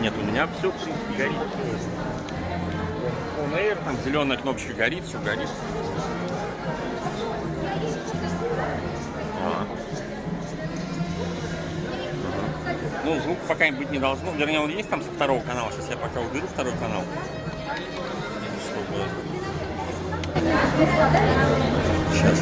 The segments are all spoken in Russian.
Нет, у меня все, в принципе, горит. On Air, там зеленая кнопочка горит, все горит. А. Ну, звук пока быть не должно. Вернее, он есть там со второго канала. Сейчас я пока уберу второй канал. Чтобы... Сейчас.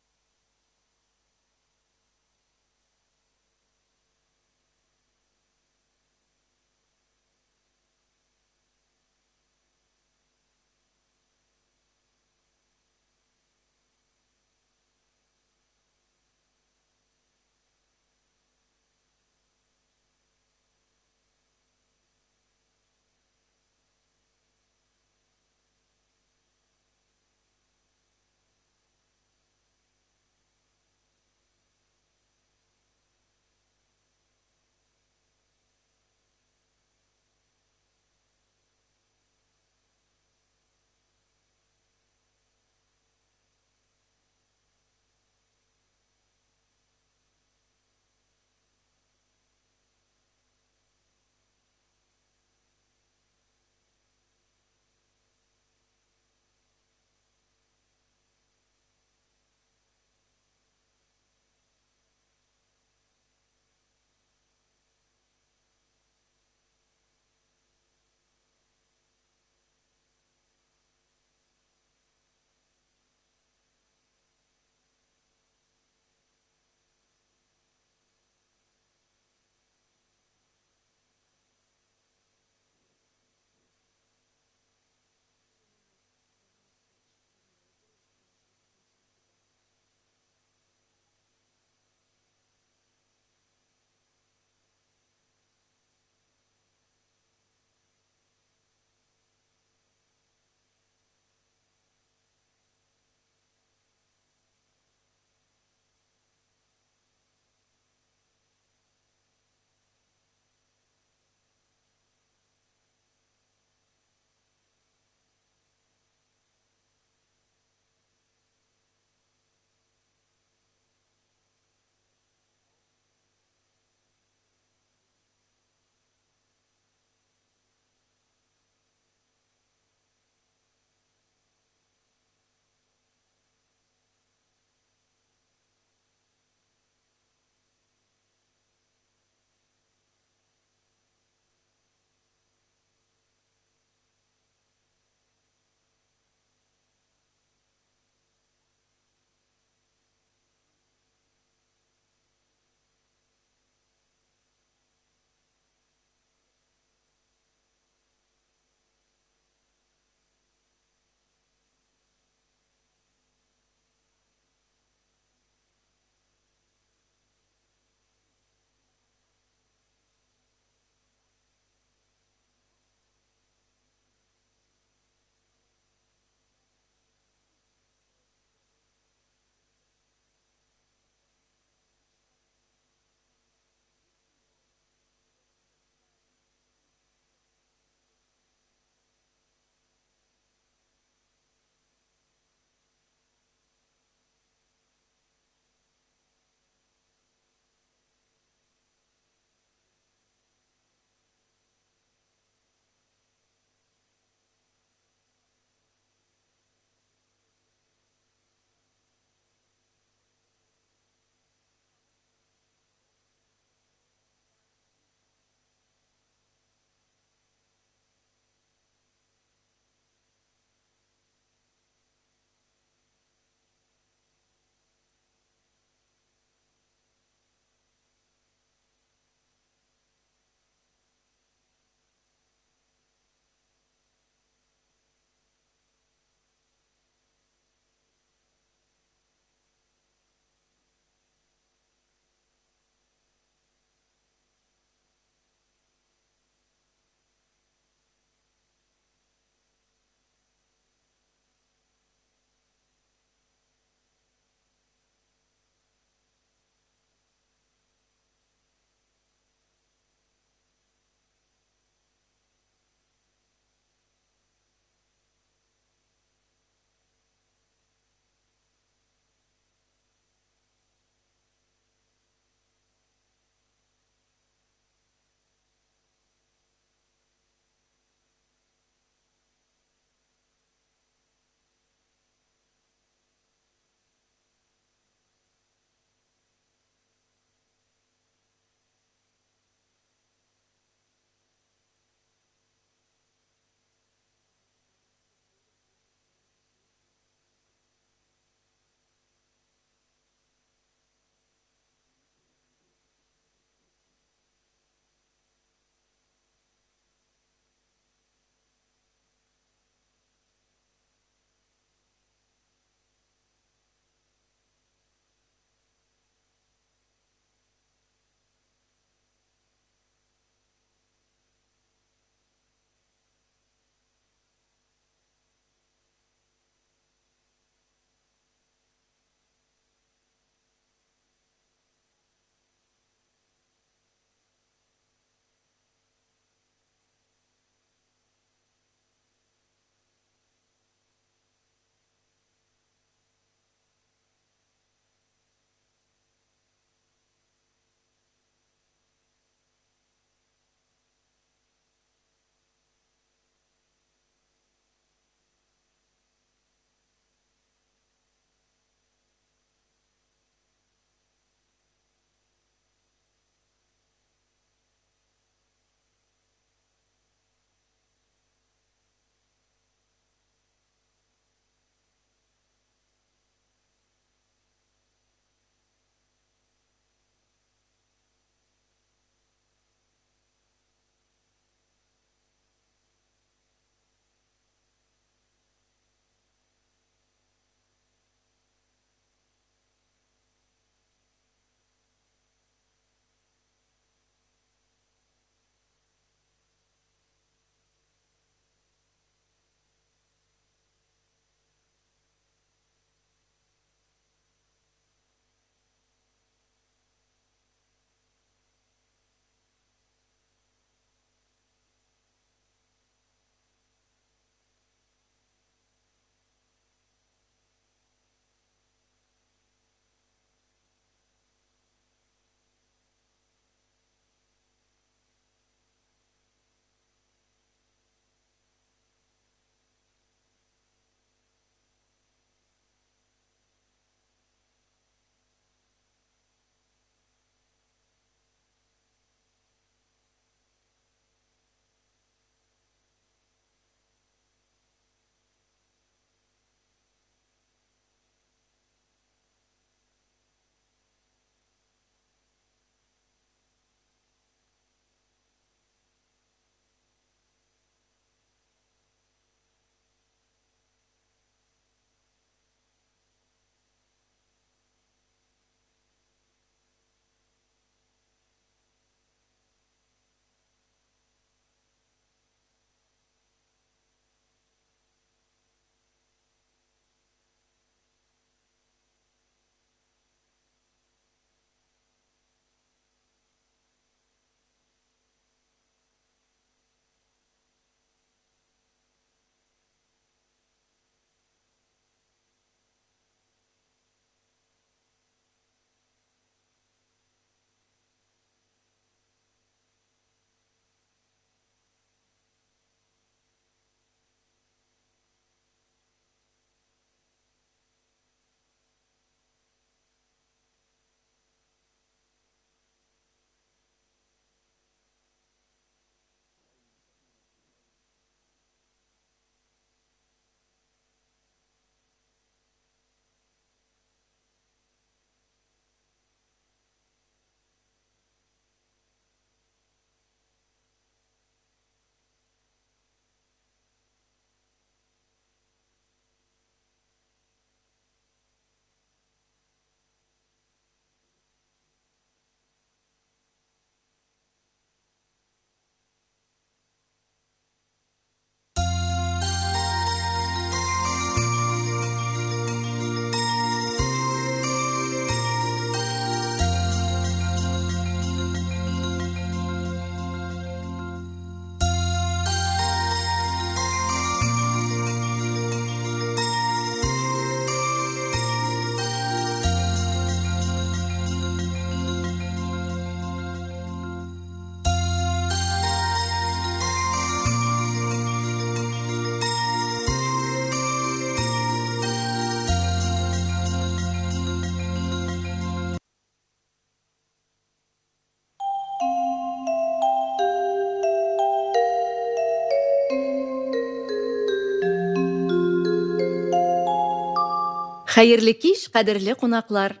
Хәерле кич, кадерле кунаклар.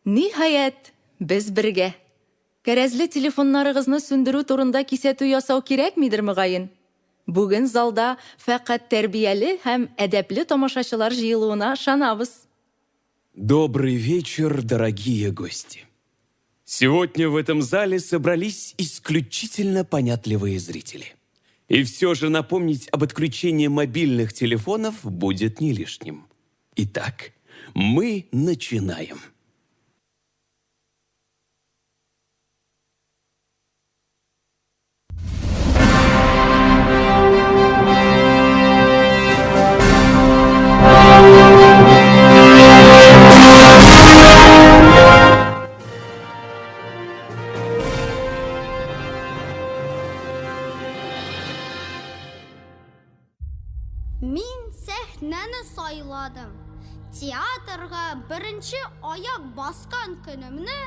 Ниһаять, без бергә. Кәрәзле телефоннарыгызны сүндерү турында кисәтү ясау кирәкмидер мөгаен. Бүген залда фақат тәрбияле һәм әдәпле тамашачылар җыелуына ышанабыз. Добрый вечер, дорогие гости. Сегодня в этом зале собрались исключительно понятливые зрители. И все же напомнить об отключении мобильных телефонов будет не лишним. Итак, мы начинаем. Мин сәхнәне сайладым. Театрга беренче аяк баскан көнемне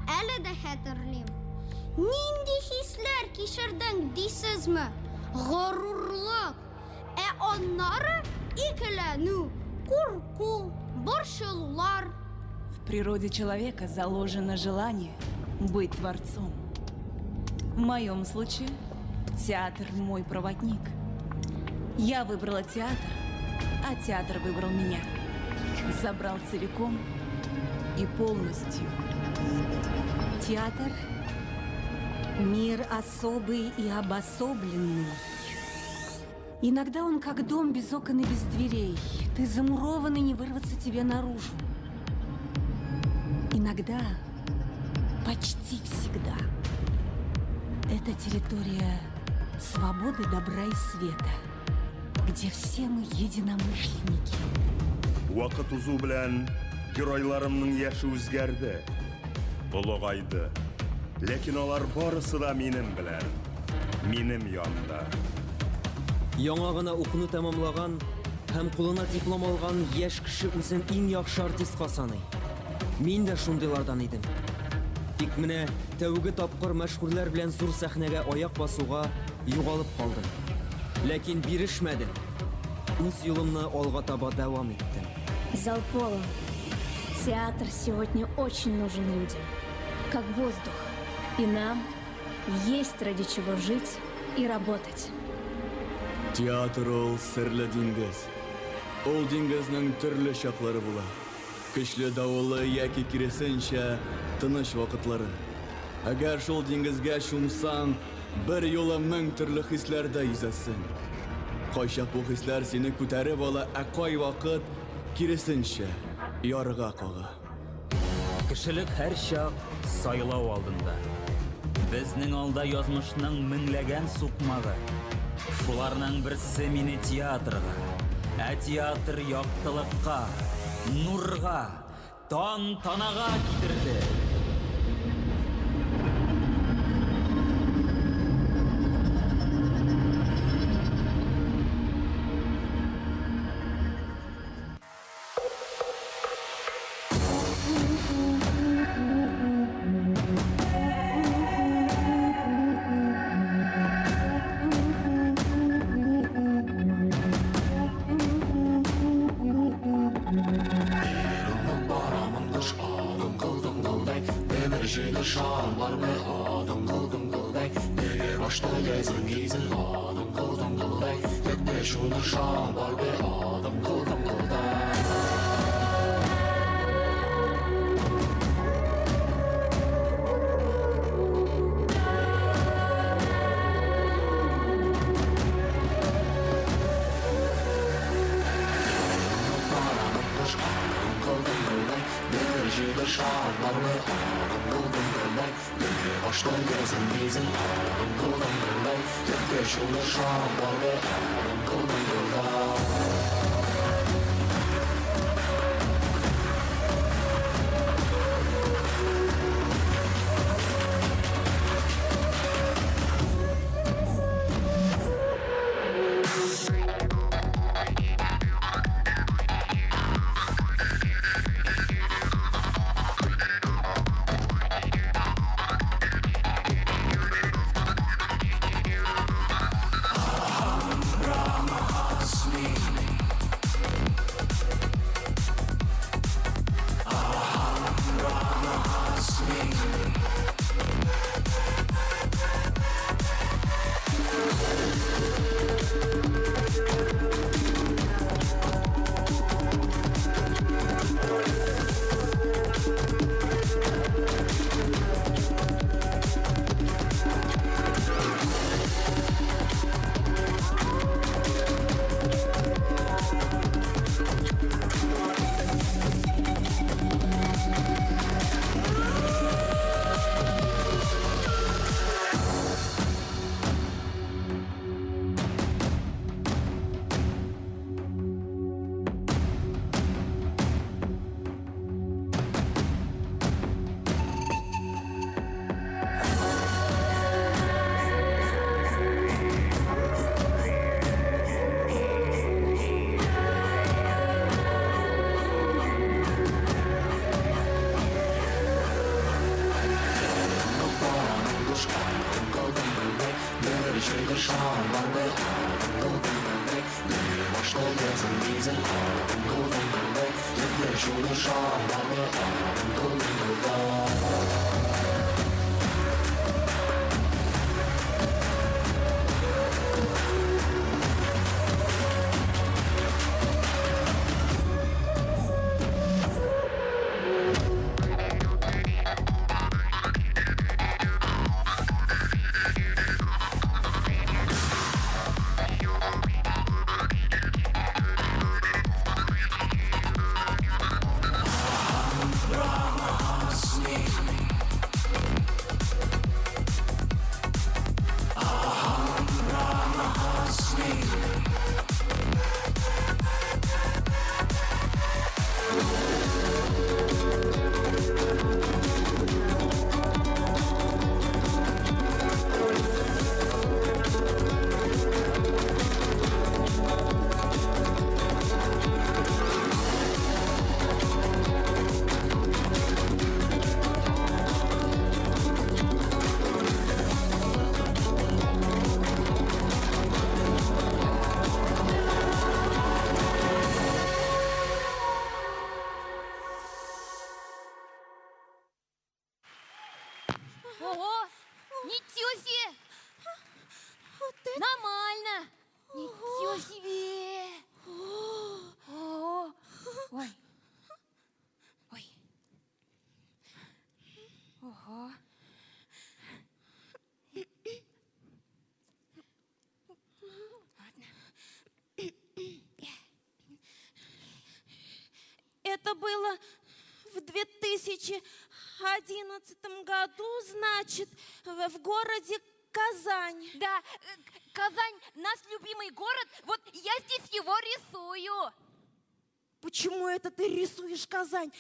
әле дә хәтерлим. Нинди хисләр кичердең дисезме? Горурлык. Аннары икеләнү, курку, борчылулар. В природе человека заложено желание быть творцом. В моем случае театр мой проводник. Я выбрала театр, а театр выбрал меня. Забрал целиком и полностью. Театр — мир особый и обособленный. Иногда он как дом без окон и без дверей. Ты замурован и не вырваться тебе наружу. Иногда, почти всегда, это территория свободы, добра и света, где все мы единомышленники. Вакыт узу белән геройларымның яшы үзгәрде, олыгайды. Ләкин алар барысы да минем белән, минем янда. Яңа гына укуны тәмамлаган һәм кулына диплом алган яшь кеше үзен иң яхшы артистка саный. Мин дә шундыйлардан идем. Тик менә тәүге тапкыр мәшһүрләр белән зур сәхнәгә аяк басуга югалып калдым. Ләкин бирешмәдем. Үз юлымны алга таба дәвам иттем. Зал полон. Театр сегодня очень нужен людям. Как воздух. И нам есть ради чего жить и работать. Театр ул серле диңгез. Ул диңгезнең төрле чаклары була. Көчле давылы яки киресенчә тыныч вакытлары. Әгәр шул диңгезгә чумсаң, бер юлы мең төрле хисләрдә yüзәсең. Кайчак бу хисләр сине күтәреп ала, ә кай вакыт киресенчә ярыга кага. Кешелек һәр чак сайлау алдында. Безнең алда язмышның меңләгән сукмагы. Шуларның берсе мине театрга, ә театр яктылыкка, нурга, тантанага китерде. Ого! Ничего себе! Нормально! Ничего себе! Ого! Ой! Ой! Ого! Это было в 2011 году, значит, в городе Казань. Да, Казань наш любимый город, вот я здесь его рисую. Почему это ты рисуешь Казань?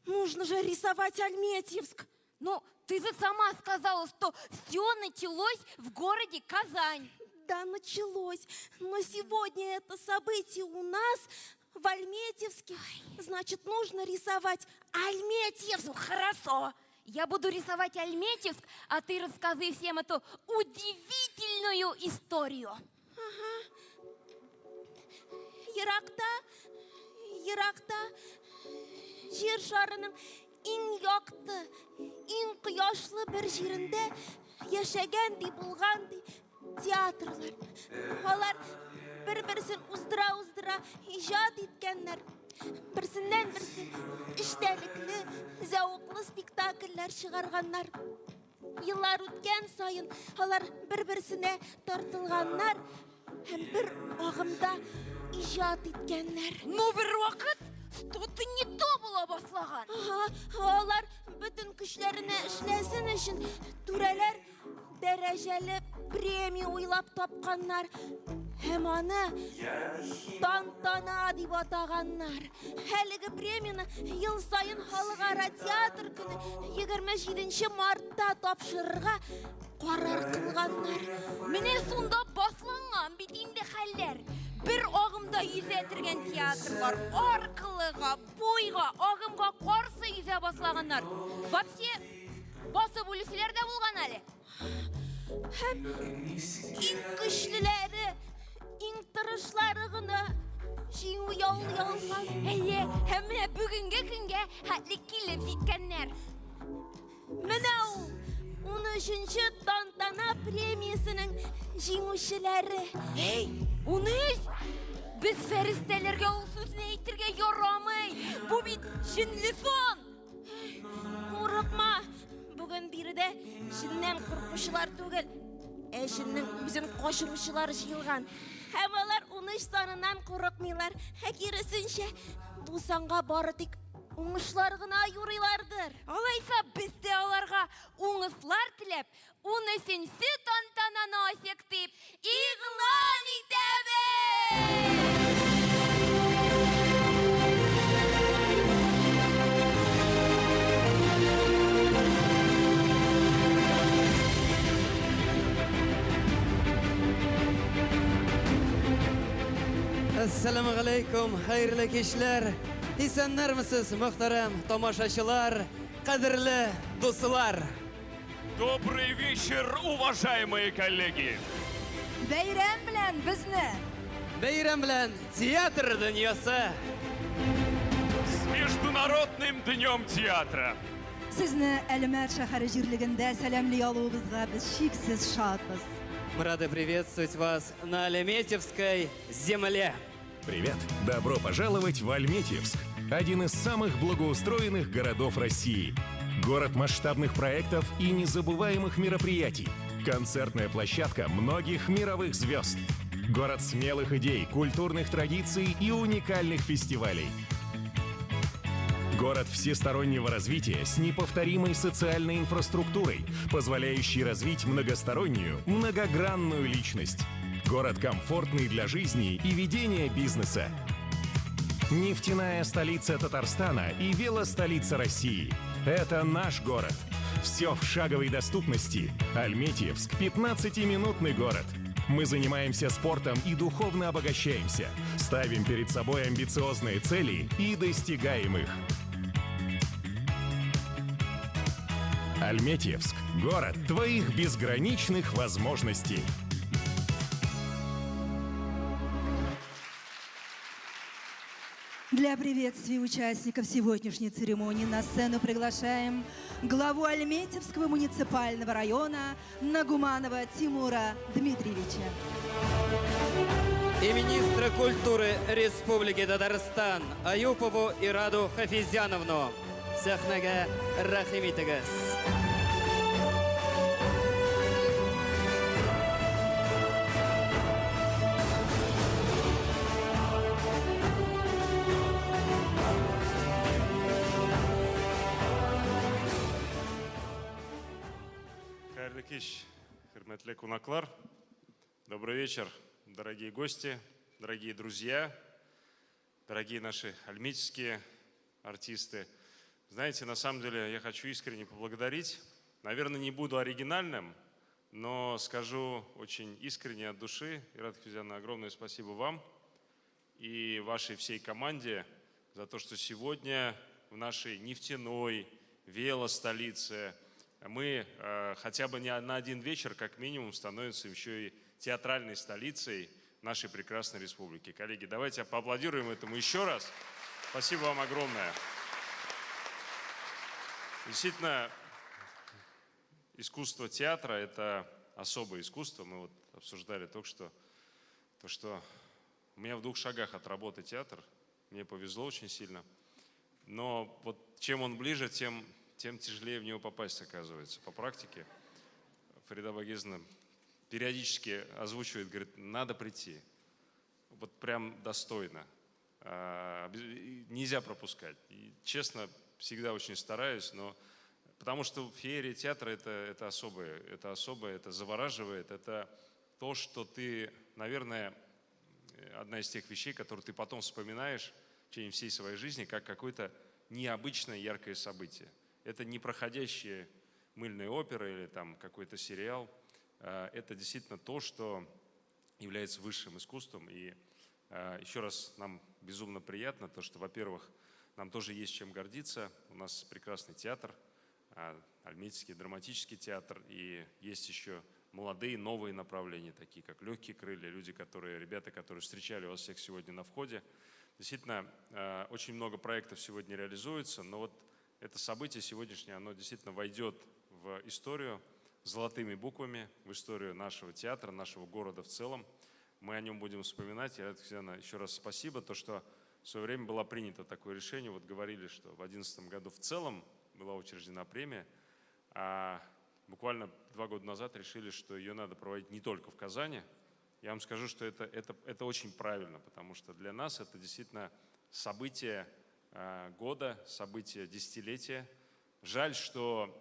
Нужно же рисовать Альметьевск. Ну, ты же сама сказала, что все началось в городе Казань. Да, началось. Но сегодня это событие у нас в Альметьевске. Значит, нужно рисовать Альметьевск. Ну, хорошо. Я буду рисовать Альметьевск, а ты расскажи всем эту удивительную историю. Ага. Еракта, жер шарының иң яқты, иң құяшлы бір жерінде яшәгән ди булган ди театрлар. Алар бір-бірсен уздыра иҗат иткәннәр. Берсеннән-берсе эчтәлекле, зәвыклы спектакльләр чыгарганнар. Еллар үткән сайын алар бер-берсенә тартылганнар һәм бер агымда иҗат иткәннер. Ну, бір вакыт что-то не то була башлаган. Алар бөтен көчләренә эшләсен өчен түрәләр дәрәҗәле премия уйлап тапканнар. Һәм аны тантана дип атаганнар. Әлеге премияны ел сайын халыкара театр көне 27 мартта тапшырырга карар кылганнар. Менә шунда башланган бит инде хәлләр. Бер агымда йөзәтергән театрлар аркылыга, буйга, агымга каршы йөзә башлаганнар. Вообще, басып үлүчеләр дә булган әле. Һәм иң көчлеләре, иң тырышлары гына җиңү яулый. Әйе, һәм менә бүгенге көнгә хәтле килеп җиткәннәр. Менә ул 13-нче тантана премиясенең җиңүчеләре. Эй, 13! Без фәрештәләргә ул сүзне әйтергә ярамый. Бу бит җинле сон. Курыкма. Бүген биредә җиннән куркучылар түгел, җиннең үзен качыручылар җыелган. Һәм алар 13 санынан курыкмыйлар. Киресенчә, тусанга бары тик уңышлар гына юрыйлардыр. Алайса без дә аларга уңышлар теләп, 13-нче тантананы ачык дип игълан итәбез. Ассаламу алейкум, хәерле кичләр. Исәннәрмесез, мөхтәрәм тамашачылар, кадерле дуслар. Добрый вечер, уважаемые коллеги! Бәйрәм белән безне! Бәйрәм белән театр дөньясы! С Международным днем театра! Сезне Әлмәт шәһәре җирлегендә сәламли алуыбызга без чиксез шатбыз. Мы рады приветствовать вас на Альметьевской земле. Привет! Добро пожаловать в Альметьевск, один из самых благоустроенных городов России. Город масштабных проектов и незабываемых мероприятий. Концертная площадка многих мировых звезд. Город смелых идей, культурных традиций и уникальных фестивалей. Город всестороннего развития с неповторимой социальной инфраструктурой, позволяющей развить многостороннюю, многогранную личность. Город комфортный для жизни и ведения бизнеса. Нефтяная столица Татарстана и велостолица России. Это наш город. Все в шаговой доступности. Альметьевск – 15-минутный город. Мы занимаемся спортом и духовно обогащаемся. Ставим перед собой амбициозные цели и достигаем их. Альметьевск – город твоих безграничных возможностей. Для приветствия участников сегодняшней церемонии на сцену приглашаем главу Альметьевского муниципального района Нагуманова Тимура Дмитриевича. И министра культуры Республики Татарстан Аюпову Ираду Хафизяновну. Сәхнәгә рәхим итегез. Қайырлы кеш, хөрмәтле кунаклар. Добрый вечер, дорогие гости, дорогие друзья, дорогие наши альметьевские артисты. Знаете, на самом деле я хочу искренне поблагодарить. Наверное, не буду оригинальным, но скажу очень искренне от души. Ират Хафизяновна, огромное спасибо вам и вашей всей команде за то, что сегодня в нашей нефтяной велостолице мы хотя бы не на один вечер, как минимум, становимся еще и театральной столицей нашей прекрасной республики. Коллеги, давайте поаплодируем этому еще раз. Спасибо вам огромное. Действительно, искусство театра – это особое искусство. Мы вот обсуждали только что то, что у меня в 2 шагах от работы театр. Мне повезло очень сильно. Но вот чем он ближе, тем тяжелее в него попасть, оказывается. По практике Фарида Багизовна периодически озвучивает, говорит, надо прийти. Вот прям достойно. Нельзя пропускать. И, честно, всегда очень стараюсь, но потому что феерия театра это особое, это завораживает, это то, что ты, наверное, одна из тех вещей, которые ты потом вспоминаешь в течение всей своей жизни, как какое-то необычное яркое событие. Это не проходящие мыльные оперы или там какой-то сериал. Это действительно то, что является высшим искусством. И еще раз нам безумно приятно, то, что, во-первых, нам тоже есть чем гордиться. У нас прекрасный театр, Альметьевский драматический театр. И есть еще молодые, новые направления, такие как «Легкие крылья», ребята, которые встречали вас всех сегодня на входе. Действительно, очень много проектов сегодня реализуется, но вот это событие сегодняшнее, оно действительно войдет в историю золотыми буквами, в историю нашего театра, нашего города в целом. Мы о нем будем вспоминать. Я, еще раз спасибо, то, что в свое время было принято такое решение. Вот говорили, что в 2011 году в целом была учреждена премия, а буквально 2 года назад решили, что ее надо проводить не только в Казани. Я вам скажу, что это очень правильно, потому что для нас это действительно событие года, событие десятилетия. Жаль, что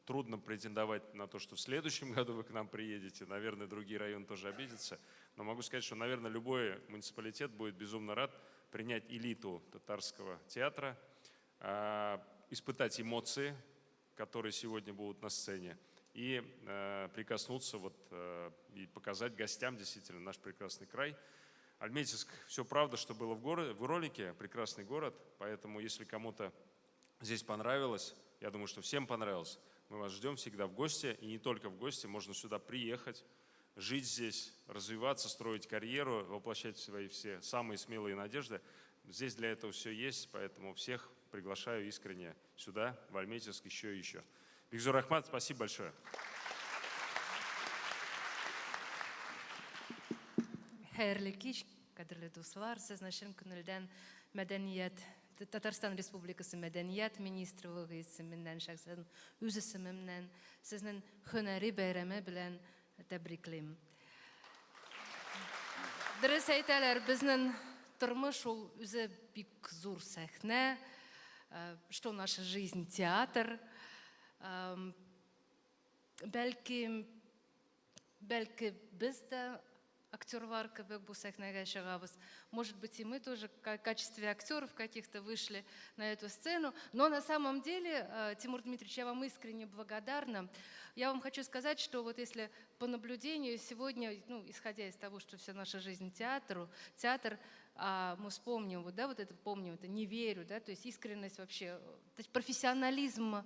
трудно претендовать на то, что в следующем году вы к нам приедете. Наверное, другие районы тоже обидятся. Но могу сказать, что, наверное, любой муниципалитет будет безумно рад принять элиту татарского театра, испытать эмоции, которые сегодня будут на сцене, и прикоснуться и показать гостям действительно наш прекрасный край. Альметьевск, все правда, что было в ролике, прекрасный город, поэтому если кому-то здесь понравилось, я думаю, что всем понравилось, мы вас ждем всегда в гости, и не только в гости, можно сюда приехать, жить здесь, развиваться, строить карьеру, воплощать свои все самые смелые надежды. Здесь для этого все есть, поэтому всех приглашаю искренне сюда, в Альметьевск, еще и еще. Бигзур Ахмат, спасибо большое. Хәерле кич, кадерле дуслар, сезне шин күңелдән мәдәният, Татарстан Республикасы мәдәният министрлыгы исеменнән, шәхсән үз исемемнән, сезнең һөнәри бәйрәме белән тәбриклим. Дөрес әйтәләр, безнең тормыш ул үзе бик зур сәхнә, что наша жизнь театр. Бәлки без дә актерлар кебек бу сәхнәгә чыгабыз. Может быть, и мы тоже в качестве актеров каких-то вышли на эту сцену. Но на самом деле, Тимур Дмитриевич, я вам искренне благодарна. Я вам хочу сказать, что вот если по наблюдению сегодня, исходя из того, что вся наша жизнь театр, мы вспомним, помним, это не верю, да, то есть искренность вообще, то есть профессионализм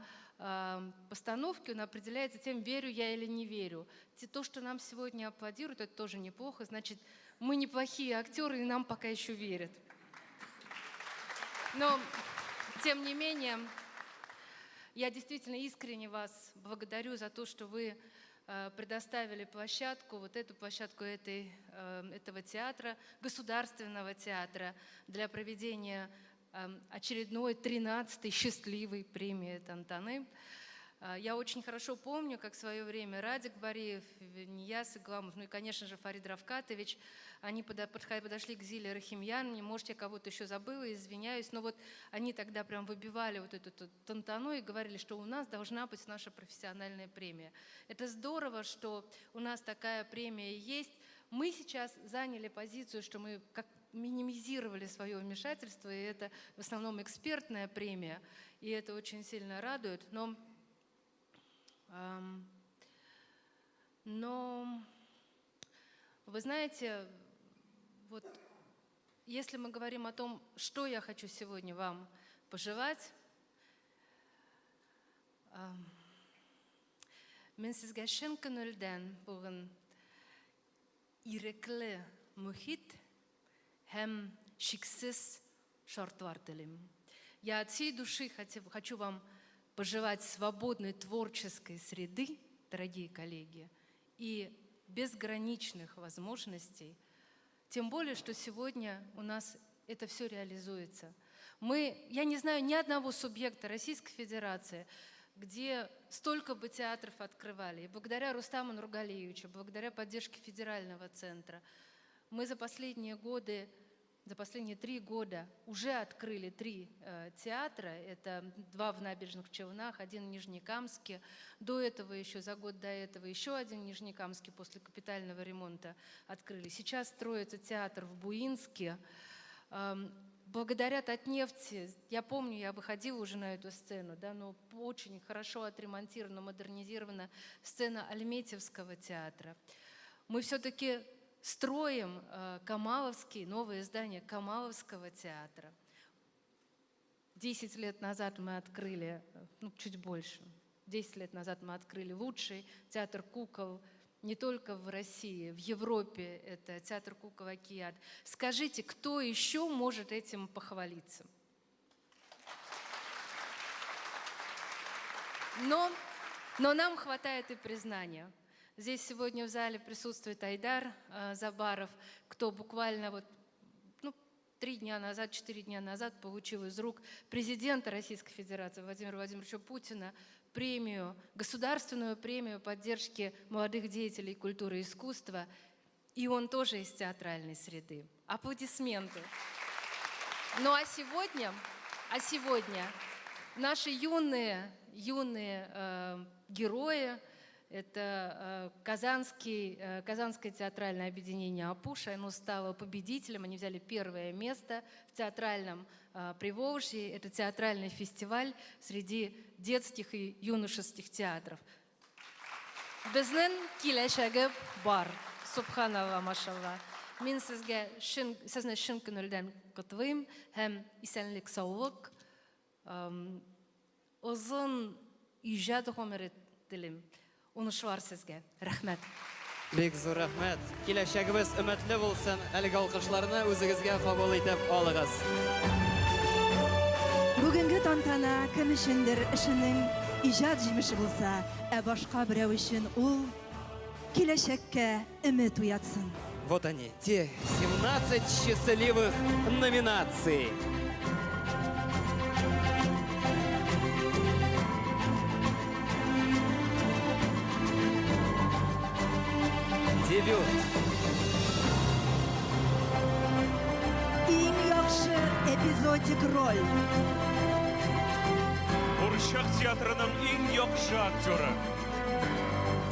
постановки, он определяется тем, верю я или не верю. То, что нам сегодня аплодируют, это тоже неплохо, значит, мы неплохие актеры, и нам пока еще верят. Но, тем не менее, я действительно искренне вас благодарю за то, что вы предоставили площадку, вот эту площадку этого театра, государственного театра, для проведения очередной 13-й счастливой премии Тантаны. Я очень хорошо помню, как в свое время Радик Бариев, Нияз Игламов, и, конечно же, Фарид Равкатович, они подошли к Зиле Рахимьяновне, может, я кого-то еще забыла, извиняюсь, но вот они тогда прям выбивали вот эту Тантану и говорили, что у нас должна быть наша профессиональная премия. Это здорово, что у нас такая премия есть. Мы сейчас заняли позицию, что мы как минимизировали свое вмешательство, и это в основном экспертная премия, и это очень сильно радует, но вы знаете, вот если мы говорим о том, что я хочу сегодня вам пожелать, мен сезгә шын күңелдән бүген ирекле мөхит һәм шиксез шартлар телим. Я от всей души хочу вам пожелать свободной творческой среды, дорогие коллеги, и безграничных возможностей, тем более, что сегодня у нас это все реализуется. Я не знаю ни одного субъекта Российской Федерации, где столько бы театров открывали. И благодаря Рустаму Нургалиевичу, благодаря поддержке федерального центра, мы за последние 3 года уже открыли 3 театра. Это 2 в Набережных Челнах, 1 в Нижнекамске. До этого еще, за год до этого, еще 1 в Нижнекамске после капитального ремонта открыли. Сейчас строится театр в Буинске. Благодаря Татнефти, я помню, я выходила уже на эту сцену, да, но очень хорошо отремонтирована, модернизирована сцена Альметьевского театра. Мы все-таки строим новое здание Камаловского театра. 10 лет назад мы открыли, чуть больше, 10 лет назад мы открыли лучший театр кукол не только в России, в Европе, это театр кукол «Океан». Скажите, кто еще может этим похвалиться? Но нам хватает и признания. Здесь сегодня в зале присутствует Айдар Забаров, кто буквально 4 дня назад получил из рук президента Российской Федерации Владимира Владимировича Путина премию, государственную премию поддержки молодых деятелей культуры и искусства. И он тоже из театральной среды. Аплодисменты. Ну а сегодня наши юные герои, это Казанское театральное объединение «Апуша». Оно стало победителем, они взяли 1-е место в театральном Приволжье. Это театральный фестиваль среди детских и юношеских театров. Безнен киләчәге бар, субханалла, машалла. Мин сезне шын күңелдән котлыйм һәм исәнлек, саулык, озын иҗат гомере телим. Уңышлар сезгә. Рәхмәт. Бик зур рәхмәт. Киләчәгебез өметле булсын. Әлеге алкышларны үзегезгә кабул итеп алыгыз. Бүгенге тантана кем өчендер эшенең иҗат җимеше булса, ә башка берәү өчен ул киләчәккә өмет уятсын. Вот они, те 17 счастливых номинаций. Дебют. Иң яхшы эпизодик роль. Бурчак театрының иң яхшы актеры.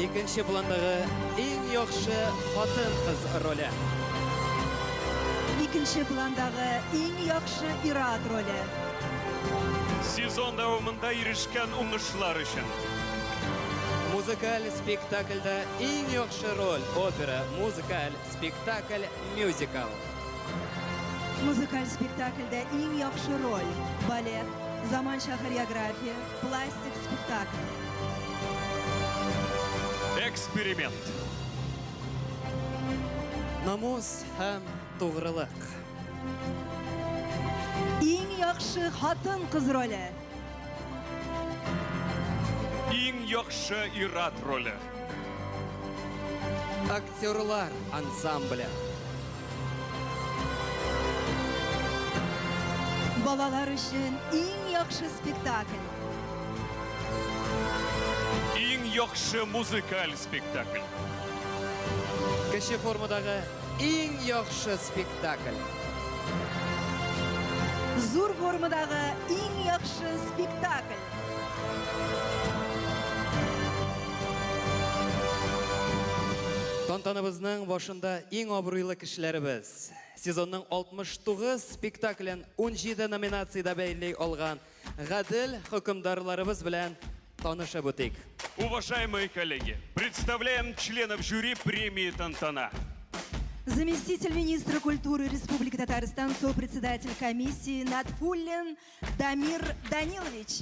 Икенче пландагы иң яхшы хатын-кыз роле. Икенче пландагы иң яхшы ир-ат роле. Сезон дәвамында ирешкән уңышлар өчен. Музыкаль спектакльдә иң яхшы роль опера, музыкаль спектакль мюзикл. Музыкаль спектакльдә иң яхшы роль балет, заманча хореография, пластик спектакль. Эксперимент. Намус һәм тугрылык. Иң яхшы хатын-кыз роле. Иң яхшы ир-ат роле. Актерлар ансамбле. Балалар өчен иң яхшы спектакль. Иң яхшы музыкаль спектакль. Кече формадагы иң яхшы спектакль. Зур формадагы иң яхшы спектакль. Тантанабызның башында иң абруйлы кешеләребез. Сезонның 69 спектаклен 17 номинациядә бәйли алган гадел хөкемдарларыбыз белән танышып үтик. Уважаемые коллеги, представляем членов жюри премии «Тантана». Заместитель министра культуры Республики Татарстан, сопредседатель комиссии Надфуллин Дамир Данилович.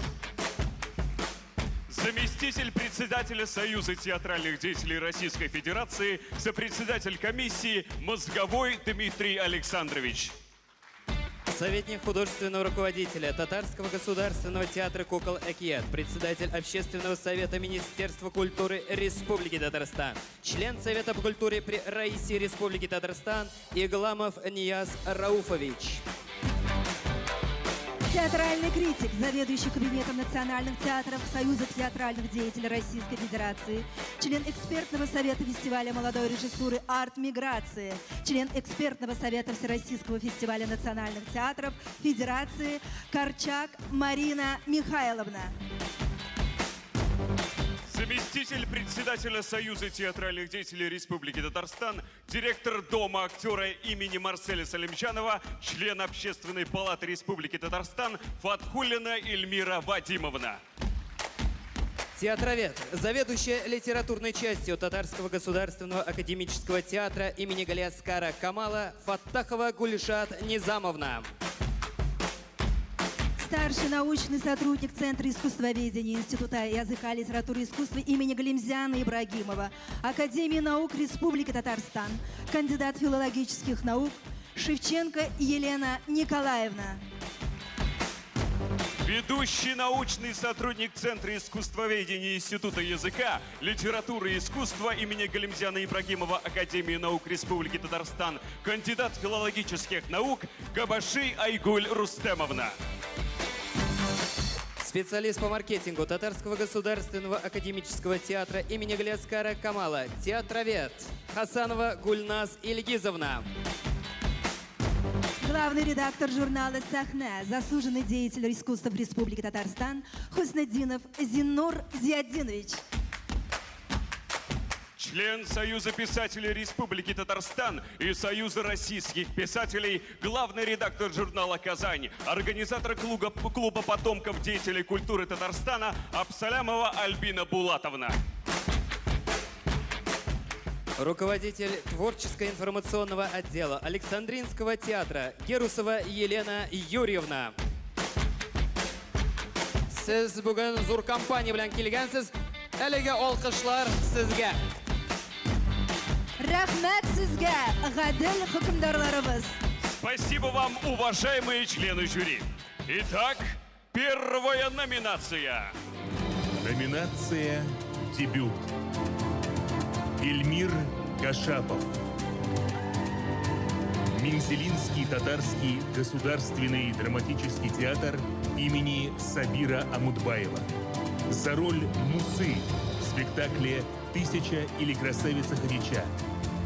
Заместитель председателя Союза театральных деятелей Российской Федерации, сопредседатель комиссии Мозговой Дмитрий Александрович. Советник художественного руководителя Татарского государственного театра кукол «Экият», председатель Общественного совета Министерства культуры Республики Татарстан, член Совета по культуре при Раисе Республики Татарстан Игламов Нияз Рауфович. Театральный критик, заведующий кабинетом национальных театров Союза театральных деятелей Российской Федерации, член экспертного совета фестиваля молодой режиссуры «Арт-миграции», член экспертного совета Всероссийского фестиваля национальных театров Федерации Корчак Марина Михайловна. Заместитель председателя Союза театральных деятелей Республики Татарстан, директор Дома актера имени Марселя Салимчанова, член Общественной палаты Республики Татарстан Фатхуллина Эльмира Вадимовна. Театровед, заведующая литературной частью Татарского государственного академического театра имени Галиаскара Камала Фаттахова Гульшат Низамовна. Старший научный сотрудник Центра искусствоведения Института языка, литературы и искусства имени Галимзяна Ибрагимова, Академии наук Республики Татарстан, кандидат филологических наук Шевченко Елена Николаевна. Ведущий научный сотрудник Центра искусствоведения Института языка, литературы и искусства имени Галимзяна Ибрагимова Академии наук Республики Татарстан, кандидат филологических наук Габаши Айгуль Рустемовна. Специалист по маркетингу Татарского государственного академического театра имени Галиаскара Камала, театровед Хасанова Гульназ Ильгизовна. Главный редактор журнала «Сахна», заслуженный деятель искусства в Республике Татарстан Хуснеддинов Зиннур Зиаддинович. Член Союза писателей Республики Татарстан и Союза российских писателей, главный редактор журнала «Казань», организатор клуба потомков деятелей культуры Татарстана Абсалямова Альбина Булатовна. Руководитель творческо-информационного отдела Александринского театра Герусова Елена Юрьевна. Сіз бүгін зур компания белән килгәнсез. Әлеге алкышлар сезгә. Рәхмәт сезгә, гадел хөкемдарларыбыз. Спасибо вам, уважаемые члены жюри. Итак, первая номинация. Номинация «Дебют». Эльмир Кашапов. Мензелинский татарский государственный драматический театр имени Сабира Амудбаева. За роль Мусы в спектакле «Тысяча или красавица Хадича»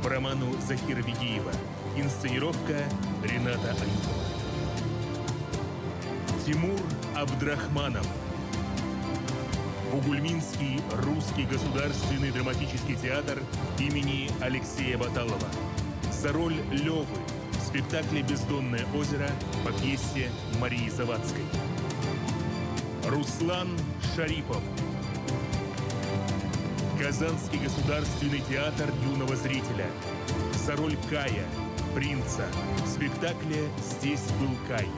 по роману Захира Бигиева. Инсценировка Рената Аюпова. Тимур Абдрахманов. Бугульминский русский государственный драматический театр имени Алексея Баталова. За роль Лёвы в спектакле «Бездонное озеро» по пьесе Марии Завадской. Руслан Шарипов. Казанский государственный театр юного зрителя. За роль Кая, принца, в спектакле «Здесь был Кай»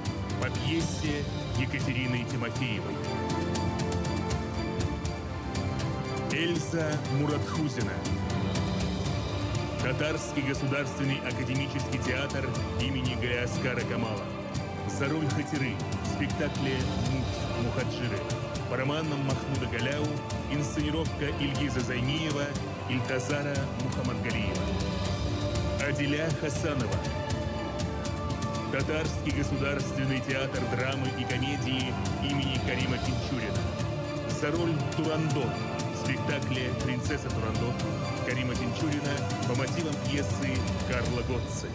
по пьесе Екатерины Тимофеевой. Эльза Муратхузина. Татарский государственный академический театр имени Галиаскара Камала. За роль Хатиры в спектакле «Муть Мухаджиры» по романам Махмуда Галяу, инсценировка Ильгиза Зайниева, Ильтазара Мухаммадгалиева. Адиля Хасанова. Татарский государственный театр драмы и комедии имени Карима Тинчурина. За роль Турандот в спектакле «Принцесса Турандот» Карима Тинчурина по мотивам пьесы Карла Готци.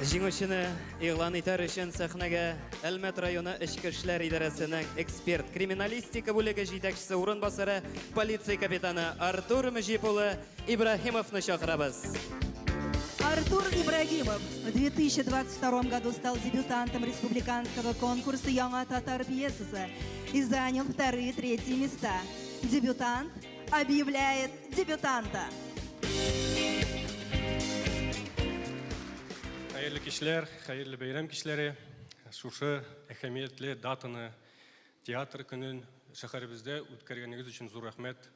Җиңүчене игълан итәр өчен сәхнәгә Әлмәт районы Эчке эшләр идарәсенең эксперт криминалистика бүлеге җитәкчесе урынбасары полиция капитаны Артур Мөҗип улы Ибраһимовны чакырабыз. Артур Ибрагимов в 2022 году стал дебютантом республиканского конкурса «Яңа татар» пьесы и занял 2 и 3 места. Дебютант объявляет дебютанта. Хәерле кичләр, хәерле бәйрәм кичләре. Шушы әһәмиятле датаны театр көнен шәһәребездә үткәргәнегез өчен зур рәхмәт.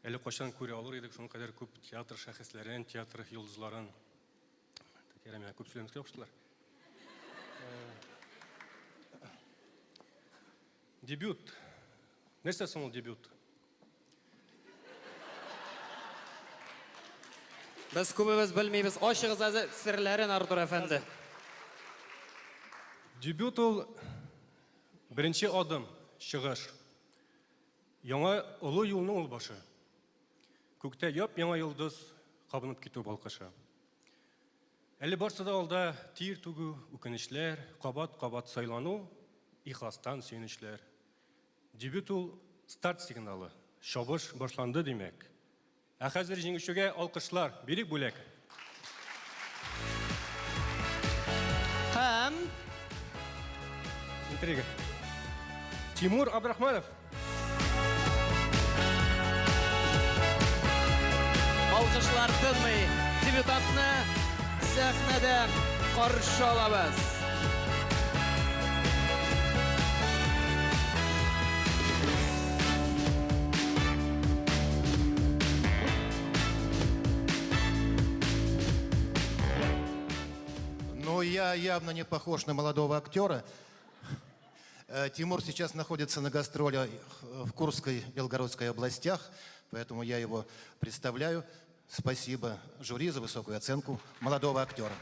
Әле кайчан күрә алыр идек шуның кадәр күп театр шәхесләрен, театр йолдызларын. Тәкәрәмә күп сөйләмәскә куштылар. Дебют. Нәрсә соң ул дебют? Без күбебез белмибез. Ачыгыз серләрен, Артур әфәнде. Дебют ул беренче адым, чыгыш. Яңа олы юлның ул башы. Күктә яп-яңа йолдыз кабынып китү балкышы. Әле барсы да алда тир түгү, үкенечләр, кабат-кабат сайлану, ихластан сөенечләр. Дебют ул старт сигналы. Шабыш башланды димәк. Ә хәзер җиңүчегә алкышлар, бирик бүләк. Һәм Интрига. Тимур Абдрахманов. алкышлар тынмый. Дебютантны сәхнәдә каршы алабыз. Ну, я явно не похож на молодого актера. Тимур сейчас находится на гастролях в Курской и Белгородской областях, поэтому я его представляю. Спасибо жюри за высокую оценку молодого актера.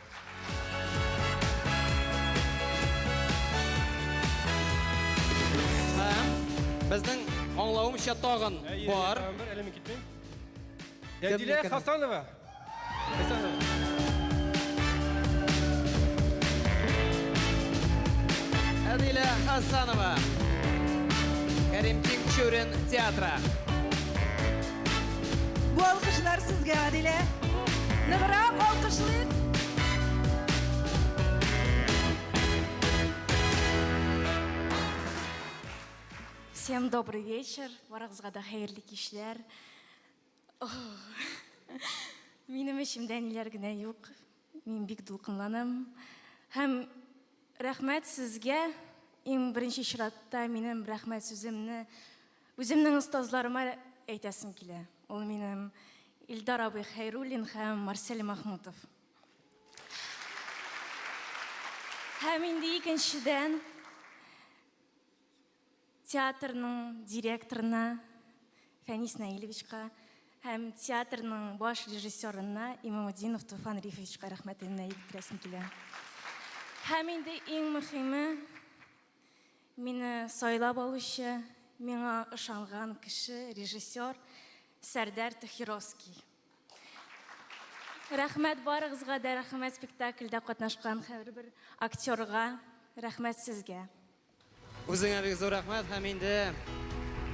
Безнең аңлавымча тагын бар. Әдилә Хасанова. Әдилә Хасанова. Карим Тинчурин театры. Bu alkışlar sizge Adile. Nıgırak alkışlayın. Всем добрый вечер. Барыгызга да хәерле кичләр. Минем эчемдә ниләр генә юк. Мин бик дулкынланам. Һәм рәхмәт сезгә. Иң беренче чиратта минем рәхмәт сүземне Үземнең остазларыма әйтәсем килә. Ул минем Илдар абый Хәйруллин һәм Марсель Махмутов. Һәм инде икенчедән театрның директорына Фәнис Наилевичка һәм театрның баш режиссерына Имамуддинов Туфан Рифовичка рәхмәтемне әйткәсем килә. Һәм инде иң мөһиме мине сайлап алучы, миңа ышанган кеше, режиссер Сәрдар Тахировский. Рәхмәт барыгызга да, рәхмәт спектакльдә катнашкан һәрбер актерга, рәхмәт сезгә. Үзеңә бик зур рәхмәт һәм инде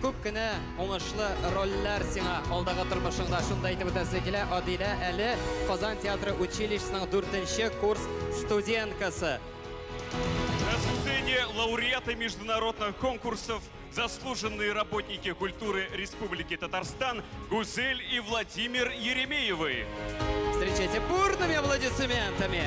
күп кенә уңышлы рольләр сиңа алдагы тормышыңда шунда әйтеп үтәсе килә. Адилә әле Казан театры училищесының 4-нче курс студенткасы. На сцене лауреаты международных конкурсов, заслуженные работники культуры Республики Татарстан Гузель и Владимир Еремеевы. Встречайте бурными аплодисментами.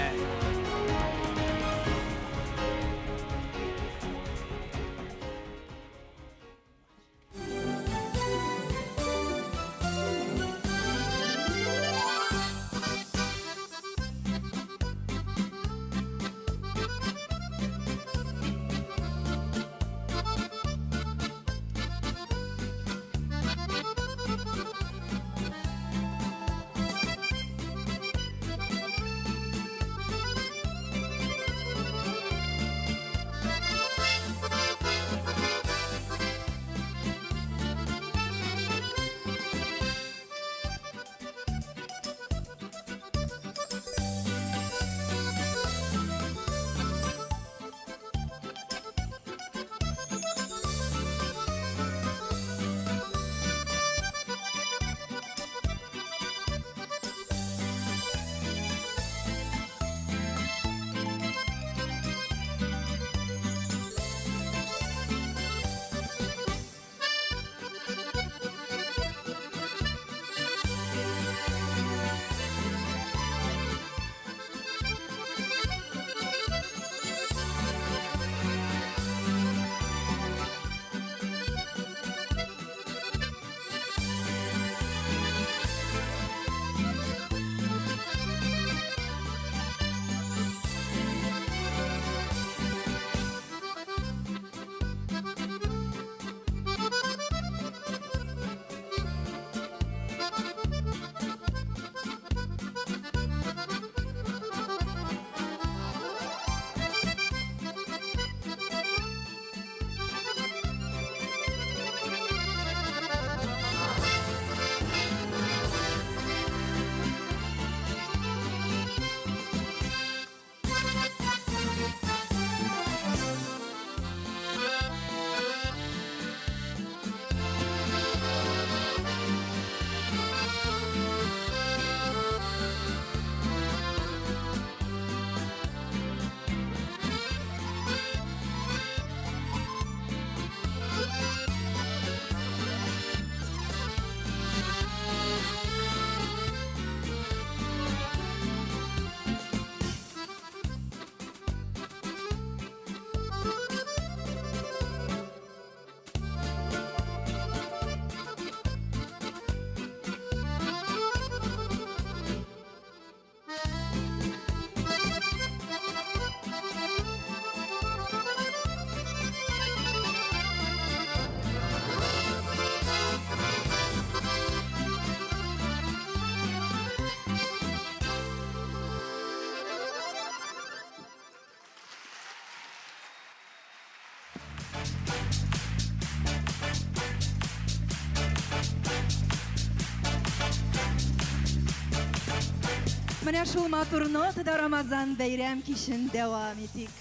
Менә шул матур нотада Рамазан бәйрәм кичен дәвам итик.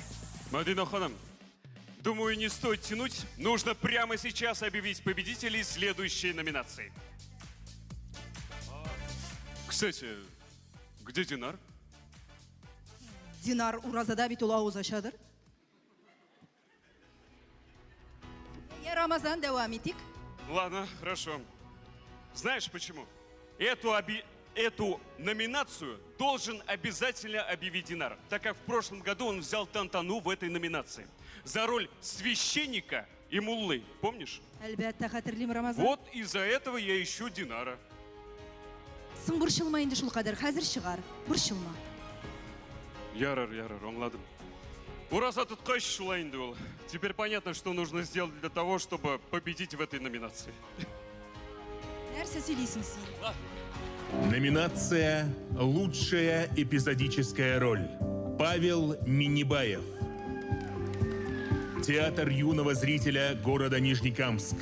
Мадина ханым, думаю, не стоит тянуть. Нужно прямо сейчас объявить победителей следующей номинации. Кстати, где Динар? Динар уразада бит ул авыз ачадыр. Рамазан дәвам итик. Ладно, хорошо. Знаешь почему? Эту номинацию должен обязательно объявить Динар, так как в прошлом году он взял тантану в этой номинации. За роль священника и Муллы, помнишь? Әлбәттә хәтерлим, Рамазан. Вот из-за этого я ищу Динара. Соң борчылма инде шул кадәр, хәзер чыгар. Борчылма. Ярар, аңладым. Ураза туткач шулай инде ул. Теперь понятно, что нужно сделать для того, чтобы победить в этой номинации. Нәрсә сөйлисең син? Номинация «Лучшая эпизодическая роль». Павел Минибаев. Театр юного зрителя города Нижнекамск.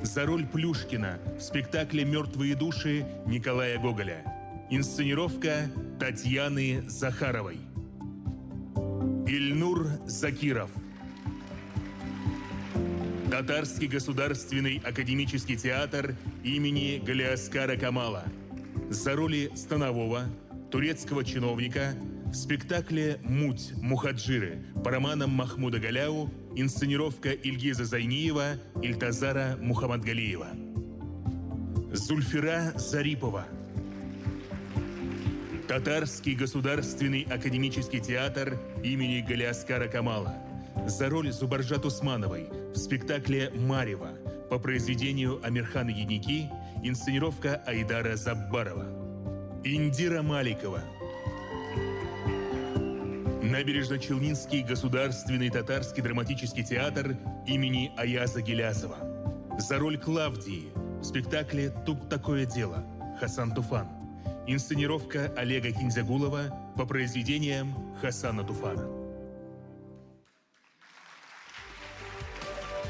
За роль Плюшкина в спектакле «Мертвые души» Николая Гоголя. Инсценировка Татьяны Захаровой. Ильнур Закиров. Татарский государственный академический театр имени Галиаскара Камала. За роли станового турецкого чиновника в спектакле «Муть Мухаджиры» по романам Махмуда Галяу, инсценировка Ильгиза Зайниева, Ильтазара Мухаммадгалиева. Зульфира Зарипова. Татарский государственный академический театр имени Галиаскара Камала. За роль Зубаржат Усмановой в спектакле «Марева» по произведению Амирхана Яники, инсценировка Айдара Заббарова. Индира Маликова. Набережно-Челнинский государственный татарский драматический театр имени Аяза Гилясова. За роль Клавдии в спектакле «Тут такое дело» Хасан Туфан. Инсценировка Олега Кинзягулова по произведениям Хасана Туфана.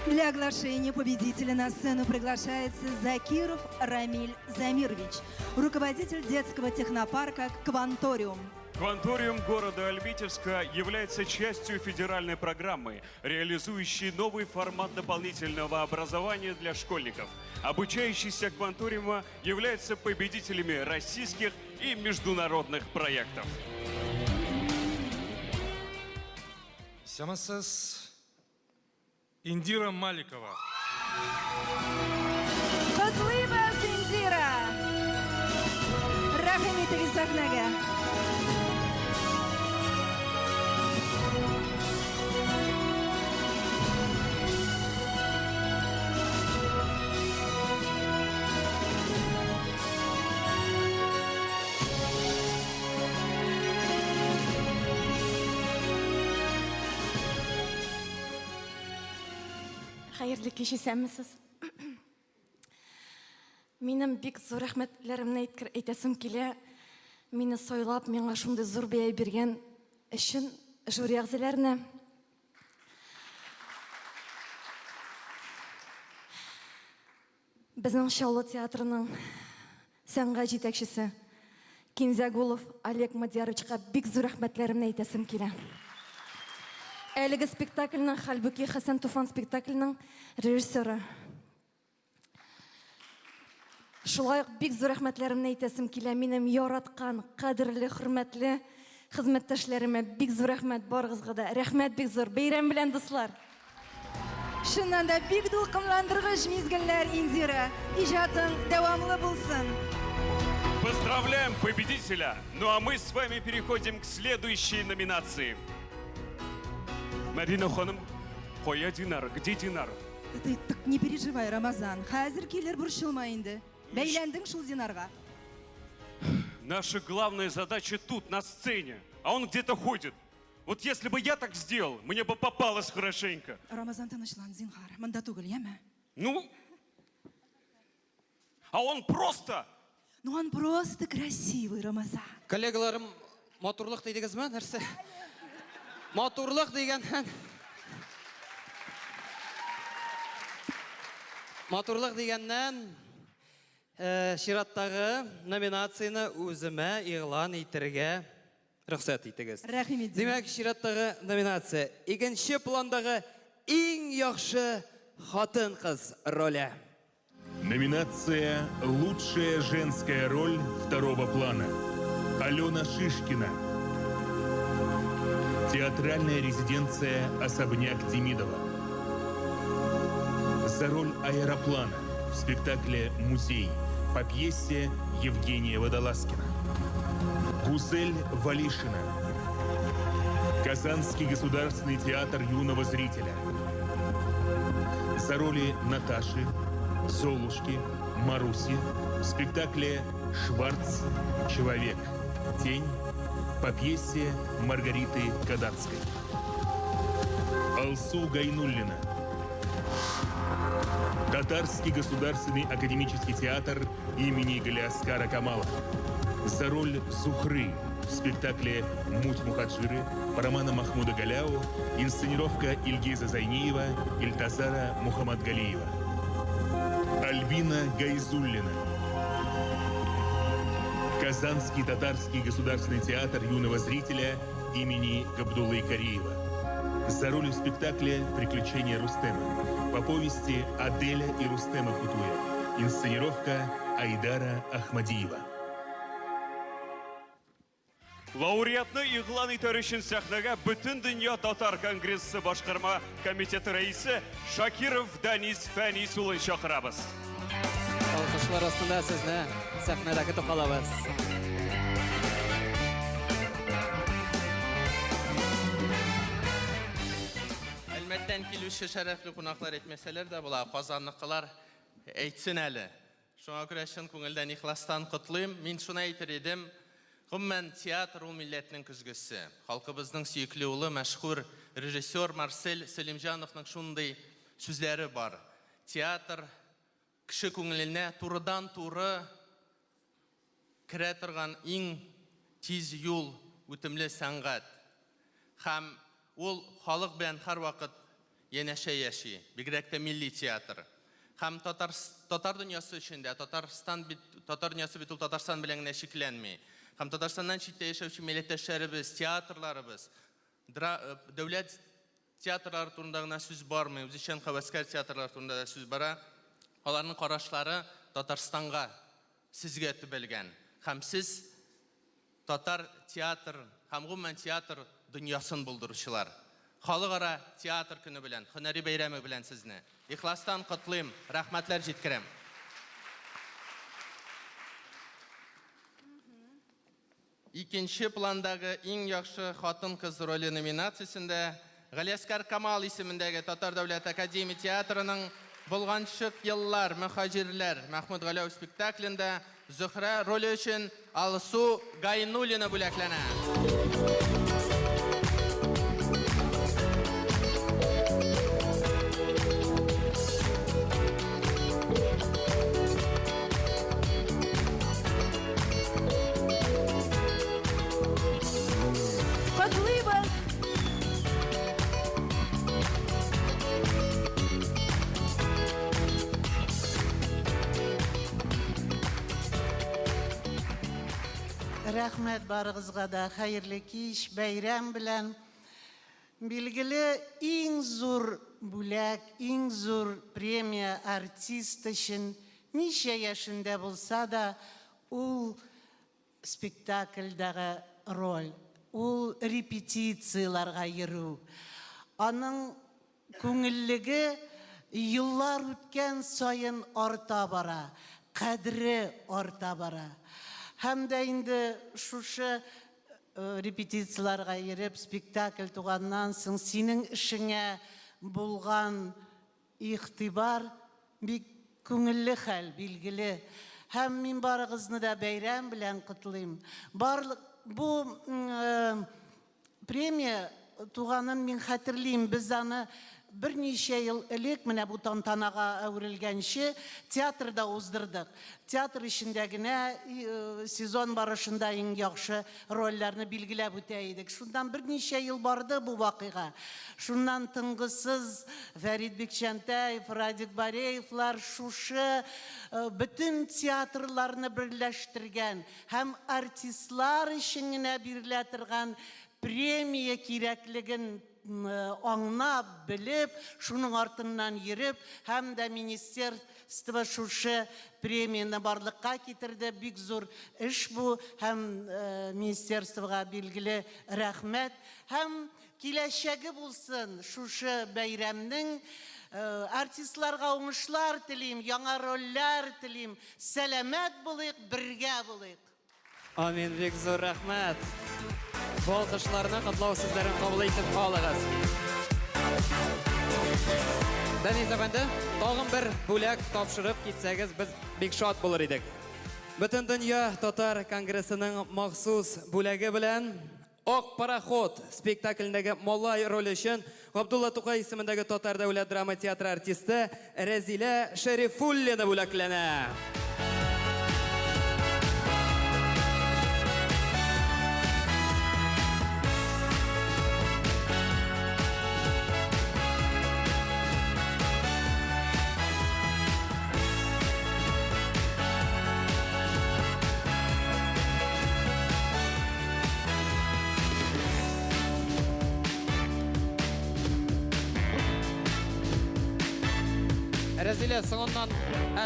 Для оглашения победителя на сцену приглашается Закиров Рамиль Замирович, руководитель детского технопарка «Кванториум». Кванториум города Альметьевска является частью федеральной программы, реализующей новый формат дополнительного образования для школьников. Обучающиеся Кванториума являются победителями российских и международных проектов. Самасыз Индира Маликова. Котлыбыз, Индира! Рахмет егіз сахнага. Хәерле кич исәнмесез? Минем бик зур рәхмәтләремне әйтәсем килә. Мине сайлап, миңа шундый зур бәя биргән өчен жюри әгъзаларына. Безнең Чаллы театрының сәнгать җитәкчесе Кинзягулов Олег Мадьяровичка бик зур рәхмәтләремне әйтәсем килә. Әлеге спектакльнең Хәлбуки Хасан Туфан спектакльнең режиссеры. Шулай ук бик зур рәхмәтләремне әйтәсем килә минем яраткан, кадерле, хөрмәтле хезмәттәшләремә. Бик зур рәхмәт барыгызга да. Рәхмәт бик зур. Бәйрәм белән, дуслар. Шуннан да бик дулкынландыргыч мизгелләр, Индира. Иҗатың дәвамлы булсын. Поздравляем победителя! Ну а мы с вами переходим к следующей номинации. Марина ханым, кая Динар? Где Динар? Ты так не переживай, Рамазан. Хәзер килер, борчылма инде. Бәйләндең шул Динарга. Наша главная задача тут, на сцене, а он где-то ходит. Вот если бы я так сделал, мне бы попалось хорошенько. Рамазан, тынычлан, зинһар. Монда түгел, яме? Ну, а он просто... Ну, он просто красивый, Рамазан. Коллегаларым, матурлык дидегезме, нәрсә? Матурлык дигәннән. Матурлык дигәннән чираттагы номинацияны үземә игълан итәргә рөхсәт итегез. Рәхим итегез. Димәк, чираттагы номинация икенче пландагы иң яхшы хатын-кыз роле. Номинация «Лучшая женская роль второго плана». Алена Шишкина. Театральная резиденция «Особняк Демидова». За роль аэроплана в спектакле «Музей» по пьесе Евгения Водолазкина. Гузель Валишина. Казанский государственный театр юного зрителя. за роли Наташи, Золушки, Маруси в спектакле «Шварц. Человек. Тень» по пьесе Маргариты Кадатской. Алсу Гайнуллина. Татарский государственный академический театр имени Галиаскара Камала за роль Зухры в спектакле «Муть Мухаджиры» по роману Махмуда Галяу, инсценировка Ильгиза Зайниева, Ильтазара Мухаммадгалиева. Альбина Гайзуллина. Казанский татарский государственный театр юного зрителя имени Габдуллы Кариева за роль в спектакле «Приключения Рустема» по повести Аделя и Рустема Кутуя. Инсценировка Айдара Ахмадиева. Лауреатны иғлан итер үшін сәхнәгә Бүтін дүния татар конгрессы башқарма комитеті рәисе Шакиров Данис Фәнис улын шақырабыз. Алқышлар астында сезне сәхнәдәге тоқалабыз. Әлмәттән килүче шәрәфле кунаклар әйтмәсәләр дә була, казанныкылар әйтсен әле. Шуңа күрә чын күңелдән ихластан котлыйм. Мин шуны әйтер идем. Гомумән театр ул милләтнең көзгесе. Халкыбызның сөекле улы мәшһүр режиссер Марсель Сәлимҗановның шундый сүзләре бар. Театр кеше күңеленә турыдан-туры керә торган иң тиз юл, үтемле сәнгать. Һәм ул халык белән һәрвакыт янәшә яши, бигрәк тә милли театр. Һәм татар дөньясы эчендә, татар дөньясы бит ул Татарстан белән генә шикләнми. Һәм Татарстаннан читтә яшәүче милләттәшләребез, театрларыбыз, дәүләт театрлары турында гына сүз бармый, үзешчән хәвәскәр театрлар турында да сүз бара. Аларның карашлары Татарстанга, сезгә төбәлгән. Һәм сез татар театр, һәм гомумән театр дөньясын булдыручылар. Халыкара театр көне белән, һөнәри бәйрәме белән сезне ихластан котлыйм, рәхмәтләр җиткерәм. Икенче пландагы иң яхшы хатын-кыз роле номинациясендә Галиаскар Камал исемендәге Татар дәүләт академия театрының Булганчык еллар мөхаҗирләр Махмуд Галәү спектаклендә Зөһрә роле өчен Алсу Гайнуллина бүләкләнә. Рәхмәт барыгызга да, хәерле кич, бәйрәм белән. Билгеле, иң зур бүләк, иң зур премия артист өчен ничә яшендә булса да, ул спектакльдәге роль, ул репетицияларга йөрү. Аның күңеллеге еллар үткән саен арта бара, кадре арта бара. Һәм дә инде шушы репетицияларга йөреп, спектакль туганнан соң синең эшеңә булган игътибар бик күңелле хәл, билгеле. Һәм мин барыгызны да бәйрәм белән котлыйм. Барлык бу премия туганын мин хәтерлим. Без аны берничә ел элек менә бу тантанага әверелгәнче театрда уздырдык. Театр эчендә генә сезон барышында иң яхшы рольләрне билгеләп үтә идек. Шундан берничә ел барды бу вакыйга. Шуннан тынгысыз Фәрит Бикчәнтәев, Радик Бареевлар шушы бөтен театрларны берләштергән һәм артистлар өчен генә бирелә торган премия кирәклеген аңлап, біліп, шуның артыннан йөреп, һәм дә министерство шушы премияны барлыкка китерде. Бик зур эш бу, һәм министерствога билгеле рәхмәт. Һәм киләчәге булсын шушы бәйрәмнең. Артистларга уңышлар телим, яңа рольләр телим. Сәламәт булыйк, бергә булыйк. Амин, бик зур рәхмәт. Бұл қышларына құтлау сіздерін қабыл етіп қалығыз. Дәниз әфәнде, тагын бер бүләк тапшырып китсәгез, біз бик шат булыр идек. Бөтен дөнья татар конгрессының махсус бүләге белән Ак пароход спектакльдәге малай роле өчен Габдулла Тукай исемендәге татар дәүләт драма театры артисты Рәзилә Шәрифуллина бүләкләнә. Рәзилә соңыннан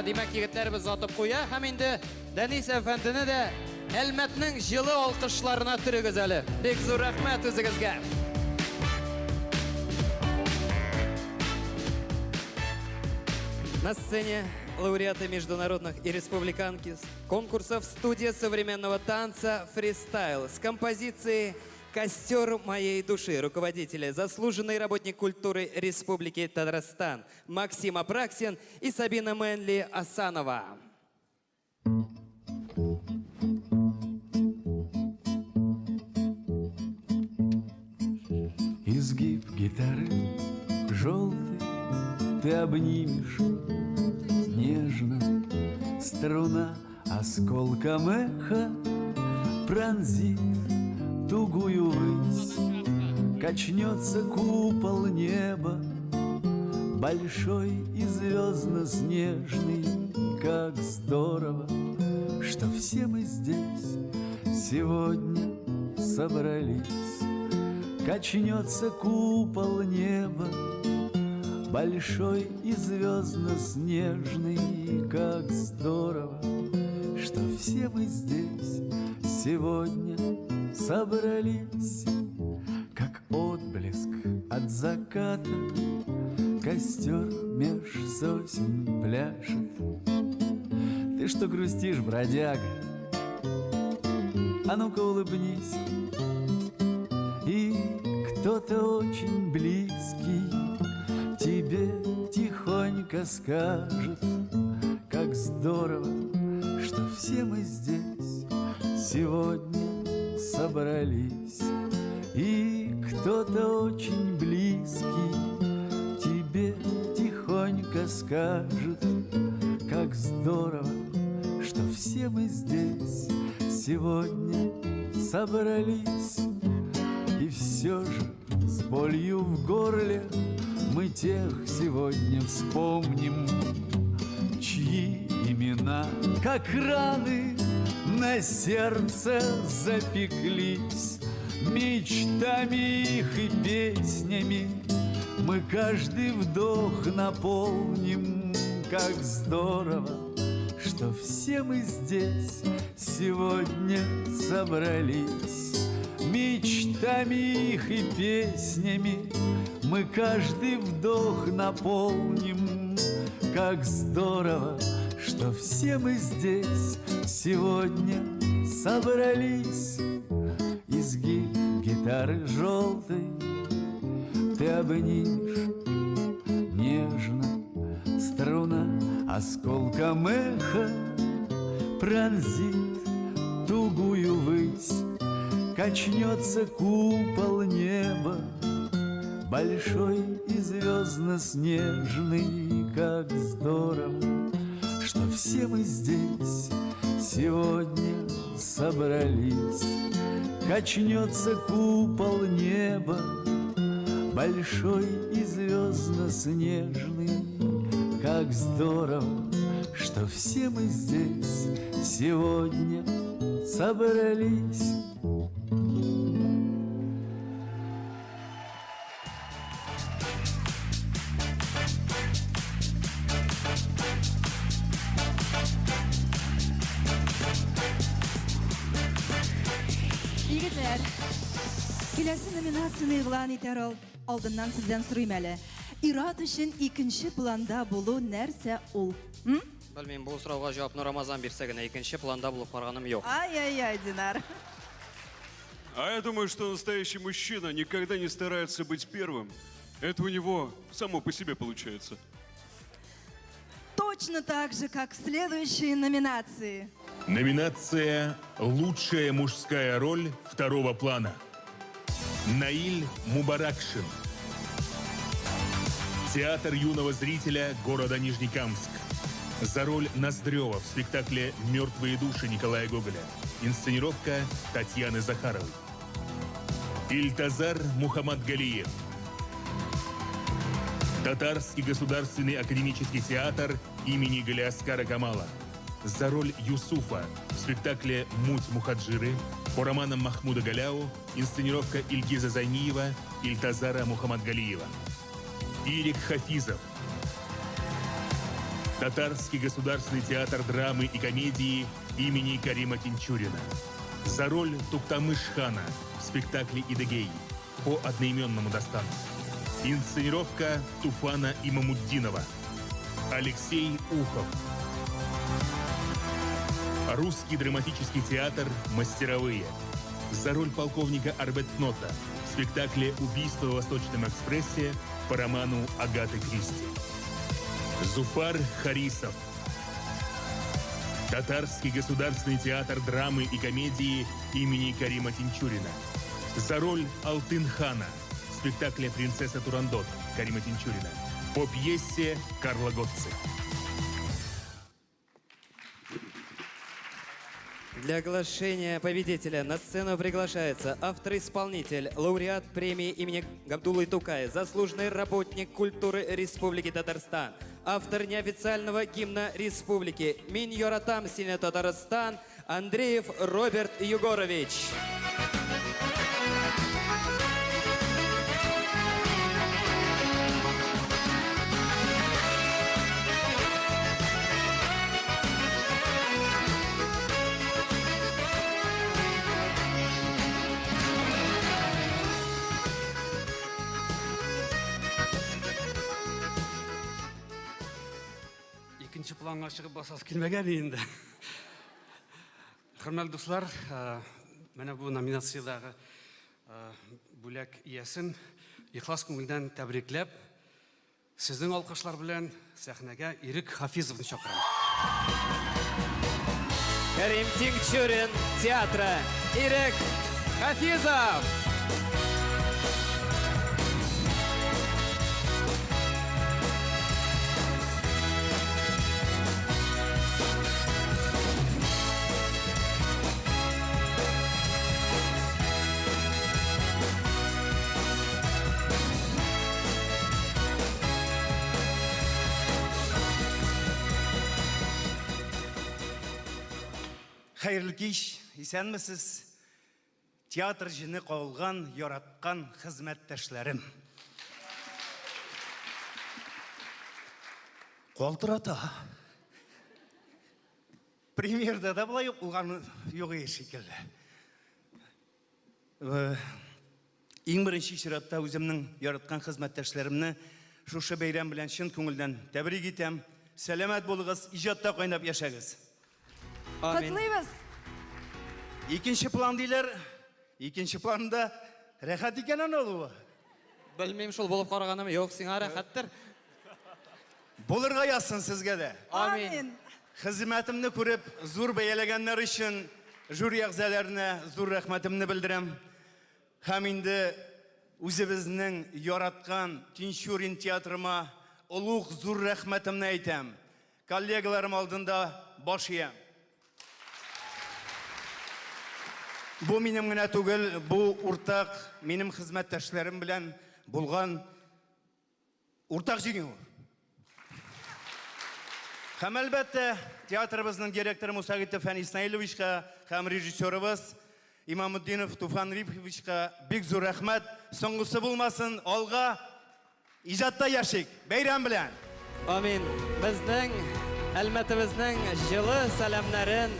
димәк егетләребез атып куя һәм инде Дәнис әфәндене дә Әлмәтнең җылы алкышларына төрегез әле. Бик зур рәхмәт үзегезгә. На сцене лауреаты международных и республиканских конкурсов студия современного танца «Фристайл» с композицией «Костер моей души» руководители, заслуженный работник культуры Республики Татарстан Максим Апраксин и Сабина Мэнли Асанова. Изгиб гитары желтый ты обнимешь нежно, струна осколком эха пронзит тугую высь, качнется купол неба, большой и звездно-снежный. Как здорово, что все мы здесь сегодня собрались. Качнется купол неба, большой и звездно-снежный. Как здорово, что все мы здесь сегодня собрались. Как отблеск от заката костер меж сосен пляшет. Ты что грустишь, бродяга? А ну-ка улыбнись. И кто-то очень близкий тебе тихонько скажет: как здорово, что все мы здесь сегодня собрались. И кто-то очень близкий тебе тихонько скажет: как здорово, что все мы здесь сегодня собрались. И все же с болью в горле мы тех сегодня вспомним, чьи имена, как раны, на сердце запеклись. Мечтами их и песнями мы каждый вдох наполним. Как здорово, что все мы здесь сегодня собрались. Мечтами их и песнями мы каждый вдох наполним. Как здорово, что все мы здесь сегодня собрались. Изгиб гитары желтой ты обнимешь нежно, струна осколком эха пронзит тугую высь. Качнется купол неба, большой и звездно-снежный. Как здорово, что все мы здесь сегодня собрались. Качнется купол неба, большой и звездно-снежный. Как здорово, что все мы здесь сегодня собрались. Егетләр, киләсе номинацияны игълан итәр алдыннан сездән сорыйм әле. Ират өчен икенче планда булу нәрсә ул? Белмим, бу сорауга җавапны Рамазан бирсә генә, икенче планда булып барганым юк. Ай-яй-яй, Динар. А я думаю, что настоящий мужчина никогда не старается быть первым, Это у него само по себе получается. Точно так же, как в следующей номинации. Номинация «Лучшая мужская роль второго плана». Наиль Мубаракшин. Театр юного зрителя города Нижнекамск. За роль Ноздрева в спектакле «Мертвые души» Николая Гоголя. Инсценировка Татьяны Захаровой. Ильтазар Мухаммадгалиев. Татарский государственный академический театр имени Галиаскара Камала. За роль Юсуфа в спектакле «Муть Мухаджиры» по романам Махмуда Галяу, инсценировка Ильгиза Зайниева, Ильтазара Мухаммадгалиева. Ирик Хафизов. Татарский государственный театр драмы и комедии имени Карима Тинчурина. За роль Туктамыш-хана в спектакле «Идэгей» по одноименному Дастану. Инсценировка Туфана Имамуддинова. Алексей Ухов. Русский драматический театр «Мастеровые». За роль полковника Арбетнота в спектакле «Убийство в Восточном экспрессе» по роману Агаты Кристи. Зуфар Харисов. Татарский государственный театр драмы и комедии имени Карима Тинчурина. За роль Алтын-хана в спектакле «Принцесса Турандот» Карима Тинчурина по пьесе Карла Готци. Для оглашения победителя на сцену приглашается автор-исполнитель, лауреат премии имени Габдуллы Тукая, заслуженный работник культуры Республики Татарстан, автор неофициального гимна Республики «Мин Йоратам Сильно Татарстан» Андреев Роберт Югорович. Екінші планға шығып басасы келмеген енді. Құрметті достар, міне бұл номинациядағы бүлек иесін ихлас көңілден тәбриклеп, сіздің алқышлар белән сәхнәгә Ирек Хафизовны шақырамын. Карим Тинчурин театра Ирек Хафизов. Хайырлы кеш, исәнмесез? Театр жыны қауылған, яратқан хезмәттәшләрем. Қалтырата. Премьерда да былай ұлған жоқ шекелі. Ең бірінші ширатта өзімнің яратқан хезмәттәшләремне шушы бәйрәм белән шын күңелдән тәбрик итәм. Сәламәт булыгыз, иҗатта кайнап яшәгез. Котлыйбыз. Икенче план диләр. Икенче планда рәхәт икәнен олуы. Белмим шул булып караганым, юк, сиңа рәхәттер. Булырга язсын сезгә дә. Амин. Хезмәтемне күреп, зур бәяләгәннәр өчен жюри әгъзаларына зур рәхмәтемне белдерәм. Һәм инде үзебезнең яраткан Тинчурин театрыма улуг зур рәхмәтемне әйтәм. Коллегаларым алдында баш иям. Бу минем генә түгел, бу уртак минем хезмәттәшләрем белән булган уртак җиңү. Һәм әлбәттә, театрыбызның директоры Мусагитов Фәни Исмаиловичка һәм режиссерыбыз Имамуддинов Туфан Рифовичка бик зур рәхмәт. Соңгысы булмасын, алга иҗатта яшик. Бәйрәм белән. Амин. Безнең әлмәтебезнең җылы сәламнәрен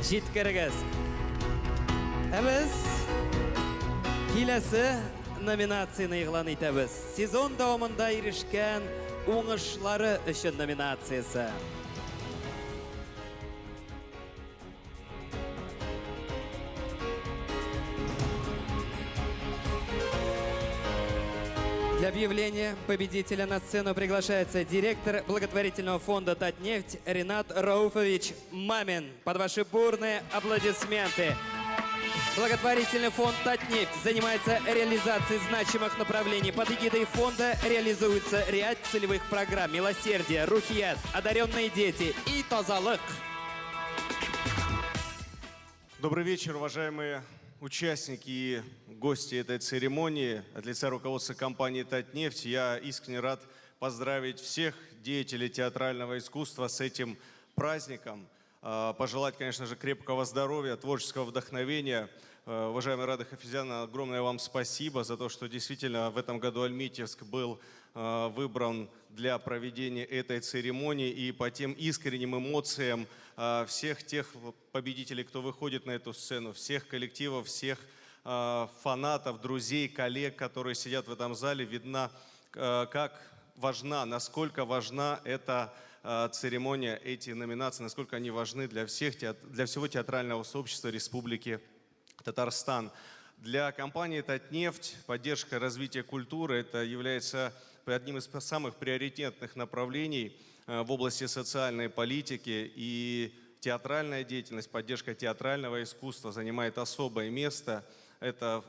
җиткерегез. Biz киләсе номинацияны игълан итәбез. Сезон дәвамында ирешкән уңышлары өчен номинациясе. Для объявления победителя на сцену приглашается директор благотворительного фонда «Татнефть» Ринат Рауфович Мамин. Под ваши бурные аплодисменты. Благотворительный фонд «Татнефть» занимается реализацией значимых направлений. Под эгидой фонда реализуется ряд целевых программ: милосердие, рухият, одаренные дети и тазалык. Добрый вечер, уважаемые участники и гости этой церемонии. От лица руководства компании «Татнефть» я искренне рад поздравить всех деятелей театрального искусства с этим праздником. Пожелать, конечно же, крепкого здоровья, творческого вдохновения. Уважаемый Рада Хафизяна, огромное вам спасибо за то, что действительно в этом году Альметьевск был выбран для проведения этой церемонии, и по тем искренним эмоциям всех тех победителей, кто выходит на эту сцену, всех коллективов, всех фанатов, друзей, коллег, которые сидят в этом зале, видно, как важна, насколько важна эта церемония, эти номинации, насколько они важны для всего театрального сообщества Республики Татарстан. Для компании «Татнефть» поддержка развития культуры – это является одним из самых приоритетных направлений в области социальной политики, и театральная деятельность, поддержка театрального искусства занимает особое место. Это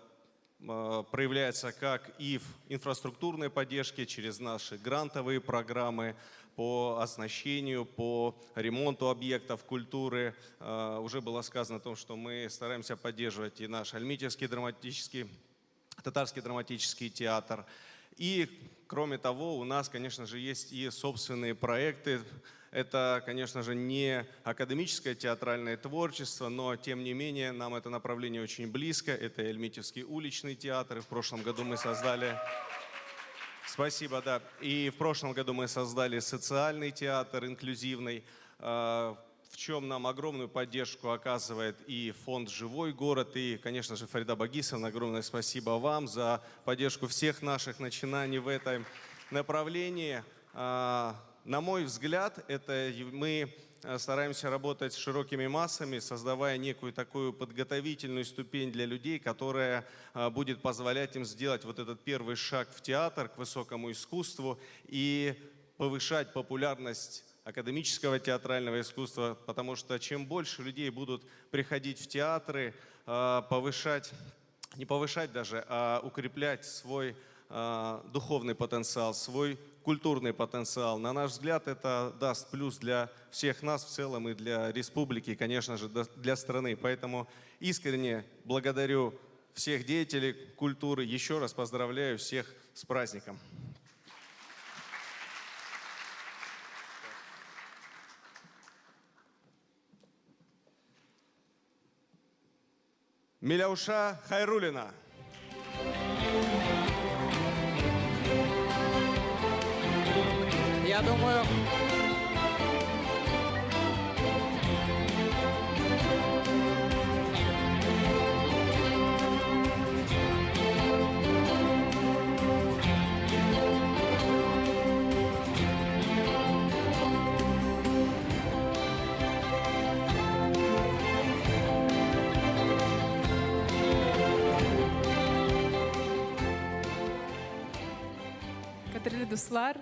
проявляется как и в инфраструктурной поддержке через наши грантовые программы по оснащению, по ремонту объектов культуры. Уже было сказано о том, что мы стараемся поддерживать и наш Альметьевский драматический, татарский драматический театр. И, кроме того, у нас, конечно же, есть и собственные проекты. Это, конечно же, не академическое театральное творчество, но, тем не менее, нам это направление очень близко. Это Альметьевский уличный театр. И в прошлом году мы создали... Спасибо, да. И в прошлом году мы создали социальный театр, инклюзивный, в чем нам огромную поддержку оказывает и фонд «Живой город», и, конечно же, Фарида Багисовна, огромное спасибо вам за поддержку всех наших начинаний в этом направлении. На мой взгляд, это мы стараемся работать с широкими массами, создавая некую такую подготовительную ступень для людей, которая будет позволять им сделать вот этот первый шаг в театр, к высокому искусству, и повышать популярность академического театрального искусства, потому что чем больше людей будут приходить в театры, не повышать даже, а укреплять свой духовный потенциал, свой культурный потенциал. На наш взгляд, это даст плюс для всех нас в целом и для республики, и, конечно же, для страны. Поэтому искренне благодарю всех деятелей культуры. Еще раз поздравляю всех с праздником. Миляуша Хайрулина. Я думаю... Кадірлі достар,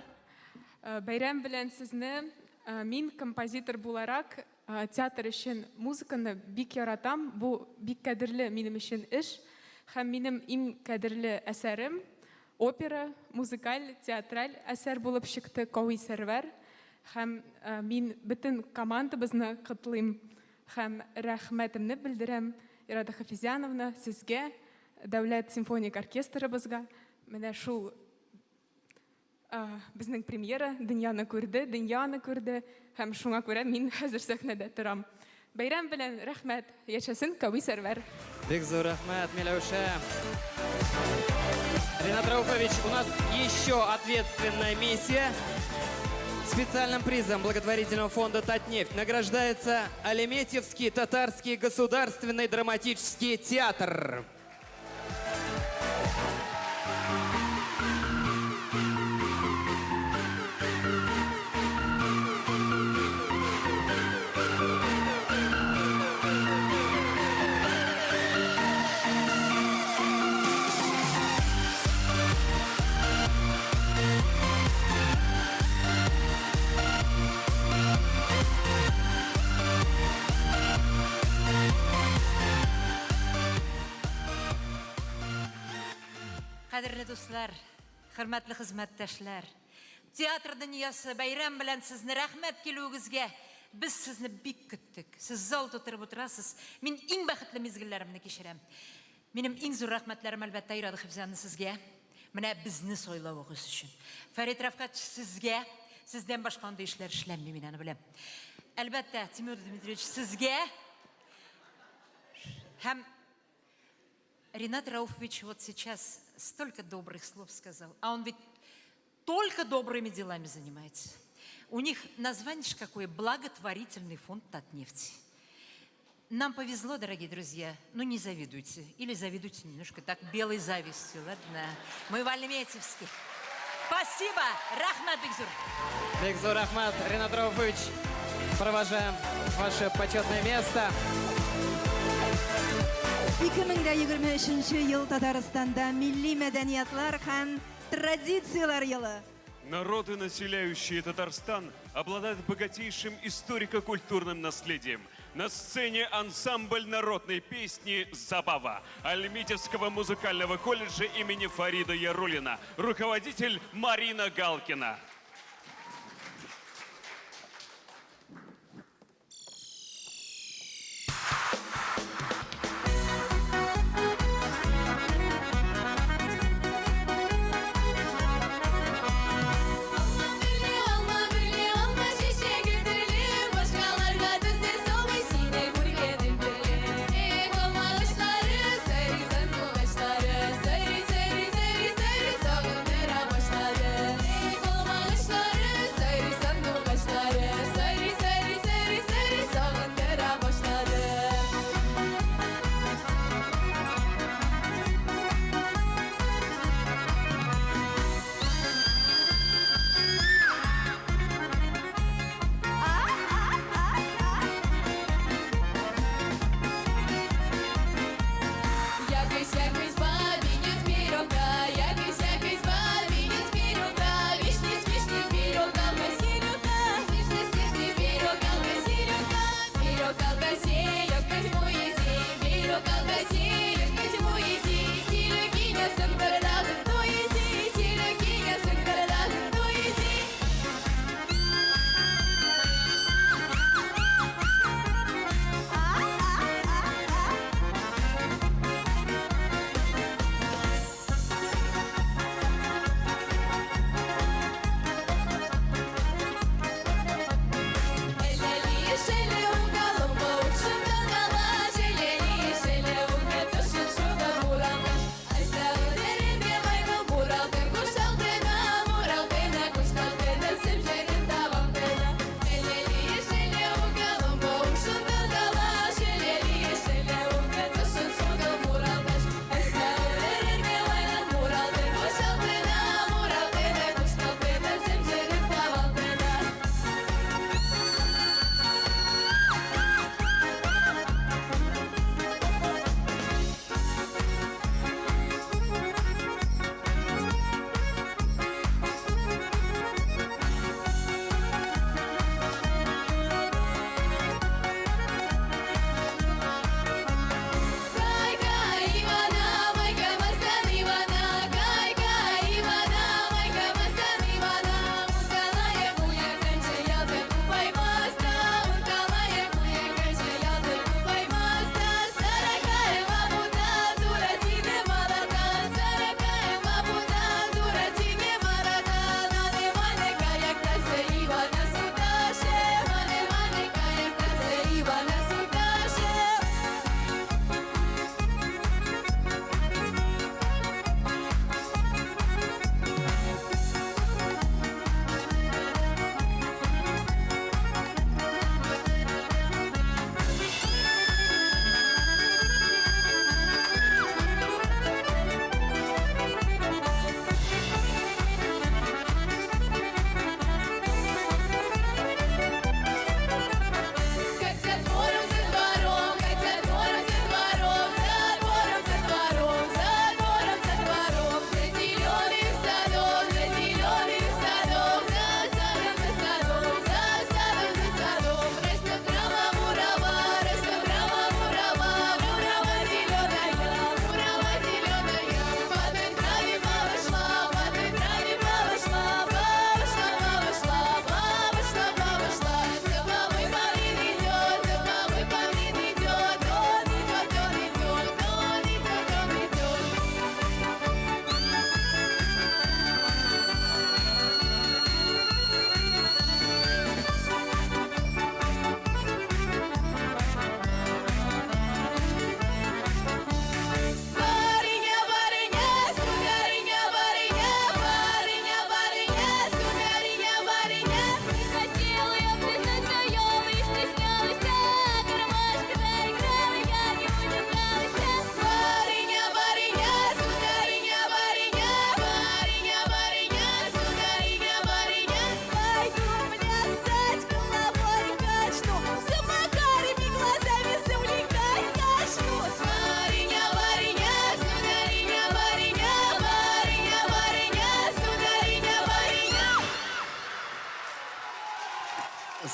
бәйрәм белән сезне, мин композитор буларак театр өчен музыканы бик яратам. Бу бик кадерле минем өчен эш, һәм минем иң кадерле әсәрем опера, музыкаль, театраль әсәр булып чыкты «Кауи Сәрвәр». Һәм мин бөтен командабызны котлыйм һәм рәхмәтемне белдерәм Ирада Хафизяновна, сезгә, Дәүләт симфоник оркестрыбызга. Менә шул безнең премьера дөньяны күрде, һәм шуңа күрә мин хәзер сәхнәдә торам. Бәйрәм белән рәхмәт, яшәсен Кауи Сәрвәр. Бик зур рәхмәт, Миләүшә. Ринат Рауфович, у нас еще ответственная миссия. Специальным призом благотворительного фонда «Татнефть» награждается Альметьевский татарский государственный драматический театр. Кадерле дуслар, хөрмәтле хезмәттәшләр. Театр дөньясы бәйрәм белән сезне рәхмәт килүегезгә. Без сезне бик көттек. Сез зал тутырып утырасыз. Мин иң бәхетле мизгелләремне кичерәм. Минем иң зур рәхмәтләрем әлбәттә Ирада Хәфзәнне сезгә. Менә безне сайлавыгыз өчен. Фәрит Рафкат сезгә, сездән башка андый эшләр эшләнми, мин аны беләм. Әлбәттә Тимур Дмитриевич сезгә һәм Ренат Рауфович вот сейчас столько добрых слов сказал, а он ведь только добрыми делами занимается. У них название какое? Благотворительный фонд Татнефти. Нам повезло, дорогие друзья, ну не завидуйте. Или завидуйте немножко так белой завистью, ладно? Мы в Альметьевске. Спасибо, Рахмат Бигзур. Бигзур Рахмат, Ренат Рауфович, провожаем ваше почетное место. 2023 ел Татарстанда милли мәдәниятлар һәм традициялар елы. Народы, населяющие Татарстан, обладают богатейшим историко-культурным наследием. На сцене ансамбль народной песни «Забава» Альметьевского музыкального колледжа имени Фарида Яруллина, руководитель Марина Галкина.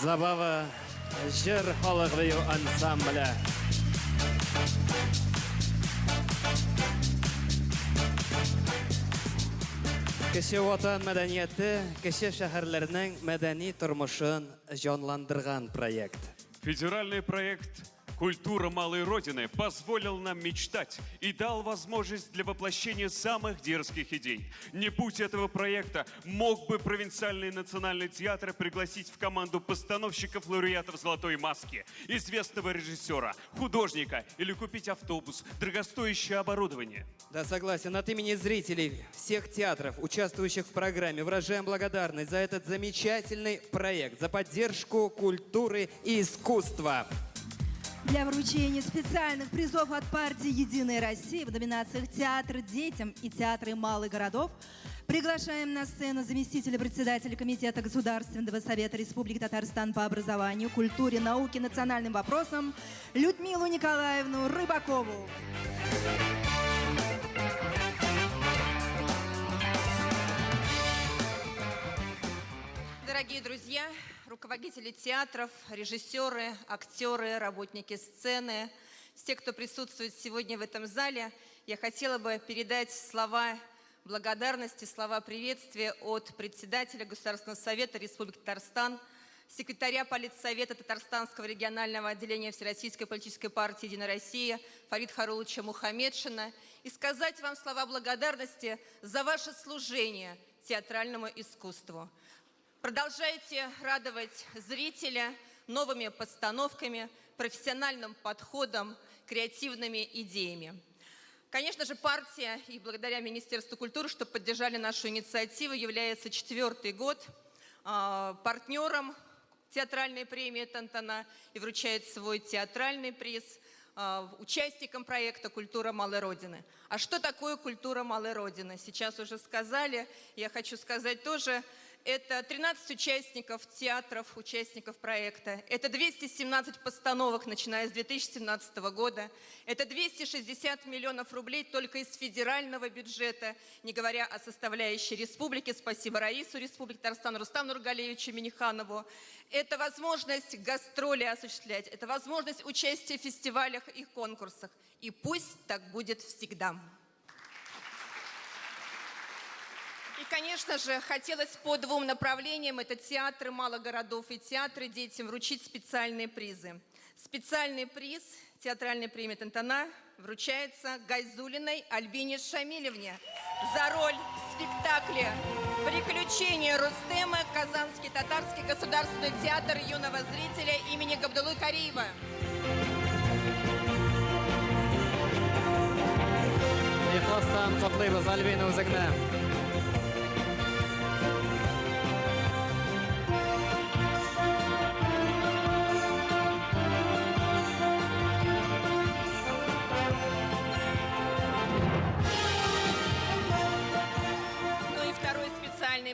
Забава жыр халық бию ансамблі. Кеше ватан мәдәнияте, кеше шәһәрләрнең мәдәни тормышын җанландырган проект. Федеральный проект «Культура малой Родины» позволил нам мечтать и дал возможность для воплощения самых дерзких идей. Не будь этого проекта, мог бы провинциальный национальный театр пригласить в команду постановщиков-лауреатов «Золотой маски», известного режиссера, художника или купить автобус, дорогостоящее оборудование. Да, согласен. От имени зрителей всех театров, участвующих в программе, выражаем благодарность за этот замечательный проект, за поддержку культуры и искусства. Для вручения специальных призов от партии «Единая Россия» в номинациях «Театр детям» и «Театры малых городов» приглашаем на сцену заместителя председателя Комитета Государственного совета Республики Татарстан по образованию, культуре, науке, национальным вопросам Людмилу Николаевну Рыбакову. Дорогие друзья, руководители театров, режиссеры, актеры, работники сцены, все, кто присутствует сегодня в этом зале, я хотела бы передать слова благодарности, слова приветствия от председателя Государственного совета Республики Татарстан, секретаря Политсовета Татарстанского регионального отделения Всероссийской политической партии «Единая Россия» Фарида Харуловича Мухамедшина и сказать вам слова благодарности за ваше служение театральному искусству. Продолжайте радовать зрителя новыми постановками, профессиональным подходом, креативными идеями. Конечно же, партия и благодаря Министерству культуры, что поддержали нашу инициативу, является 4-й год партнером театральной премии «Тантана» и вручает свой театральный приз участникам проекта «Культура малой Родины». А что такое культура малой Родины? Сейчас уже сказали, я хочу сказать тоже. Это 13 участников театров, участников проекта. Это 217 постановок, начиная с 2017 года. Это 260 миллионов рублей только из федерального бюджета, не говоря о составляющей республики. Спасибо Раису Республики Татарстан, Рустаму Нургалиевичу Миниханову. Это возможность гастроли осуществлять, это возможность участия в фестивалях и конкурсах. И пусть так будет всегда. И, конечно же, хотелось по 2 направлениям, это театры малых городов и театры детям, вручить специальные призы. Специальный приз театральной премии «Тантана» вручается Гайзулиной Альбине Шамилевне за роль в спектакле «Приключения Рустема» Казанский татарский государственный театр юного зрителя имени Габдуллы Кариева. Ихластан котлыйбыз Альбина үзегенә.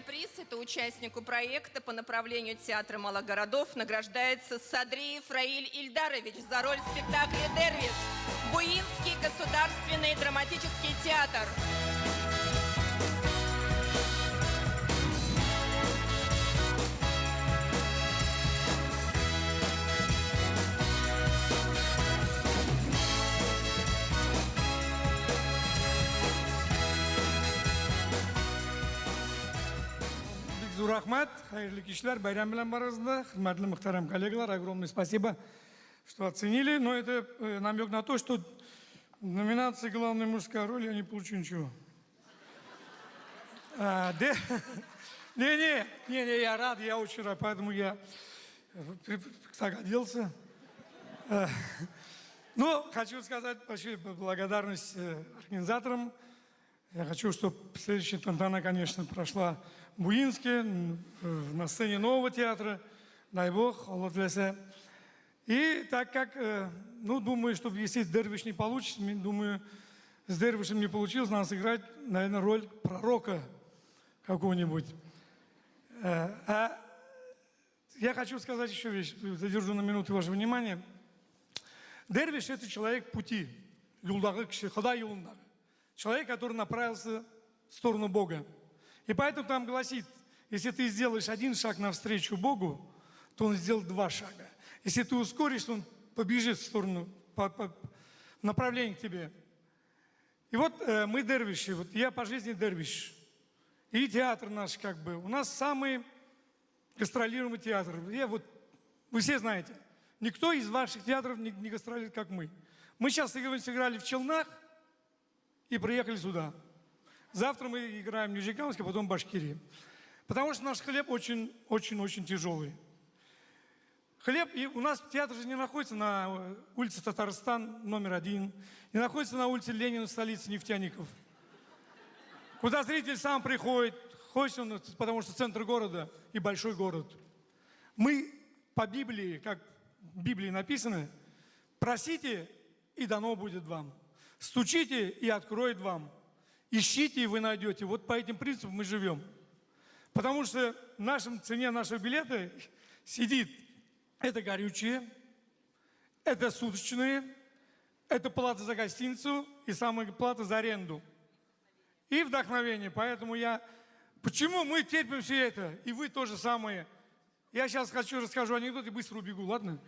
Приз – это участнику проекта по направлению театра малых городов награждается Садриев Раиль Ильдарович за роль в спектакле «Дервиш» Буинский государственный драматический театр. Рахмат, хайрлы кишлер, байрам белән барыгызны, хөрмәтле мөхтәрәм коллегалар, огромное спасибо, что оценили, но это намек на то, что в номинации «Главная мужская роль» я не получу ничего. Не, я рад, я очень рад, поэтому я так оделся. Но хочу сказать большую благодарность организаторам. Я хочу, чтобы следующая «Тантана», конечно, прошла в Буинске, на сцене нового театра, дай бог, Аллах тлесе. И так как, думаю, что если Дервиш не получится, думаю, с Дервишем не получилось, надо сыграть, наверное, роль пророка какого-нибудь. Я хочу сказать еще вещь, задержу на минуту ваше внимание. Дервиш – это человек пути, юлдагы киши, ходай юлундар. Человек, который направился в сторону Бога. И поэтому там гласит, если ты сделаешь один шаг навстречу Богу, то он сделает 2 шага. Если ты ускоришь, он побежит в сторону, в направлении к тебе. И вот мы дервиши, вот я по жизни дервиш. И театр наш как бы. У нас самый гастролируемый театр. Вы все знаете, никто из ваших театров не гастролирует, как мы. Мы сейчас сыграли в Челнах и приехали сюда. Завтра мы играем в Нижнекамске, потом в Башкирии. Потому что наш хлеб очень тяжелый. Хлеб, и у нас театр же не находится на улице Татарстан, номер 1, не находится на улице Ленина, столице нефтяников. Куда зритель сам приходит, хочет он, потому что центр города и большой город. Мы по Библии, как в Библии написано, просите, и дано будет вам. Стучите, и откроет вам. Ищите, и вы найдете. Вот по этим принципам мы живем. Потому что в цене нашего билета сидит это горючее, это суточные, это плата за гостиницу и самая плата за аренду. И вдохновение. Поэтому почему мы терпим все это, и вы то же самое. Я сейчас расскажу анекдот и быстро убегу, ладно?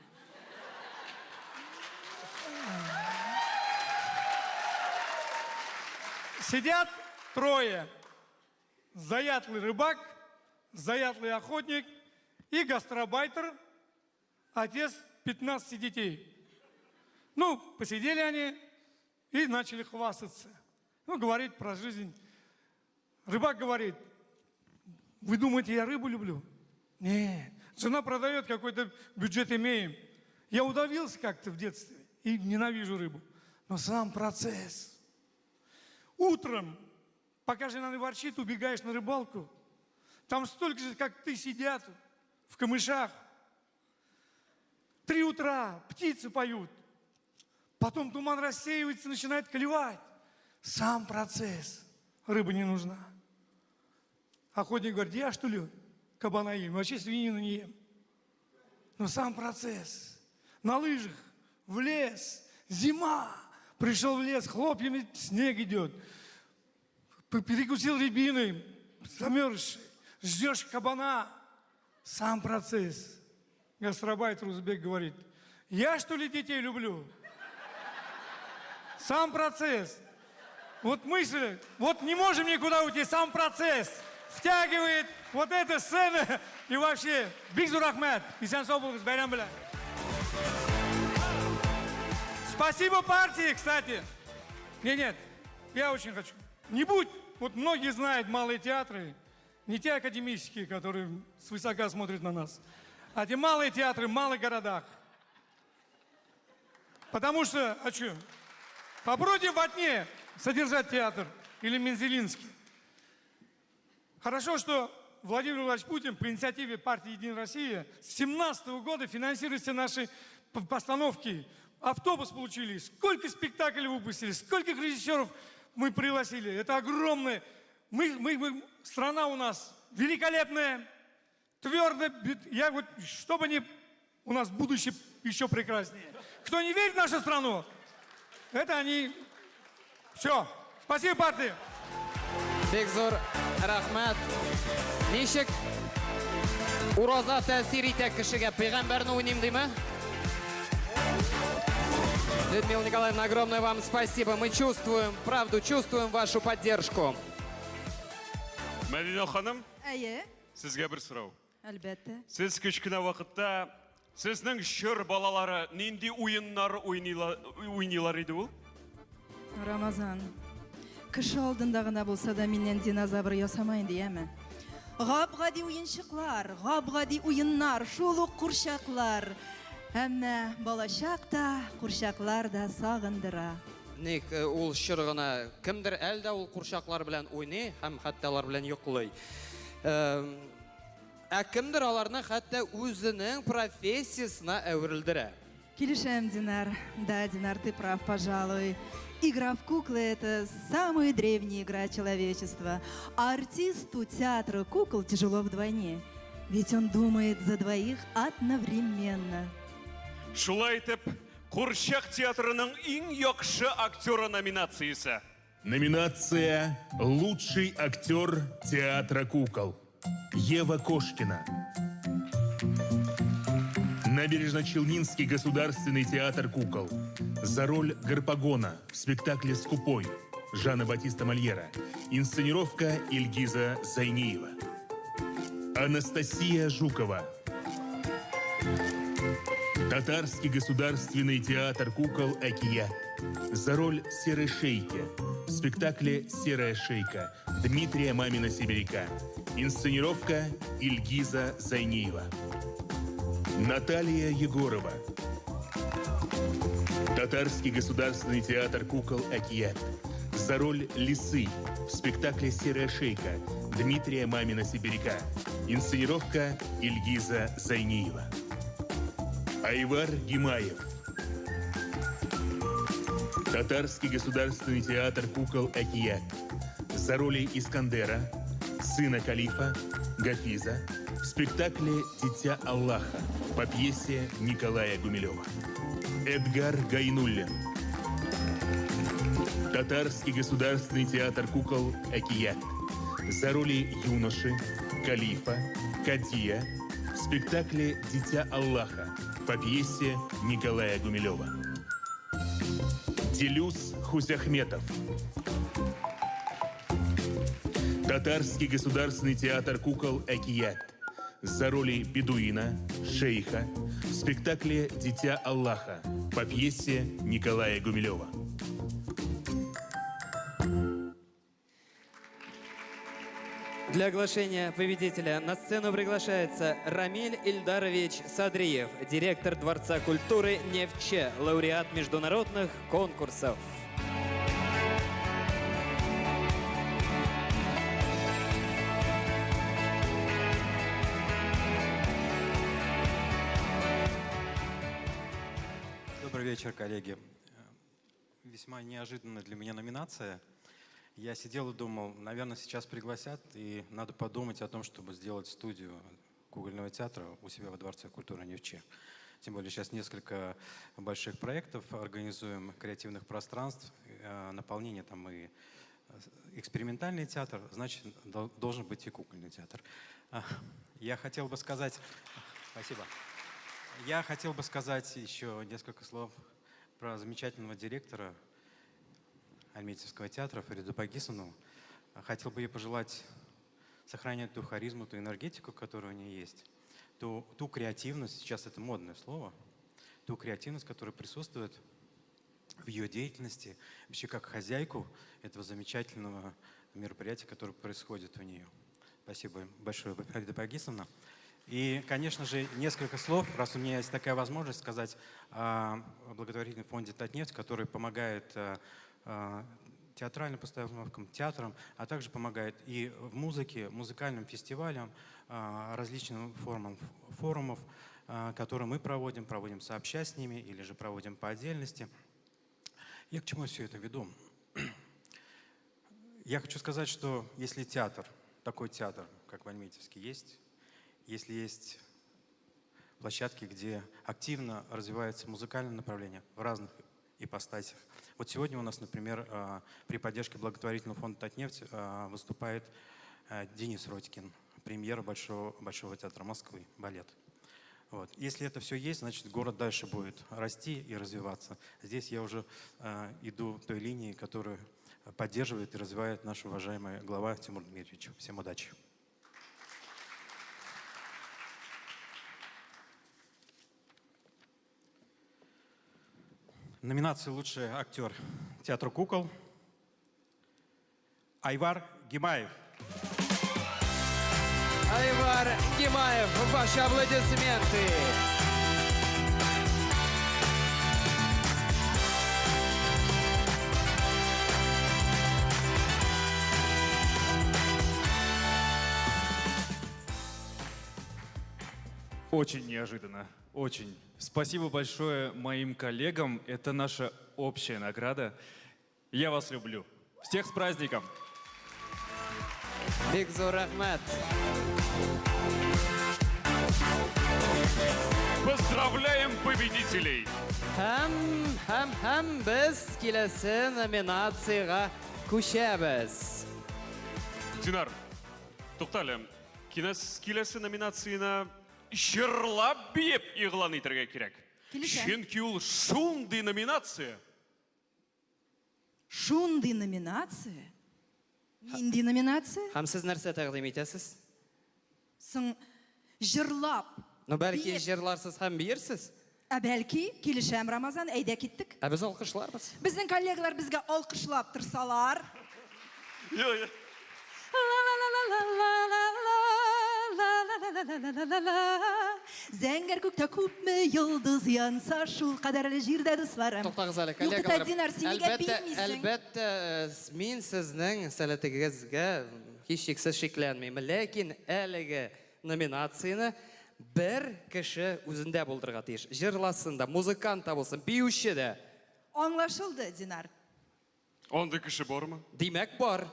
Сидят 3. Заядлый рыбак, заядлый охотник и гастробайтер, отец 15 детей. Посидели они и начали хвастаться. Говорить про жизнь. Рыбак говорит: вы думаете, я рыбу люблю? Нет. Жена продает, какой-то бюджет имеем. Я удавился как-то в детстве и ненавижу рыбу. Но сам процесс. Утром, пока жена не ворчит, убегаешь на рыбалку. Там столько же, как ты, сидят в камышах. 3 утра птицы поют. Потом туман рассеивается, начинает клевать. Сам процесс. Рыба не нужна. Охотник говорит: я что ли кабана ем? Вообще свинину не ем. Но сам процесс. На лыжах, в лес, зима. Пришел в лес, хлопьями снег идет. Перекусил рябиной, замерзший. Ждешь кабана. Сам процесс. Гастробайтер узбек говорит: я что ли детей люблю? Сам процесс. Вот мысль, вот не можем никуда уйти, сам процесс втягивает вот эта сцена и вообще. Бигзур Ахмед, Исян Соболов, Байрам Белян. Спасибо партии, кстати. Нет, я очень хочу. Не будь, вот многие знают малые театры, не те академические, которые свысока смотрят на нас, а те малые театры в малых городах. Потому что, попробуйте в Атне содержать театр или Мензелинский. Хорошо, что Владимир Владимирович Путин по инициативе партии «Единая Россия» с 2017 года финансирует все наши постановки. Автобус получили, сколько спектаклей выпустили, сколько режиссеров мы пригласили. Это огромное. Страна у нас великолепная, твердо. Чтобы у нас будущее еще прекраснее. Кто не верит в нашу страну, это они. Все. Спасибо, партия. Бигзур рахмат. Ничек ураза тәсир итә кешегә? Пәйгамбәрне уйныйм димме? Людмила Николаевна, огромное вам спасибо. Мы чувствуем, правду, чувствуем вашу поддержку. Мәдинә ханым, Әйе, сезгә бер сорау. әлбәттә. Сез кечкенә вакытта сезнең шыр балалары нинди уеннар уйныйлар иде ул? Рамазан, кеше алдында гына булса да миннән динозавр ясамайын дияме. Гап-гади уенчыклар, гап-гади уеннар, шул ук курчаклар. Әмма балачакта курчаклар да сагындыра. Ник ул шыргына кемдер әлдә ул курчаклар белән уйный һәм хәтта алар белән йоклый. Кемдер аларны хәтта үзенең профессиясына әверелдерә. Килешәм, Динар. Да, Динар, ты прав, пожалуй. Игра в куклы – это самая древняя игра человечества. А артисту театра кукол тяжело вдвойне. Ведь он думает за двоих одновременно. Шулай итеп, Курчак театрының иң яхшы актеры номинациясы. Номинация «Лучший актер театра кукол». Ева Кошкина. Набережно-Челнинский государственный театр кукол. За роль Гарпагона в спектакле «Скупой» Жана Батиста Мольера. Инсценировка Ильгиза Зайниева. Анастасия Жукова. Татарский государственный театр кукол «Акия». За роль Серой Шейки в спектакле «Серая шейка» Дмитрия Мамина-Сибиряка. Инсценировка Ильгиза Зайниева. Наталья Егорова. Татарский государственный театр кукол «Акия». За роль Лисы в спектакле «Серая шейка» Дмитрия Мамина-Сибиряка. Инсценировка Ильгиза Зайниева. Айвар Гимаев. Татарский государственный театр кукол «Акия». За роли Искандера, сына Калифа, Гафиза в спектакле «Дитя Аллаха» по пьесе Николая Гумилева. Эдгар Гайнуллин. Татарский государственный театр кукол «Акия». За роли юноши, Калифа, Кадия в спектакле «Дитя Аллаха» по пьесе Николая Гумилева. Делюс Хузяхметов. Татарский государственный театр кукол «Акият». За роли бедуина, шейха в спектакле «Дитя Аллаха» по пьесе Николая Гумилева. Для оглашения победителя на сцену приглашается Рамиль Ильдарович Садриев, директор Дворца культуры «Невче», лауреат международных конкурсов. Добрый вечер, коллеги. Весьма неожиданная для меня номинация. Я сидел и думал, наверное, сейчас пригласят, и надо подумать о том, чтобы сделать студию кукольного театра у себя во Дворце культуры Невче. Тем более сейчас несколько больших проектов организуем, креативных пространств, наполнение там и экспериментальный театр, значит, должен быть и кукольный театр. Я хотел бы сказать... Спасибо. Я хотел бы сказать еще несколько слов про замечательного директора Альметьевского театра Фариду Багисовну. Хотел бы ей пожелать сохранять ту харизму, ту энергетику, которая у нее есть, ту креативность, сейчас это модное слово, ту креативность, которая присутствует в ее деятельности, вообще как хозяйку этого замечательного мероприятия, которое происходит у нее. Спасибо большое, Фарида Багисовна. И, конечно же, несколько слов, раз у меня есть такая возможность, сказать о благотворительном фонде «Татнефть», который помогает театральным постановкам, театрам, а также помогает и в музыке, музыкальным фестивалям, различным формам форумов, которые мы проводим сообща с ними или же проводим по отдельности. Я к чему все это веду? Я хочу сказать, что если театр, такой театр, как в Альметьевске, есть, если есть площадки, где активно развивается музыкальное направление в разных ипостасях. Вот сегодня у нас, например, при поддержке благотворительного фонда «Татнефть» выступает Денис Родькин, премьера Большого театра Москвы, балет. Вот. Если это все есть, значит, город дальше будет расти и развиваться. Здесь я уже иду той линии, которую поддерживает и развивает наш уважаемый глава Тимур Дмитриевич. Всем удачи! Номинация «Лучший актер театра кукол» Айвар Гимаев. Айвар Гимаев, ваши аплодисменты. Очень неожиданно, очень. Спасибо большое моим коллегам. Это наша общая награда. Я вас люблю. Всех с праздником! Бик зор рахмат. Поздравляем победителей! Һәм без киләсе номинацияга күчәбез. Динар, туктале, киләсе номинацияна жырлап бейіп иғлан етірге керек. Келісем. Чөнки ул шундый номинация. Шундай номинация? Нинди номинация? Һәм сез нәрсә тәкъдим итәсез? Соң жырлап. Ну, бәлки җырларсыз һәм биерсез. Бәлки, килешәм, Рамазан, әйдә киттек. Без алкышларбыз. Безнең коллегалар безгә алкышлап торсалар. Зәңгәр күктә күпме йолдыз янса, шул кадәрле җирдә дусларым. Туктагыз әле, Юк, коллегалар. Динар, син нигә бирмисең? Әлбәттә, мин сезнең сәләтегезгә һичшиксез шикләнмим. Ләкин әлеге номинацияны бер кеше үзендә булдырырга тиеш. Җырласын да, музыкант та булсын, биюче дә. Аңлашылды, Динар. Андый кеше бармы? Димәк бар.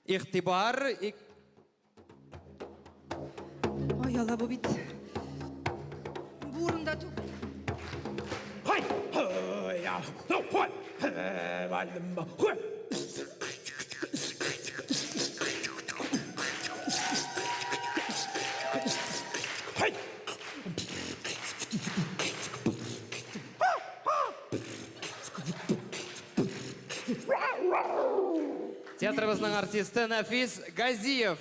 Игътибар, Ой, ала бу бит. Бу урында түк. Театрыбызның артисты Нафис Газиев.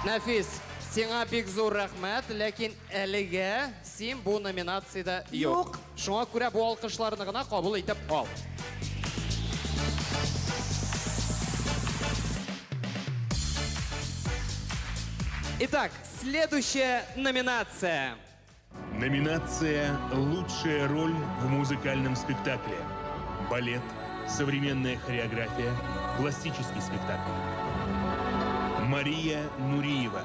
Нафис, сиңа бик зур рәхмәт, ләкин әлегә син бу номинацияда юк. Шуңа күрә бу алкышларны гына кабул итеп ал. Итак, следующая номинация. Номинация «Лучшая роль в музыкальном спектакле». Балет, современная хореография, классический спектакль. Мария Нуриева.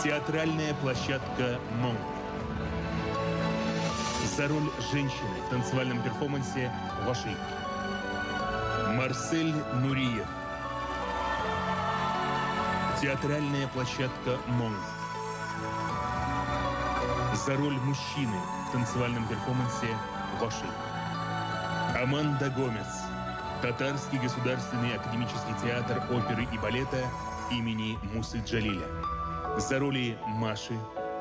Театральная площадка «Монг». За роль женщины в танцевальном перформансе «Вашик». Марсель Нуриев. Театральная площадка «Монг». За роль мужчины в танцевальном перформансе «Вашик». Аманда Гомес. Татарский государственный академический театр оперы и балета имени Мусы Джалиля. За роли Маши,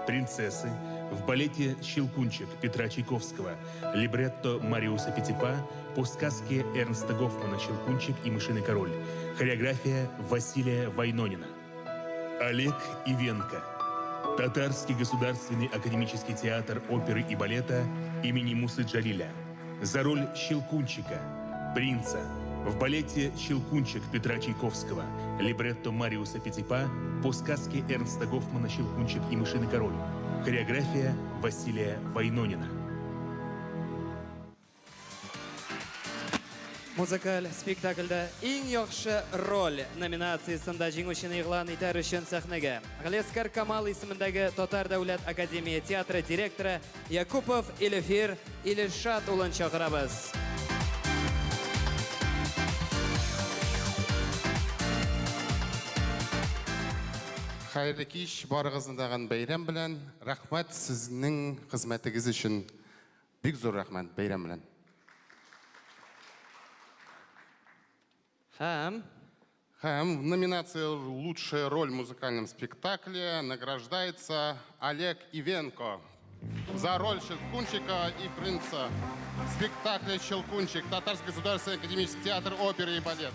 принцессы в балете «Щелкунчик» Петра Чайковского, либретто Мариуса Петипа по сказке Эрнста Гофмана «Щелкунчик и мышиный король», хореография Василия Вайнонина. Олег Ивенко. Татарский государственный академический театр оперы и балета имени Мусы Джалиля. За роль Щелкунчика, принца, в балете «Щелкунчик» Петра Чайковского, либретто Мариуса Петипа по сказке Эрнста Гофмана «Щелкунчик и мышиный король», хореография Василия Вайнонина. Музыкаль спектакльдә иң яхшы роль номинациясында җиңүчене игълан итәр өчен сәхнәгә Галескар Камал исемендәге Татар дәүләт академия театры директоры Якупов Илефир Илшат улын чакырабыз. Хәерле кич, барыгызны даган бәйрәм белән. Рәхмәт сезнең хезмәтегез өчен. Бик зур рәхмәт бәйрәм белән. Хэм, номинация «Лучшая роль в музыкальном спектакле» награждается Олег Ивенко за роль Щелкунчика и принца в спектакле «Щелкунчик», Татарский государственный академический театр оперы и балет.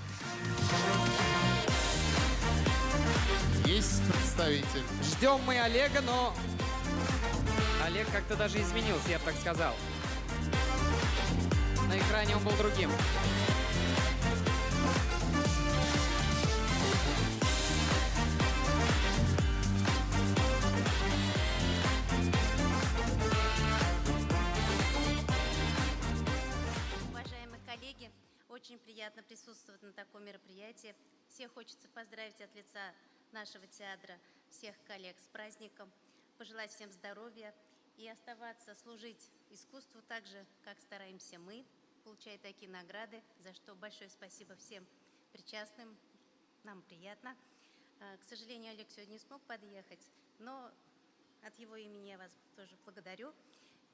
Есть представитель. Ждем мы Олега, но Олег как-то даже изменился, я бы так сказал. На экране он был другим. Очень приятно присутствовать на таком мероприятии. Всех хочется поздравить от лица нашего театра, всех коллег с праздником, пожелать всем здоровья и оставаться, служить искусству так же, как стараемся мы, получая такие награды, за что большое спасибо всем причастным. Нам приятно. К сожалению, Олег сегодня не смог подъехать, но от его имени я вас тоже благодарю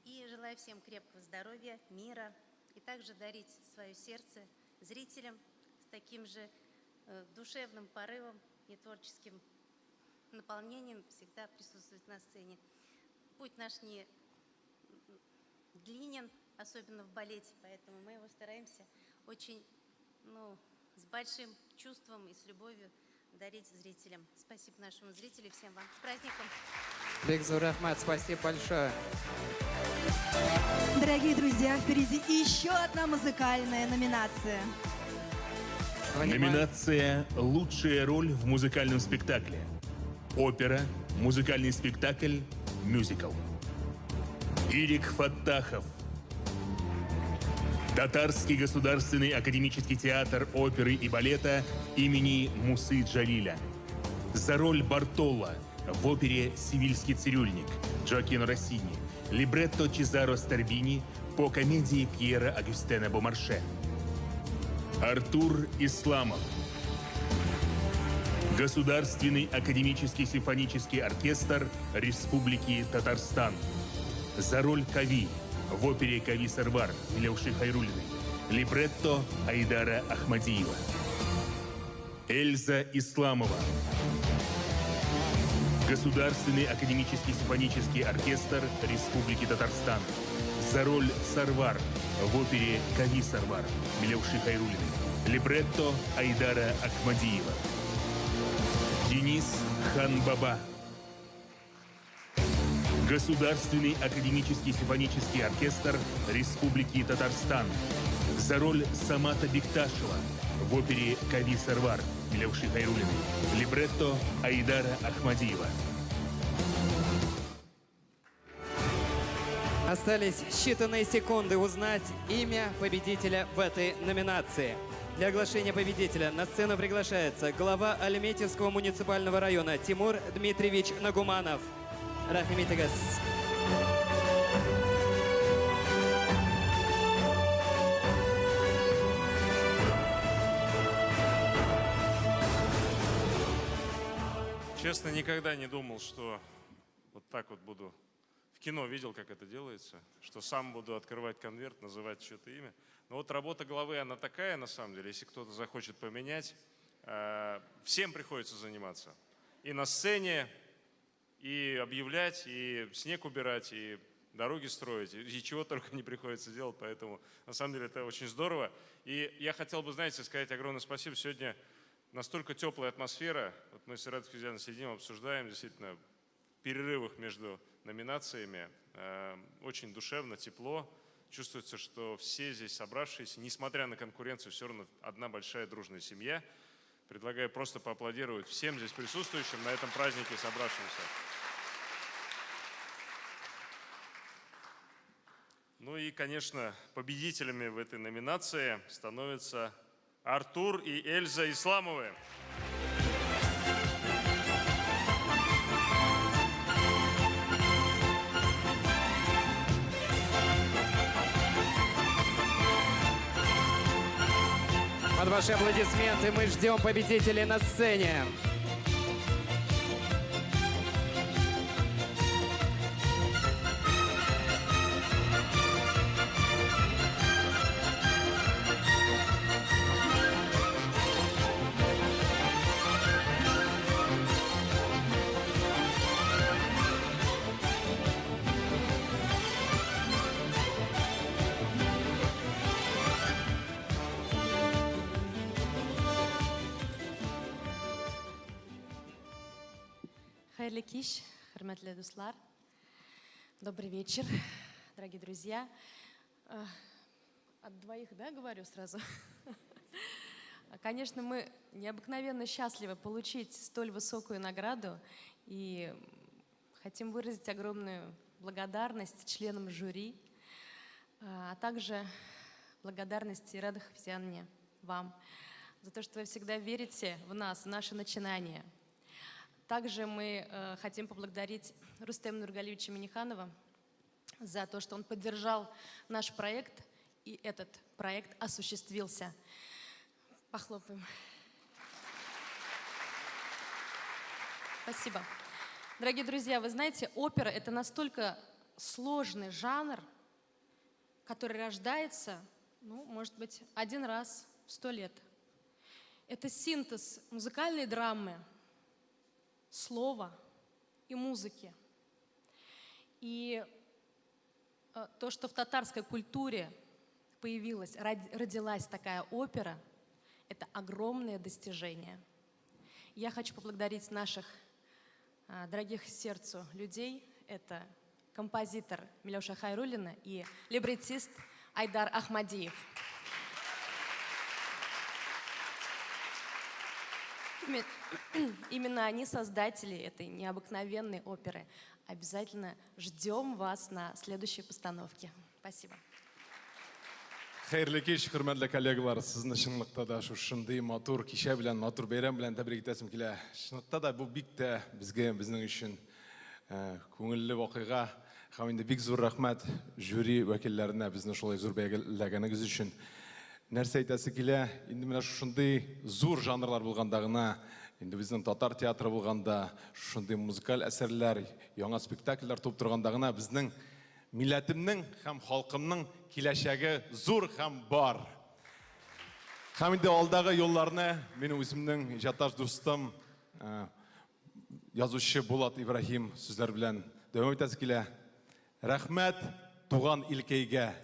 и желаю всем крепкого здоровья, мира и также дарить свое сердце зрителям с таким же душевным порывом и творческим наполнением всегда присутствовать на сцене. Путь наш не длинен, особенно в балете, поэтому мы его стараемся очень, с большим чувством и с любовью дарить зрителям. Спасибо нашему зрителю, всем вам. С праздником! Бигзур Ахмад, спасибо большое. Дорогие друзья, впереди еще одна музыкальная номинация. Номинация «Лучшая роль в музыкальном спектакле». Опера, музыкальный спектакль, мюзикл. Ирик Фаттахов. Татарский государственный академический театр оперы и балета имени Мусы Джалиля. За роль Бартолла в опере «Сивильский цирюльник» Джоакино Россини. Либретто Чезаро Старбини по комедии Пьера Агюстена Бомарше. Артур Исламов. Государственный академический симфонический оркестр Республики Татарстан. За роль Кави в опере «Кави Сарвар» Милеуши Хайруллиной. Либретто Айдара Ахмадиева. Эльза Исламова. Государственный академический симфонический оркестр Республики Татарстан. За роль Сарвар в опере «Кави Сарвар» Милеуши Хайруллиной. Либретто Айдара Ахмадиева. Денис Ханбаба. Государственный академический симфонический оркестр Республики Татарстан. За роль Самата Бекташева в опере «Кави Сарвар» Милеуши Хайруллиной. Либретто Айдара Ахмадиева. Остались считанные секунды узнать имя победителя в этой номинации. Для оглашения победителя на сцену приглашается глава Альметьевского муниципального района Тимур Дмитриевич Нагуманов. Рахмитагас. Честно, никогда не думал, что вот так вот буду. В кино видел, как это делается, что сам буду открывать конверт, называть чье-то имя. Но вот работа главы, она такая, на самом деле, если кто-то захочет поменять, всем приходится заниматься. И на сцене, и объявлять, и снег убирать, и дороги строить, и чего только не приходится делать, поэтому на самом деле это очень здорово. И я хотел бы, знаете, сказать огромное спасибо. Сегодня настолько теплая атмосфера, вот мы с Ирадой Хизяновной сидим, обсуждаем, действительно, в перерывах между номинациями, очень душевно, тепло. Чувствуется, что все здесь собравшиеся, несмотря на конкуренцию, все равно одна большая дружная семья. Предлагаю просто поаплодировать всем здесь присутствующим на этом празднике собравшимся. Ну и, конечно, победителями в этой номинации становятся Артур и Эльза Исламовы. Под ваши аплодисменты мы ждем победителей на сцене. Хайрлы киш, хөрмәтле дуслар. Добрый вечер, дорогие друзья. От двоих, да, говорю сразу? Конечно, мы необыкновенно счастливы получить столь высокую награду и хотим выразить огромную благодарность членам жюри, а также благодарность Ираде Хафизяновне вам за то, что вы всегда верите в нас, в наши начинания. Также мы хотим поблагодарить Рустема Нургалиевича Миниханова за то, что он поддержал наш проект, и этот проект осуществился. Похлопаем. Спасибо. Дорогие друзья, вы знаете, опера — это настолько сложный жанр, который рождается, может быть, один раз в 100 лет. Это синтез музыкальной драмы, слова и музыки. И то, что в татарской культуре появилась, родилась такая опера, это огромное достижение. Я хочу поблагодарить наших дорогих сердцу людей. Это композитор Милёша Хайруллина и либретист Айдар Ахмадиев. Именно они создатели этой необыкновенной оперы. Обязательно ждем вас на следующей постановке. Спасибо. Xayrli kech, hurmatli kollegalar, sizni шынлыкта да шу шындай матур кичә белән, матур бәйрәм белән тәбрик итәсем килә. Шынлыкта да бу бик тә безгә, безнең өчен күңелле вакыйга. Һәм инде бик зур рәхмәт жюри вәкилләренә безне шулай зур бәяләгәнегез өчен. Нәрсә әйтәсе килә, инде менә шундый зур жанрлар булганда гына, инде безнең татар театры булганда, шундый музыкаль әсәрләр, яңа спектакльләр туп торганда гына безнең милләтемнең һәм халкымның киләчәге зур һәм бар. Һәм инде алдагы юлларны минем үземнең җатташ дустым, язучы Булат Ибраһим сүзләр белән дәвам итәсе килә. Рәхмәт туган илкәйгә,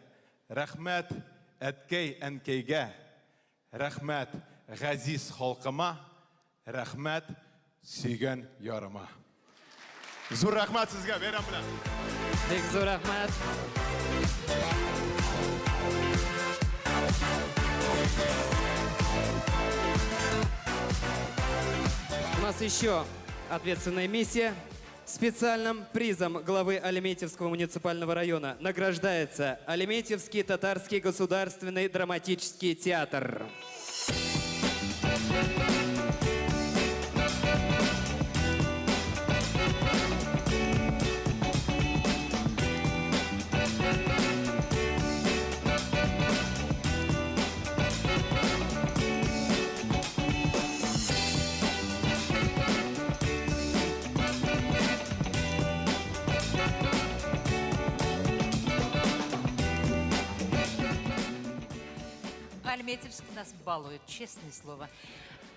рәхмәт әткәй әнкәйгә, рәхмәт газиз халкыма, рәхмәт сөйгән ярыма. Зур рәхмәт сезгә, бәйрәм белән. Бик зур рәхмәт. У нас еще ответственная миссия. Специальным призом главы Альметьевского муниципального района награждается Альметьевский татарский государственный драматический театр. Альметьевск нас балует, честное слово.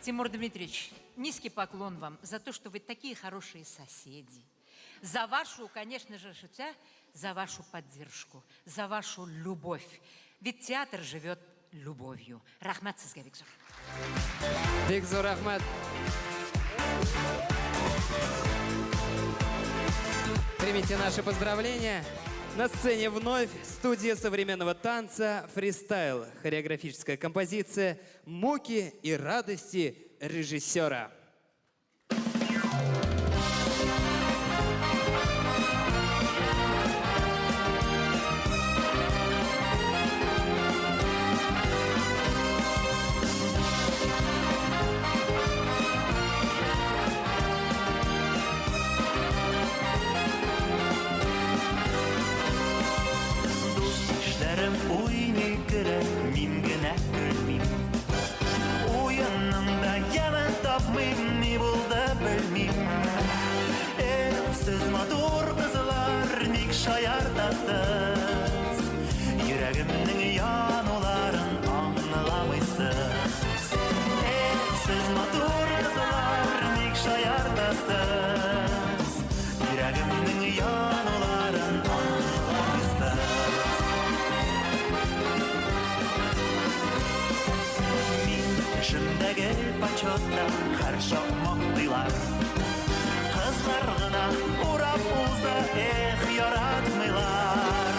Тимур Дмитриевич, низкий поклон вам за то, что вы такие хорошие соседи. За вашу, конечно же, за вашу поддержку, за вашу любовь. Ведь театр живет любовью. Рахмат сізге, Виктор. Виктор, рахмат. Примите наши поздравления. На сцене вновь студия современного танца «Фристайл». Хореографическая композиция «Муки и радости режиссера». Мин генә белмим, уеныңда яман тапмыйм, ни булды белмим. Сез матур кызлар, ник шаяртасыз, йөрәгемнең януларын аңламыйсыз. Сез матур кызлар, ник шаяртасыз, йөрәгемнең януларын аңламыйсыз. Эшемдәге почетта һәр чак мактыйлар. Кызлар гына урап уза, яратмыйлар.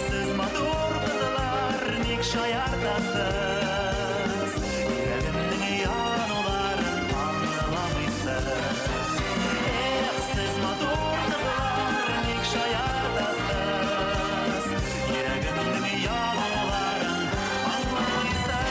Сез матур кызлар, ник шаяртасыз, йөрәгемнең януларын аңламыйсыз. Сез матур кызлар, ник шаяртасыз, йөрәгемнең януларын аңламыйсыз.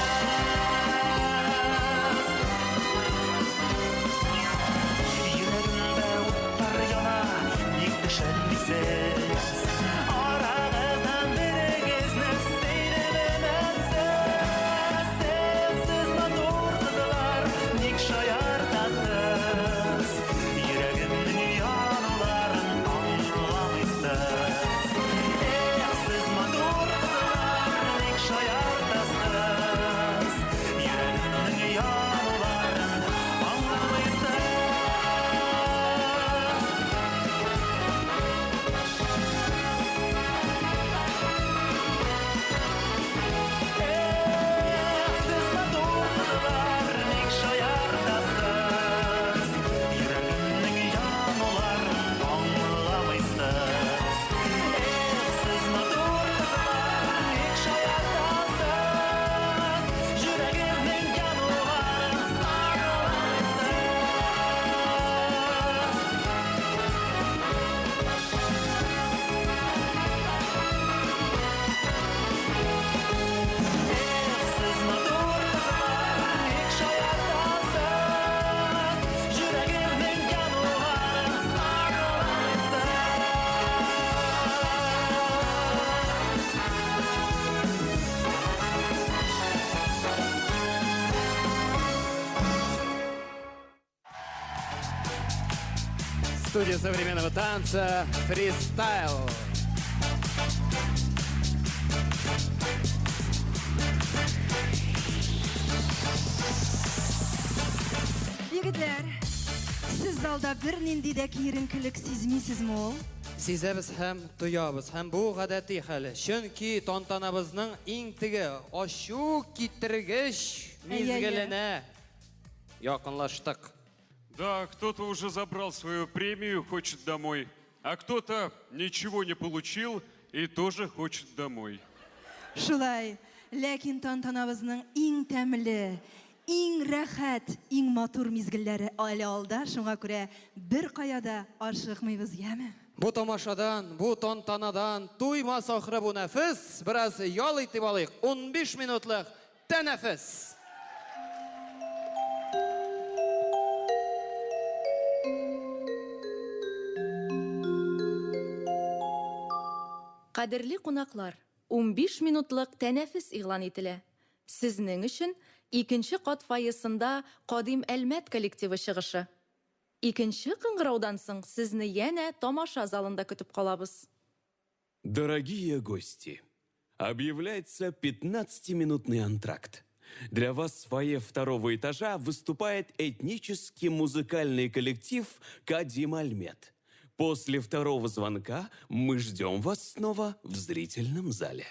Арағыздан бірігізні сейдемемәтсіз. Сіз матур қызылар, ник шаяртасыз, йөрәгемнің януларын аңламыйсыз. Сіз матур қызылар, ник шаяртасыз, йөрәгемнің януларын аңламыйсыз. Студия современного танца «Фристайл». Егетлер, сіз залда бір нинди дә киеренкелек сизмисезме ул? Сизәбез һәм тоябыз, һәм бу гадәти хәл. Чөнки тантанабызның иң теге ачу китергеч мизгеленә якынлаштык. Да, кто-то уже забрал свою премию, хочет домой. А кто-то ничего не получил и тоже хочет домой. Шулай, ләкин тантанабызның иң тәмле, иң рәхәт, иң матур мизгелләре әле алда, шуңа күрә бер каяда ашыкмыйбыз, яме? Бу тамашадан, бу тантанадан туймас ахры бу нәфес. Бераз ял итеп алыйк. 15 минутлык тәнәфес. Кадерле кунаклар, 15 минутлык тәнәфес игълан ителә. Сезнең өчен икенче кат фойесында Кадим Әлмәт коллективы чыгышы. Икенче кыңгыраудан соң сезне янә тамаша залында көтеп калабыз. Дорогие гости, объявляется 15-минутный антракт. Для вас в фойе второго этажа выступает этнический музыкальный коллектив Кадим Альмет. После второго звонка мы ждем вас снова в зрительном зале.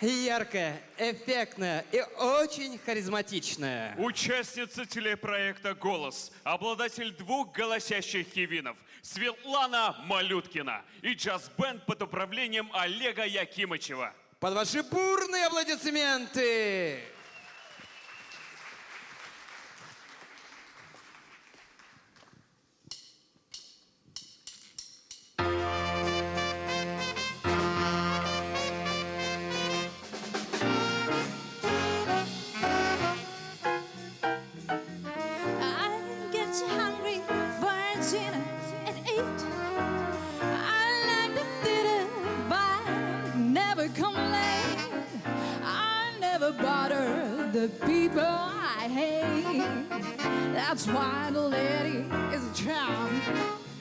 Яркая, эффектная и очень харизматичная. Участница телепроекта «Голос», обладатель 2 голосящих хивинов Светлана Малюткина и джаз-бенд под управлением Олега Якимычева. Под ваши бурные аплодисменты! I get you hungry for dinner at 8. I like the theater, but never come late. I never bother the people I hate. That's why the lady is a charm.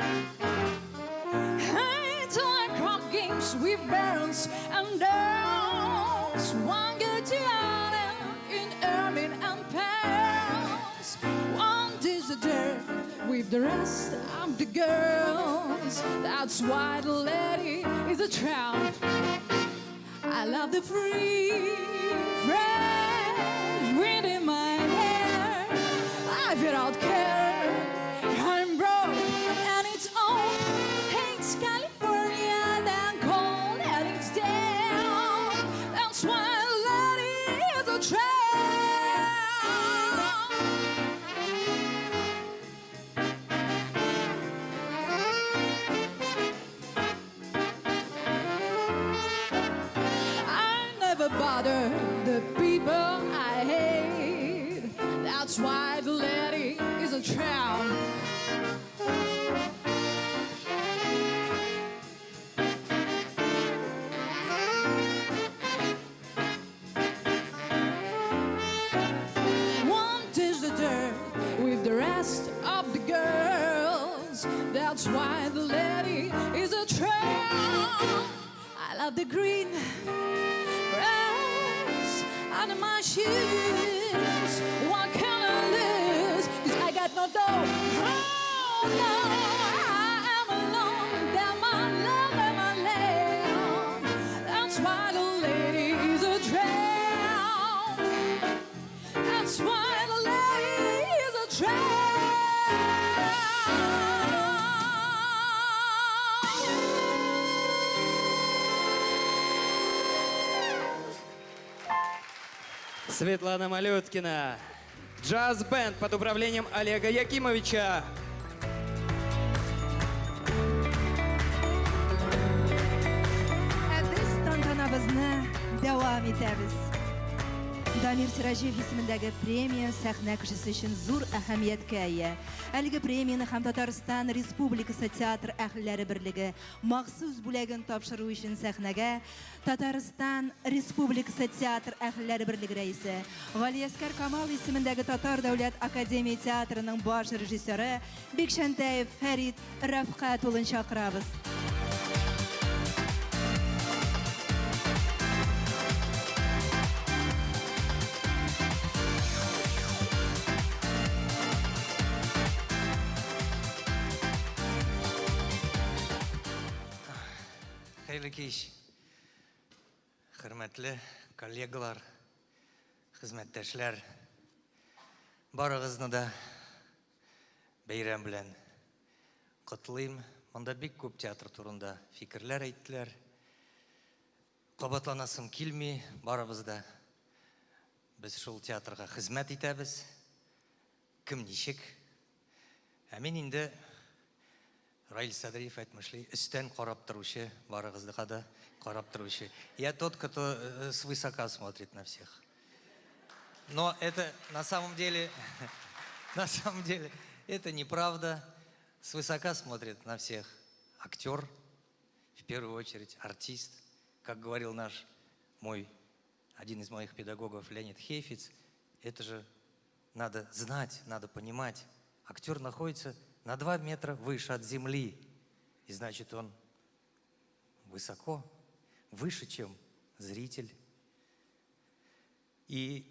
I don't like crop games with barrels and girls. One good Gianna in ermine and pearls. One dish of dirt with the rest of the girls. That's why the lady is a tramp. I love the free, fresh wind in my hair. I've without care. I'm broke and it's all hates California, then cold and it's down. That's why the lady is a tramp. I never bother the people I hate. That's why the lady is a tramp. One dish the dirt with the rest of the girls. That's why the lady is a tramp. I love the green grass under my shoes. What can I lose? 'Cause I got no dough. Oh no, I am alone. That my love and my lamb. That's why the lady is a tramp. That's why the lady is a tramp. Светлана Малюткина. Джаз-бенд под управлением Олега Якимовича. Biz tantanabızны devam etamiz. Дамир Сиражиев исемендәге премия сәхнә кешесе өчен зур әһәмияткә ия. Әлеге премияны һәм Татарстан Республикасы театр әһелләре берлеге махсус бүләген тапшыру өчен сәхнәгә Татарстан Республикасы театр әһелләре берлеге рәисе Галиәскәр Камал исемендәге Татар дәүләт академия театрының баш режиссеры Бикшәнтәев Фәрит Рафкат улын чакырабыз. Хәерле кич, хөрмәтле коллегалар, хезмәттәшләр, барыгызны да бәйрәм белән котлыйм. Монда бик күп театр турында фикерләр әйттеләр. Кабатланасым килми, барыбыз да без шул театрга хезмәт итәбез. Кем ничек? Ә мин инде Раил Садриев әйтмешли, өстән карап торучы, барыгызга да карап торучы. Я тот, кто свысока смотрит на всех. Но это на самом деле, это неправда. Свысока смотрит на всех актер, в первую очередь артист. Как говорил один из моих педагогов Леонид Хейфиц, это же надо знать, надо понимать. Актер находится на 2 метра выше от земли. И значит, он высоко, выше, чем зритель. И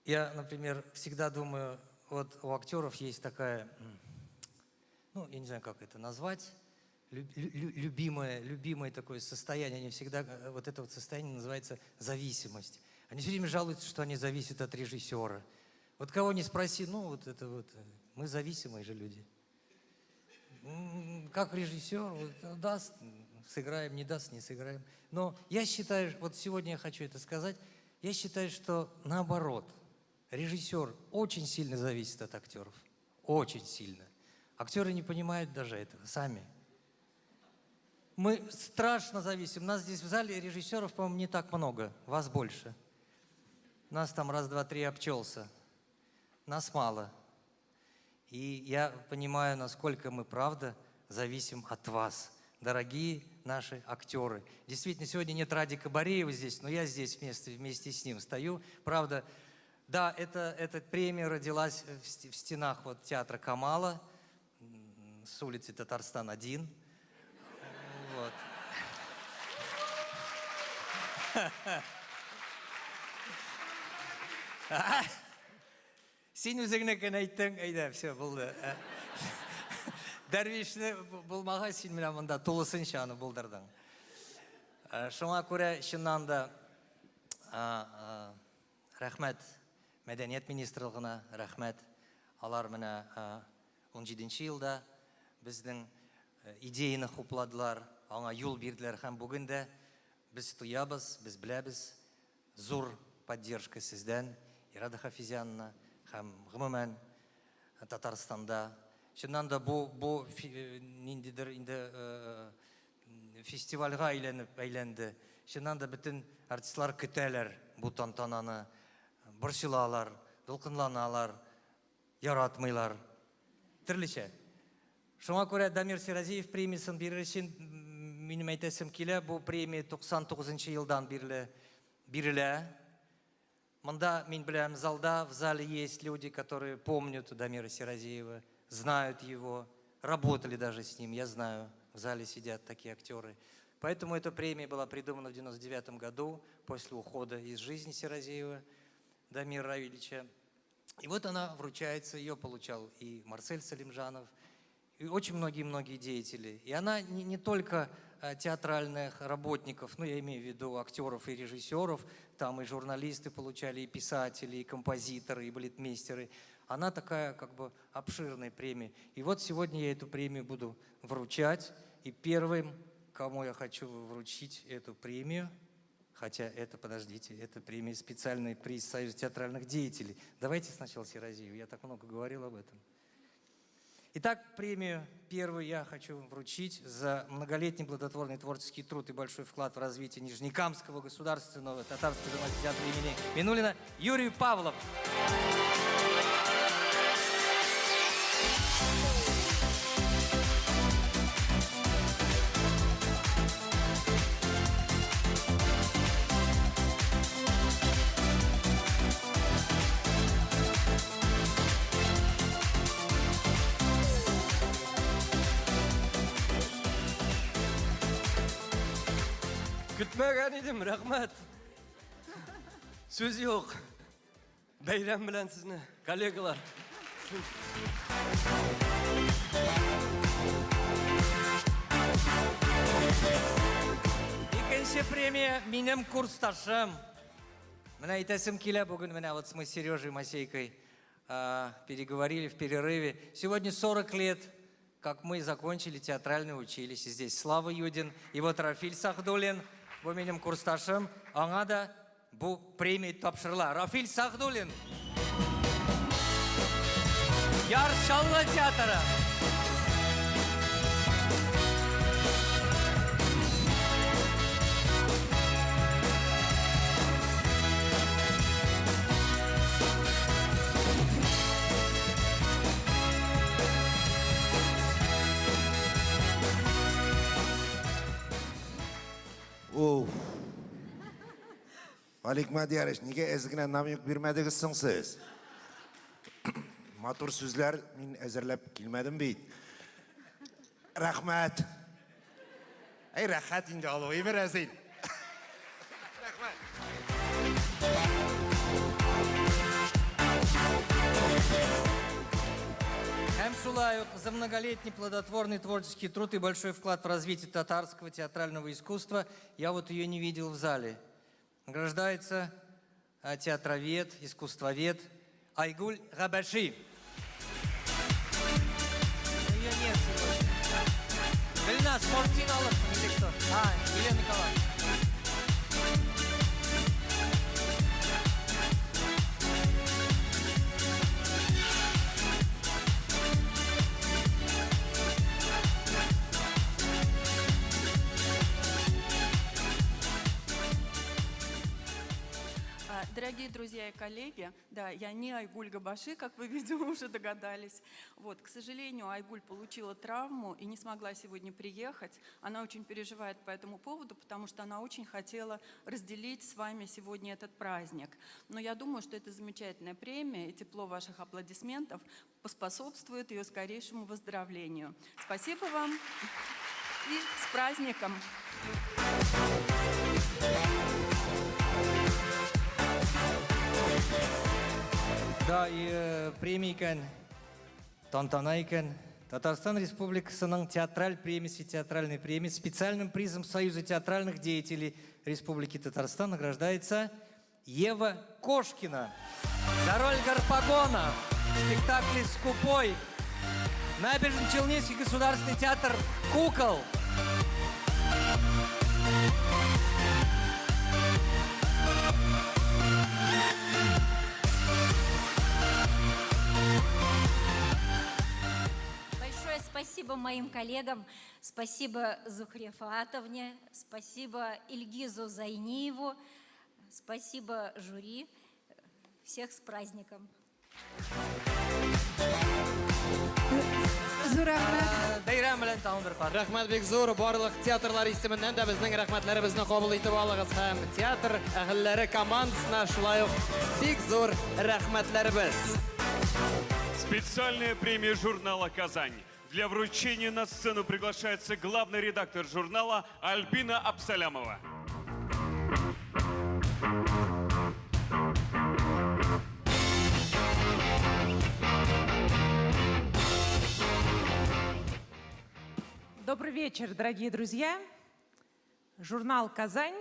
я, например, всегда думаю, вот у актеров есть такая, я не знаю, как это назвать, любимое такое состояние. Они всегда, вот это вот состояние называется зависимость. Они все время жалуются, что они зависят от режиссера. Вот кого не спроси, ну вот это вот, мы зависимые же люди. Как режиссер, вот, даст, сыграем, не даст, не сыграем. Но я считаю, вот сегодня я хочу это сказать, я считаю, что наоборот, режиссер очень сильно зависит от актеров. Очень сильно. Актеры не понимают даже этого сами. Мы страшно зависим. Нас здесь в зале режиссеров, по-моему, не так много. Вас больше. Нас там раз, два, три обчелся. Нас мало. И я понимаю, насколько мы, правда, зависим от вас, дорогие наши актеры. Действительно, сегодня нет Радика Бореева здесь, но я здесь вместе с ним стою. Правда, да, эта премия родилась в стенах вот, театра Камала с улицы Татарстан-1. Вот. Сен өзіңнікін айттың, айда, все, болды. Дәрвишні болмаға сен менен мында тулысынша аны болдырдың. Шуңа күрә шыннан да рәхмәт Мәдәният министрлыгына, рәхмәт. Алар менә 17 елда безнең идеяны хупладылар, аңа юл бирделәр һәм бүген дә без туябыз, без беләбез, зур поддержка сездән, Ирада Хафизянна һәм гомумән Татарстанда. Шуннан да бу ниндидер инде фестивальгә әйләнде. Шуннан да бөтен артистлар көтәләр бу тантананы, борчылалар, дулкынланалар, яратмыйлар. Төрлечә. Шуңа күрә Дамир Сиразиев премиясын бирер өчен минем әйтәсем килә, бу премия 99 елдан бирелә. Монда, мин беләм, в зале есть люди, которые помнят Дамира Сиразиева, знают его, работали даже с ним, я знаю, в зале сидят такие актеры. Поэтому эта премия была придумана в 1999 году, после ухода из жизни Сиразиева, Дамира Равильевича. И вот она вручается, ее получал и Марсель Салимжанов, и очень многие деятели. И она не только театральных работников, ну я имею в виду актеров и режиссеров, там и журналисты получали, и писатели, и композиторы, и балетмейстеры. Она такая как бы обширная премия. И вот сегодня я эту премию буду вручать. И первым, кому я хочу вручить эту премию, хотя это, подождите, это премия специальный приз Союза театральных деятелей. Давайте сначала Сиразиеву, я так много говорил об этом. Итак, премию первую я хочу вручить за многолетний плодотворный творческий труд и большой вклад в развитие Нижнекамского государственного татарского драматического театра имени Минулина Юрию Павлову. Күтмәгән идем, рәхмәт. Сүз юк. Бәйрәм белән сезне, коллегалар. Икенче премия минем курсташым. Менә әйтәсем килә, бүген менә вот мы с Сережей Масейкой переговорили в перерыве. Сегодня 40 лет, как мы закончили театральное училище. Здесь Слава Юдин и вот Рафиль Сахдулин. Бу минем курсташым, аңа да бу премия тапшырыла. Рафиль Сахдулин. Яр Шалла театра. Alik Madiyarish, nega ezgina namyuk bermadingizsiz siz? Matur so'zlar men azarlab kelmadim beyt. Rahmat. Ey rahat inga olaverazing. Rahmat. Hem Шулаев за многолетний плодотворный творческий труд и большой вклад в развитие татарского театрального искусства. Я вот ее не видел в зале. Награждается театровед, искусствовед Айгуль Габаши. Ее нет сегодня. Гульнас, Мортин Аллаховна или кто? Елена Николаевна. Дорогие друзья и коллеги, да, я не Айгуль Габаши, как вы, видимо, уже догадались. Вот, к сожалению, Айгуль получила травму и не смогла сегодня приехать. Она очень переживает по этому поводу, потому что она очень хотела разделить с вами сегодня этот праздник. Но я думаю, что это замечательная премия, и тепло ваших аплодисментов поспособствует ее скорейшему выздоровлению. Спасибо вам и с праздником! Да, и премия екен, тантана екен. Татарстан Республикасының театральной премии специальным призом Союза театральных деятелей Республики Татарстан награждается Ева Кошкина за роль Гарпагона в спектакле «Скупой». Набережно-Челнинский государственный театр «Кукол». Спасибо моим коллегам, спасибо Зухре Фаатовне, спасибо Ильгизу Зайниеву, спасибо жюри. Всех с праздником. Рахмат бик зур, барлык театрлар исеменнән дә безнең рәхмәтләребезне кабул итеп алыгыз һәм театр әһелләре командасына шулай ук бик зур рәхмәтләребез. Специальная премия журнала «Казань». Для вручения на сцену приглашается главный редактор журнала Альбина Абсалямова. Добрый вечер, дорогие друзья. Журнал «Казань»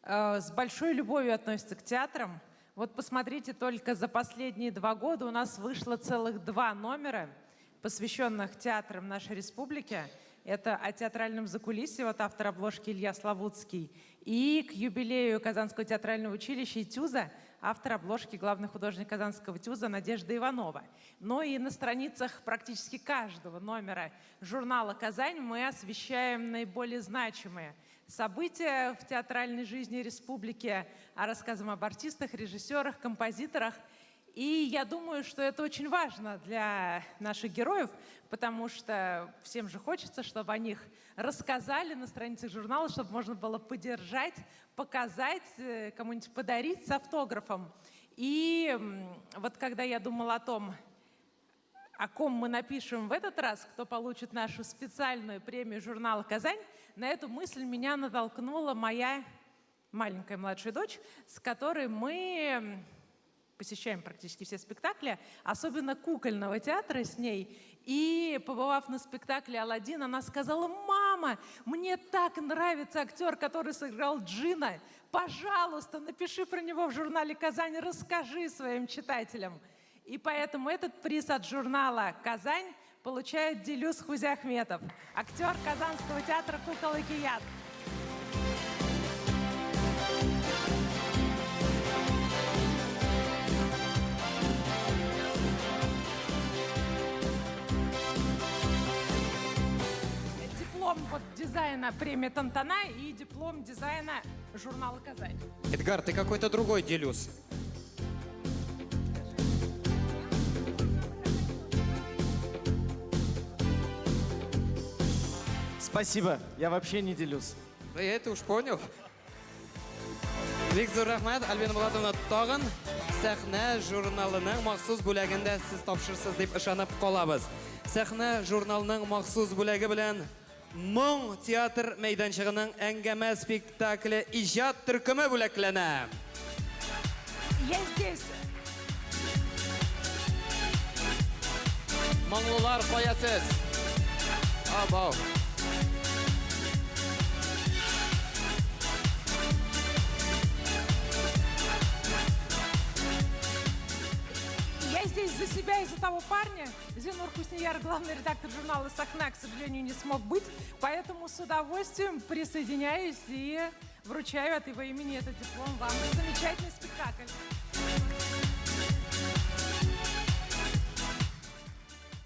с большой любовью относится к театрам. Вот посмотрите, только за последние 2 года у нас вышло целых 2 номера, посвященных театрам нашей республики. Это о театральном закулисье, вот автор обложки Илья Славутский, и к юбилею Казанского театрального училища и ТЮЗа, автор обложки, главный художник Казанского ТЮЗа Надежда Иванова. Но и на страницах практически каждого номера журнала «Казань» мы освещаем наиболее значимые события в театральной жизни республики, рассказываем об артистах, режиссерах, композиторах. И я думаю, что это очень важно для наших героев, потому что всем же хочется, чтобы о них рассказали на страницах журнала, чтобы можно было поддержать, показать, кому-нибудь подарить с автографом. И вот когда я думала о том, о ком мы напишем в этот раз, кто получит нашу специальную премию журнала «Казань», на эту мысль меня натолкнула моя маленькая младшая дочь, с которой мы посещаем практически все спектакли, особенно кукольного театра с ней. И, побывав на спектакле «Аладдин», она сказала: «Мама, мне так нравится актер, который сыграл Джина. Пожалуйста, напиши про него в журнале «Казань», расскажи своим читателям». И поэтому этот приз от журнала «Казань» получает Дилюс Хузяхметов, актер Казанского театра «Кукол Экият». Диплом дизайна премии «Тантана» и диплом дизайна журнала «Казань». Эдгар, ты какой-то другой Делюс. Спасибо, я вообще не делюсь. Да я это уж понял. Виктор Рахмат, Альбина Булатовна тагын сәхнә журналының махсус бүләгендә сез тапшырсыз дип ышанып калабыз. Сәхнә журналының махсус бүләге белән Моң театр мәйданчыгының әңгәмә спектакле иҗат төркеме бүләкләнә. Я здесь. Моңлылар қоясыз. Абау. Я здесь за себя и за того парня. Зинур Куснияр, главный редактор журнала «Сахна», к сожалению, не смог быть, поэтому с удовольствием присоединяюсь и вручаю от его имени этот диплом вам. Замечательный спектакль.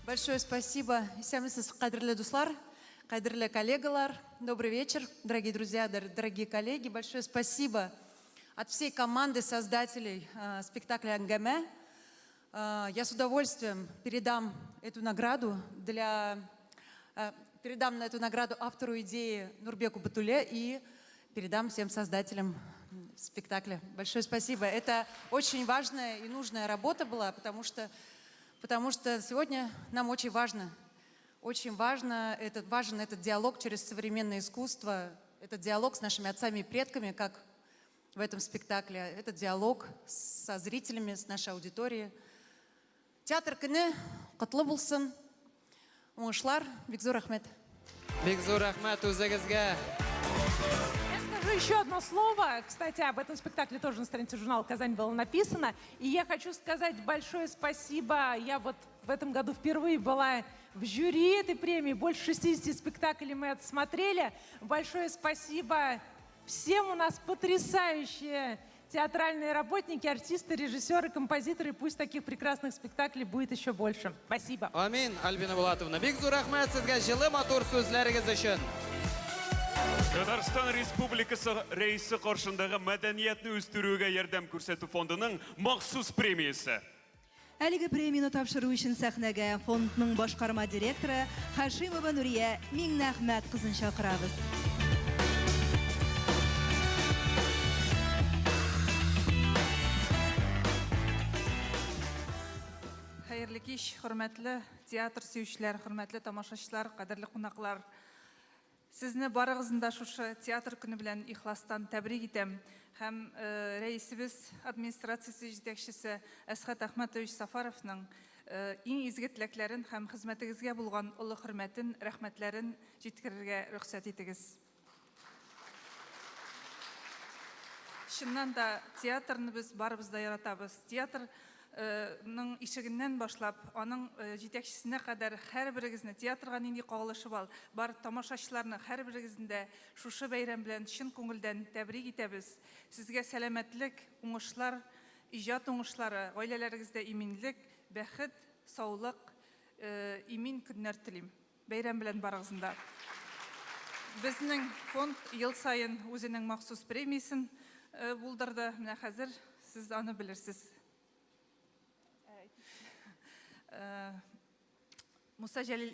Большое спасибо. Исәмісіз қадірлі дуслар, қадірлі коллегалар. Добрый вечер, дорогие друзья, дорогие коллеги. Большое спасибо от всей команды создателей спектакля «Әңгәмә». Я с удовольствием передам на эту награду автору идеи Нурбеку Батуле и передам всем создателям спектакля. Большое спасибо. Это очень важная и нужная работа была, потому что сегодня нам очень важен этот диалог через современное искусство, этот диалог с нашими отцами и предками, как в этом спектакле, этот диалог со зрителями, с нашей аудиторией. Театр күні құтлы болсын. Оңышлар, Бекзор Ахмет. Бекзор Ахмет, өзіңізге. Я скажу еще одно слово. Кстати, об этом спектакле тоже на странице журнала «Казань» было написано. И я хочу сказать большое спасибо. Я вот в этом году впервые была в жюри этой премии. Больше 60 спектаклей мы отсмотрели. Большое спасибо всем. У нас потрясающие театральные работники, артисты, режиссеры, композиторы. Пусть таких прекрасных спектаклей будет еще больше. Спасибо. Амин, Альбина Булатовна. Бекзор Ахмет, сізге жылы мотор сөзлеріңіз үшін. Татарстан Республикасы рейсі қаршындағы мәдениетні өстіруге ярдәм көрсету фондының махсус премиясы. Әлігі премияны тапшыру үшін сәхнәгә фондның башқарма директоры Хашимова Нурия Миңнәхмәт қызын шақырабыз. Хәерле кич, хөрмәтле театр сөючеләр, хөрмәтле тамашачылар, кадерле кунаклар. Сезне барыгызны да шушы театр көне белән ихластан тәбрик итәм. Һәм рәисебез, администрациясе җитәкчесе Әсхат Әхмәтович Сафаровның иң изге теләкләрен һәм хезмәтегезгә булган олы хөрмәтен, рәхмәтләрен җиткерергә рөхсәт итегез. Чыннан да театрны без барыбыз да яратабыз. Театрның ишегеннән башлап, аның җитәкчесенә кадәр һәрберегезне театрга нинди кагылышы бар тамашачыларны һәрберегезне шушы бәйрәм белән чын күңелдән тәбрик итәбез. Сезгә сәламәтлек, уңышлар, иҗат уңышлары, гаиләләрегездә иминлек, бәхет, саулык, имин көннәр телим. Бәйрәм белән барыгызны. Безнең фонд ел сайын үзенең махсус премиясын булдырды. Менә хәзер сез аны белерсез. Муса Җәлил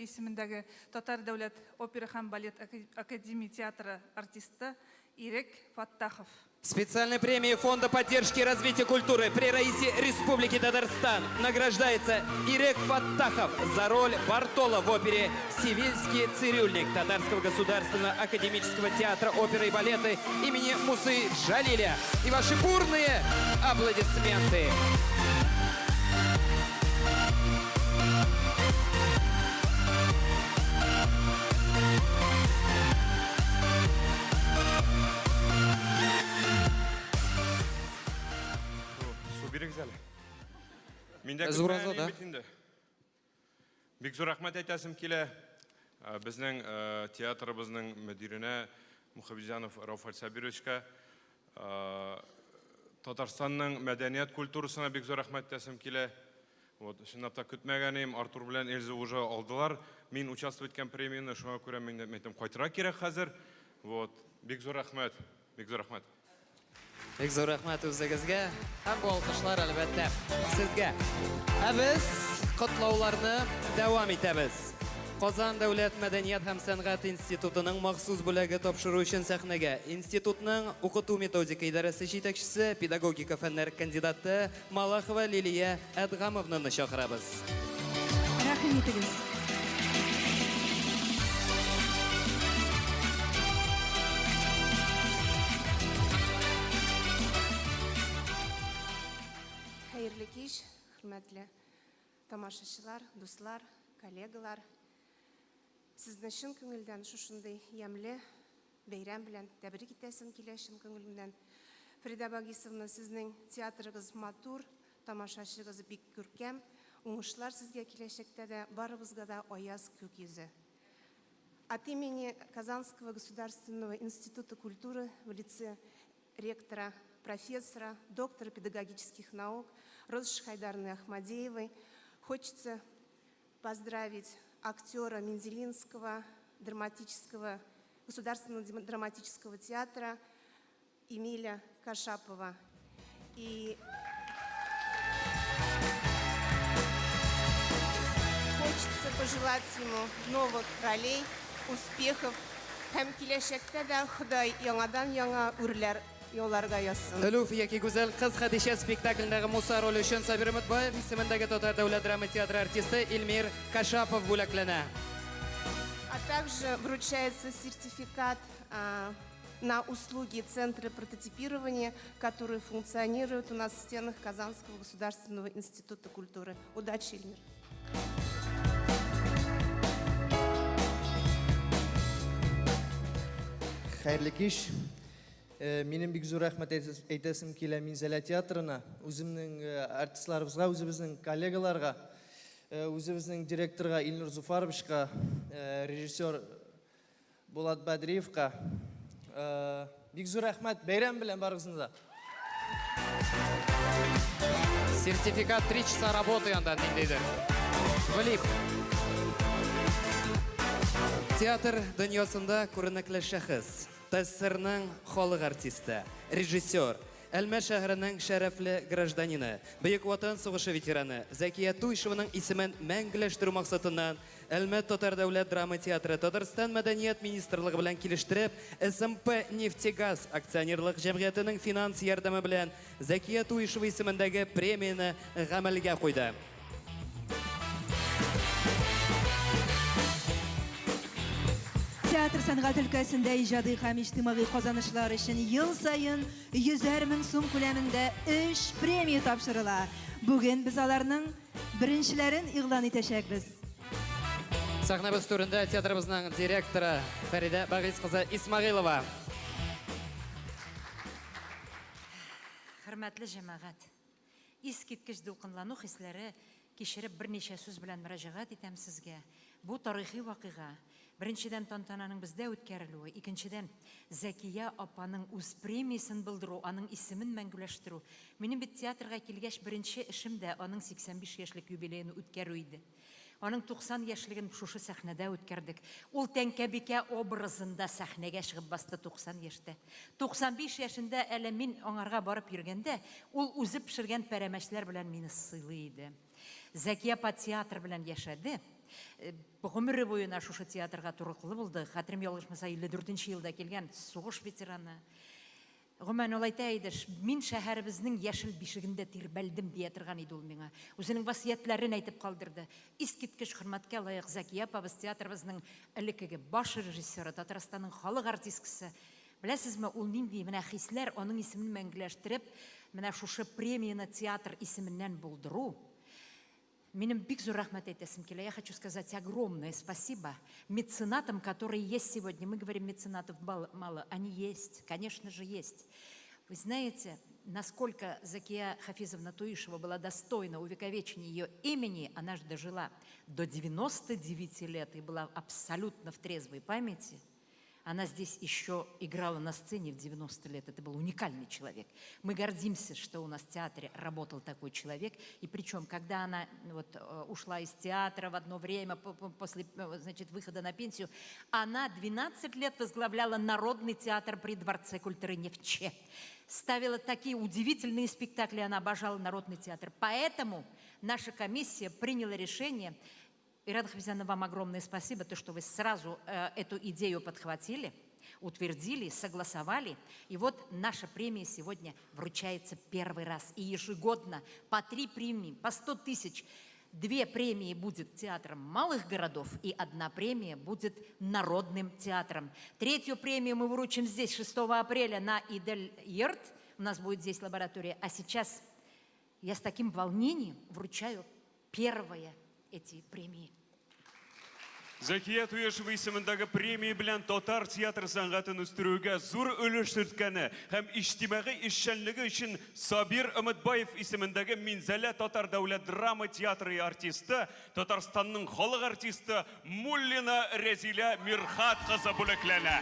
исемендәге Татар дәүләт опера һәм балет академия театры артисты Ирек Фаттахов. Специальной премией Фонда поддержки и развития культуры при Раисе Республики Татарстан награждается Ирек Фаттахов за роль Бартола в опере «Сивильский цирюльник» Татарского государственного академического театра оперы и балета имени Мусы Джалиля. И ваши бурные аплодисменты. Бекзор Ахмет әйтәсем килә. Безнең театрыбызның мөдиренә Мухабизянов Рауф Сабировичка, Татарстанның мәдәният культурасына Бекзор Ахмет әйтәсем килә. Чынлап та көтмәгәнем, Артур белән Эльза уже алдылар. Мин участвовать иткән премияны, шуңа күрә мин әйтәм, кайтырга кирәк хәзер. Бекзор Ахмет, Бекзор Ахмет. Бекзор Ахмет үзегезгә һәм бу алкышлар әлбәттә сезгә. Без котлауларны дәвам итәбез. Казан дәүләт мәдәният һәм сәнгать институтының махсус бүләге тапшыру өчен сәхнәгә институтның укыту методика идарәсе җитәкчесе, педагогика фәннәре кандидаты Малахова Лилия Әдгамовнаны чакырабыз. Рәхим итегез. Хәерле кич, хөрмәтле тамашачылар, дуслар, коллегалар. Сезне чын күңелдән шушындай ямле бәйрәм белән тәбрик итәсем килә чын күңелемнән. Фрида Багисовна, сезнең театрыгыз матур, тамашачыгыз бик күркәм, уңышлар сезгә киләчәктә дә, барыбызга да аяз күк йөзе. От имени Казанского государственного института культуры в лице ректора, профессора, доктора педагогических наук Розы Хайдаровны Ахмадеевой хочется поздравить актера Мензелинского государственного драматического театра Эмиля Кашапова. И хочется пожелать ему новых ролей, успехов. Һәм киләчәктә дә Ходай яңадан-яңа үрләр yollarga yazsın. Өлүф яки гүзәл кыз Хадиша спектаклендәге Муса роле өчен Сабир Өметбаев исемендәге Татар дәүләт драма театры артисты Эльмир Кашапов бүләкләнә. А также вручается сертификат на услуги Центра прототипирования, которые функционируют у нас в стенах Казанского государственного института культуры. Удачи, Эльмир! Хәерле кич. Минем бик зур рәхмәт әйтәсем килә Минзәлә театрына, үземнең артистларыбызга, үзебезнең коллегаларга, үзебезнең директорга Илнур Зуфаровичка, режиссер Булат Бадриевка. Бик зур рәхмәт, бәйрәм белән барыгызны. Сертификат 3 часа работы яндан диндейдер. Валип. Театр дөньясында күренекле шәхес. ТССРның халык артисты, режиссер, Әлмәт шәһәренең шәрәфле гражданины, Бөек Ватан сугышы ветераны Зәкия Туйшеваның исемен мәңгеләштерү максатыннан Әлмәт Татар дәүләт драма театры Татарстан мәдәният министрлыгы белән килештереп, СМП Нефтегаз акционерлык җәмгыятенең финанс ярдәме белән Зәкия Туйшева исемендәге премияны гамәлгә куйды. Театр сәнгать өлкәсендә иҗади һәм иҗтимагый казанышлар өчен ел сайын 100 мең сум күләмендә 3 премия тапшырыла. Бүген без аларның беренчеләрен игълан итәчәкбез. Сәхнәбез турында театрыбызның директоры Фәрида Багис кызы Исмагыйлова. Хөрмәтле җәмәгать, искиткеч дулкынлану хисләре кичереп берничә сүз белән мөрәҗәгать итәм сезгә. Бу тарихи вакыйга. Беренчедән тантананың бездә үткәрелүе, икенчедән Зәкия апаның үз премиясын булдыру, аның исемен мәңгеләштерү. Минем бит театрга килгәч беренче эшем дә аның 85 яшьлек юбилейны үткәрү иде. Аның 90 яшьлеген шушы сәхнәдә үткәрдек. Ул Тәңкәбикә образында сәхнәгә чыгып басты 90 яшьтә. 95 яшендә әле мин аңарга барып йөргәндә, ул үзе пешергән пәрәмәчләр белән мине сыйлый иде. Зәкия апа театр белән яшәде. Гомере буена шушы театрга турыклы булды. Хәтерем ялгышмаса 54 елда килгән сугыш ветераны. Гомән ул әйтә иде, мин шәһәребезнең яшел бишегендә тирбәлдем дия торган иде ул миңа. Үзенең васыятләрен әйтеп калдырды. Искиткеч хөрмәткә лаек Зәкия апабыз театрыбызның элеккеге баш режиссеры, Татарстанның халык артисткасы. Беләсезме, ул нинди менә хисләр аның исемен мәңгеләштереп, менә шушы премияны театр исеменнән булдыру. Минем бик зур рәхмәт әйтәсем килә. Я хочу сказать огромное спасибо меценатам, которые есть сегодня. Мы говорим, меценатов мало. Они есть, конечно же, есть. Вы знаете, насколько Закия Хафизовна Туишева была достойна увековечения ее имени, она же дожила до 99 лет и была абсолютно в трезвой памяти. Она здесь еще играла на сцене в 90 лет. Это был уникальный человек. Мы гордимся, что у нас в театре работал такой человек. И причем, когда она ушла из театра в одно время, после выхода на пенсию, она 12 лет возглавляла Народный театр при Дворце культуры Невче. Ставила такие удивительные спектакли, она обожала Народный театр. Поэтому наша комиссия приняла решение. Ирада Хафизовна, вам огромное спасибо, то, что вы сразу эту идею подхватили, утвердили, согласовали. И вот наша премия сегодня вручается первый раз. И ежегодно по 3 премии, по 100 тысяч. 2 премии будет театром малых городов, и 1 премия будет Народным театром. 3-ю премию мы вручим здесь 6 апреля на Идель-Йорт. У нас будет здесь лаборатория. А сейчас я с таким волнением вручаю первые эти премии. Закия Туешева исемендәге премия белән татар театр сәнгатен үстерүгә зур өлеш төрткәне һәм иҗтимагый эшчәнлеге өчен Сабир Өметбаев исемендәге Минзәлә татар дәүләт драма театры артисты, Татарстанның халык артисты Муллина Рәзилә Мирхат кызы бүләкләнә.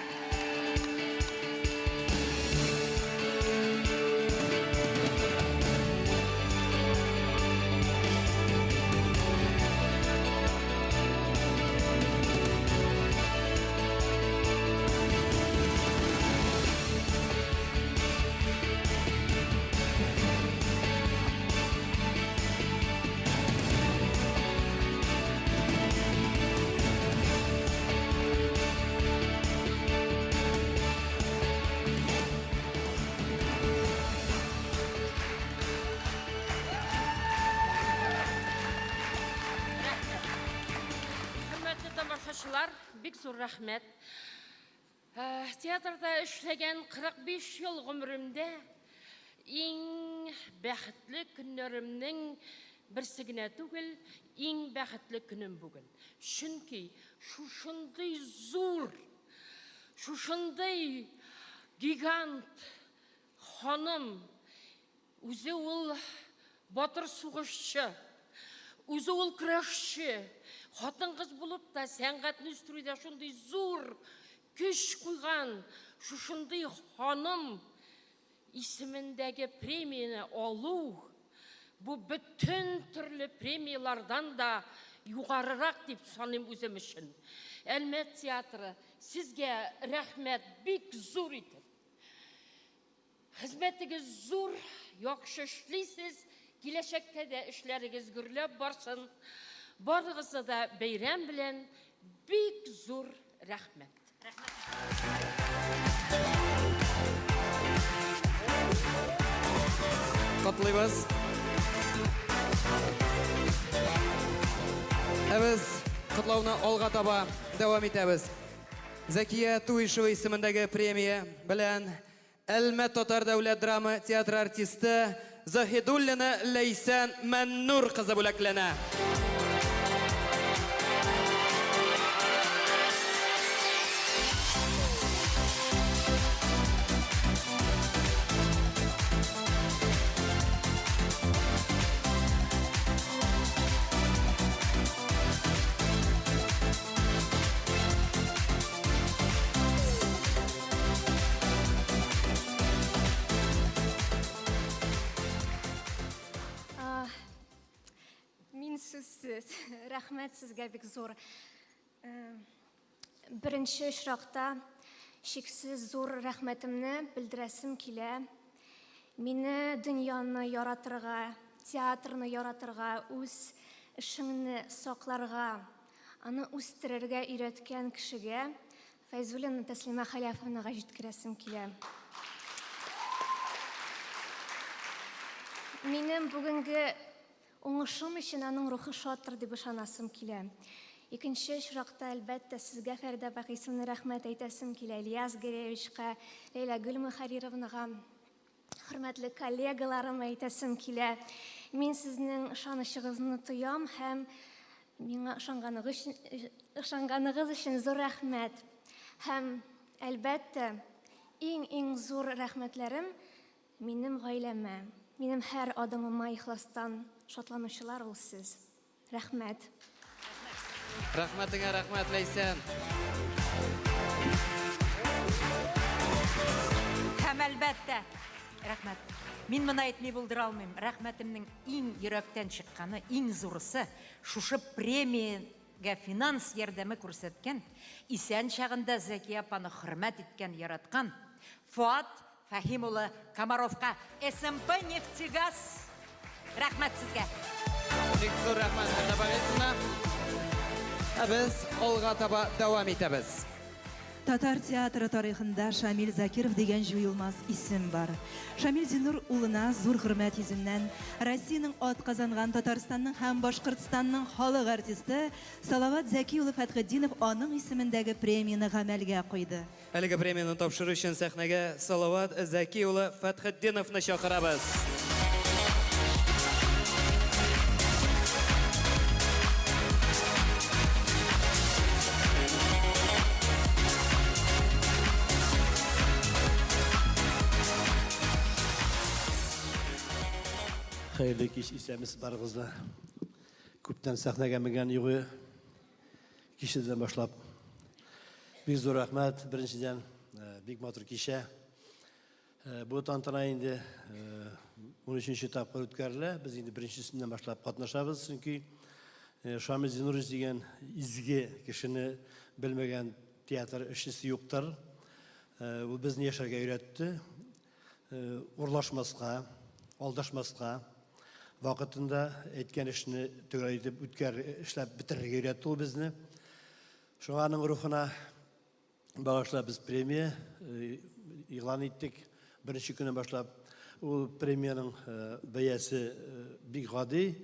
Hürmetli тамашашылар, бик зур рәхмәт. Театрда эшләгән 45 ел гомеремдә иң бәхетле көннәремнең берсе генә түгел, иң бәхетле көнем бүген. Чөнки шушындый зур, шушындый гигант ханым, үзе ул батыр сугышчы, үзе ул көрәшче, хатын-кыз булып та сәнгатьне үстерүдә шундый зур көч куйган шушындый ханым исемендәге премияны алу, бу бүтән төрле премиялардан да югарырак дип саныйм үзем өчен. Әлмәт театры, сезгә рәхмәт бик зур итеп. Хезмәтегез зур, яхшы эшлисез, киләчәктә дә эшләрегез гөрләп барсын. Барыгызга да бәйрәм белән бик зур рәхмәт. Котлыйбыз. Без котлауны алга таба дәвам итәбез. Закия Туишева исемендәге премия белән Әлмәт татар дәүләт драма театры артисты Захидуллина Ләйсән Мәннур кызы бүләкләнә. Мин сүзсез, рәхмәт сезгә бик зур. Беренче очракта шиксез зур рәхмәтемне белдерәсем килә. Мине дөньяны яратырга, театрны яратырга, үз эшеңне сакларга, аны үстерергә өйрәткән кешегә Файзуллина Тәслимә Хәләфовнага җиткерәсем килә. Минем бүгенге уңышым өчен аның рухы шаттыр дип ышанасым килә. Икенче очракта әлбәттә сезгә Фәридә Бәгыйсовна рәхмәт әйтәсем килә. Ильяс Гәрәевичкә, Ләйлә Гөл Мөхәррировнага, хөрмәтле коллегаларыма әйтәсем килә. Мин сезнең ышанычыгызны тоям һәм миңа ышанганыгыз өчен зур рәхмәт. Һәм әлбәттә иң зур рәхмәтләрем минем гаиләмә. Минем һәр адымыма ихластан шатланучылар ул сез. Рәхмәт. Рәхмәтеңә рәхмәт, Ләйсән. Һәм әлбәттә, рәхмәт. Мин моны әйтми булдыра алмыйм. Рәхмәтемнең иң йөрәктән чыкканы, иң зурысы шушы премиягә финанс ярдәме күрсәткән, исән чагында Закия апаны хөрмәт иткән, яраткан Фуат Фәһим улы Комаровка, СМП Нефтегаз. Рәхмәт сезгә. Бик зур рәхмәт, Фәридә Бәгыйсовна. Без алга таба дәвам итәбез. Татар театры тарихында Шамил Закиров дигән җуелмас исем бар. Шамил Зинур улына зур хөрмәт йөзеннән Россиянең атказанган Татарстанның һәм Башкортстанның халык артисты Салават Зәки улы Фәтхетдинов аның исемендәге премияны гамәлгә куйды. Әлеге премияны тапшыру өчен сәхнәгә Салават Зәки улы Фәтхетдиновны чакырабыз. Hayırlı kişi isemiz barğızda. Köpten sahneye gelmegen yuğu kişiden başlap. Bir zor rahmet birinciden Big Motor kişi. Bu tantana indi 13. etapka ötkärle. Biz indi birincisinden başlap katnaşabız. Çünkü Şamil Zinuriz degan izgi kişini bilmegen tiyatr işçisi yoktur. Bu bizni yaşarga öğretti. Urlaşmasqa, aldaşmasqa, vaqtında etken işini tügel edip ütkär işlep bitirerge öğretti o bizni. Şoňanyň ruhuna bağışlap biz premiýe ilan etdik. Birinci günden başlap o premiýanyň beýesi bir gady.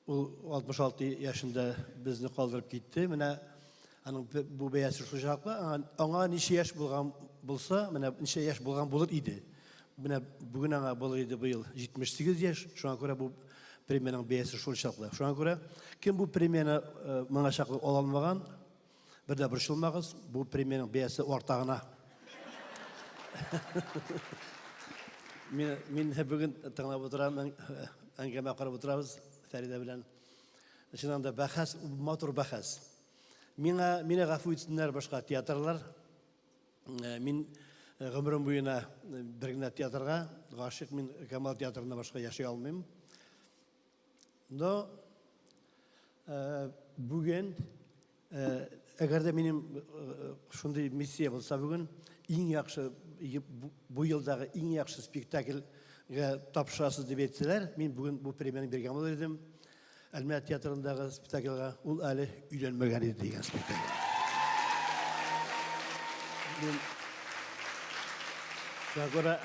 O 66 yaşında bizni kaldırıp gitti. Mine bu beýesi şu şakla, ona neçe yaş bolgan bolsa, mine neçe yaş bolgan bolar idi. Mine bugün ona bolar idi bu yıl 78 yaş. Şoňa görä bu premiýanyň beýesi şu şakla. Şoňa görä kim bu premiýany maňa şakly alalmagan, bir de birşilmagyz, bu premiýanyň beýesi ortagyna. Min bugün taňlap oturam, ängeme garap oturabız. Feride bilen. Şundan da bahas, motor bahas. Mine gafu etsinler başka tiyatrlar. Min ömrüm boyuna birgina tiyatrga gaşyk, min Kemal tiyatrında başka yaşay almayım. Da bugün eğer de benim şunday missiya bolsa bugün iň ýakşy bu ýyldagy iň ýakşy spektakl tapşyrasız dep etseler, men bugün bu premiýany bergen bolar edim. Elmet tiyatryndagy spektaklga ul äli üýlenmegen edi diýen spektakl. Men şagora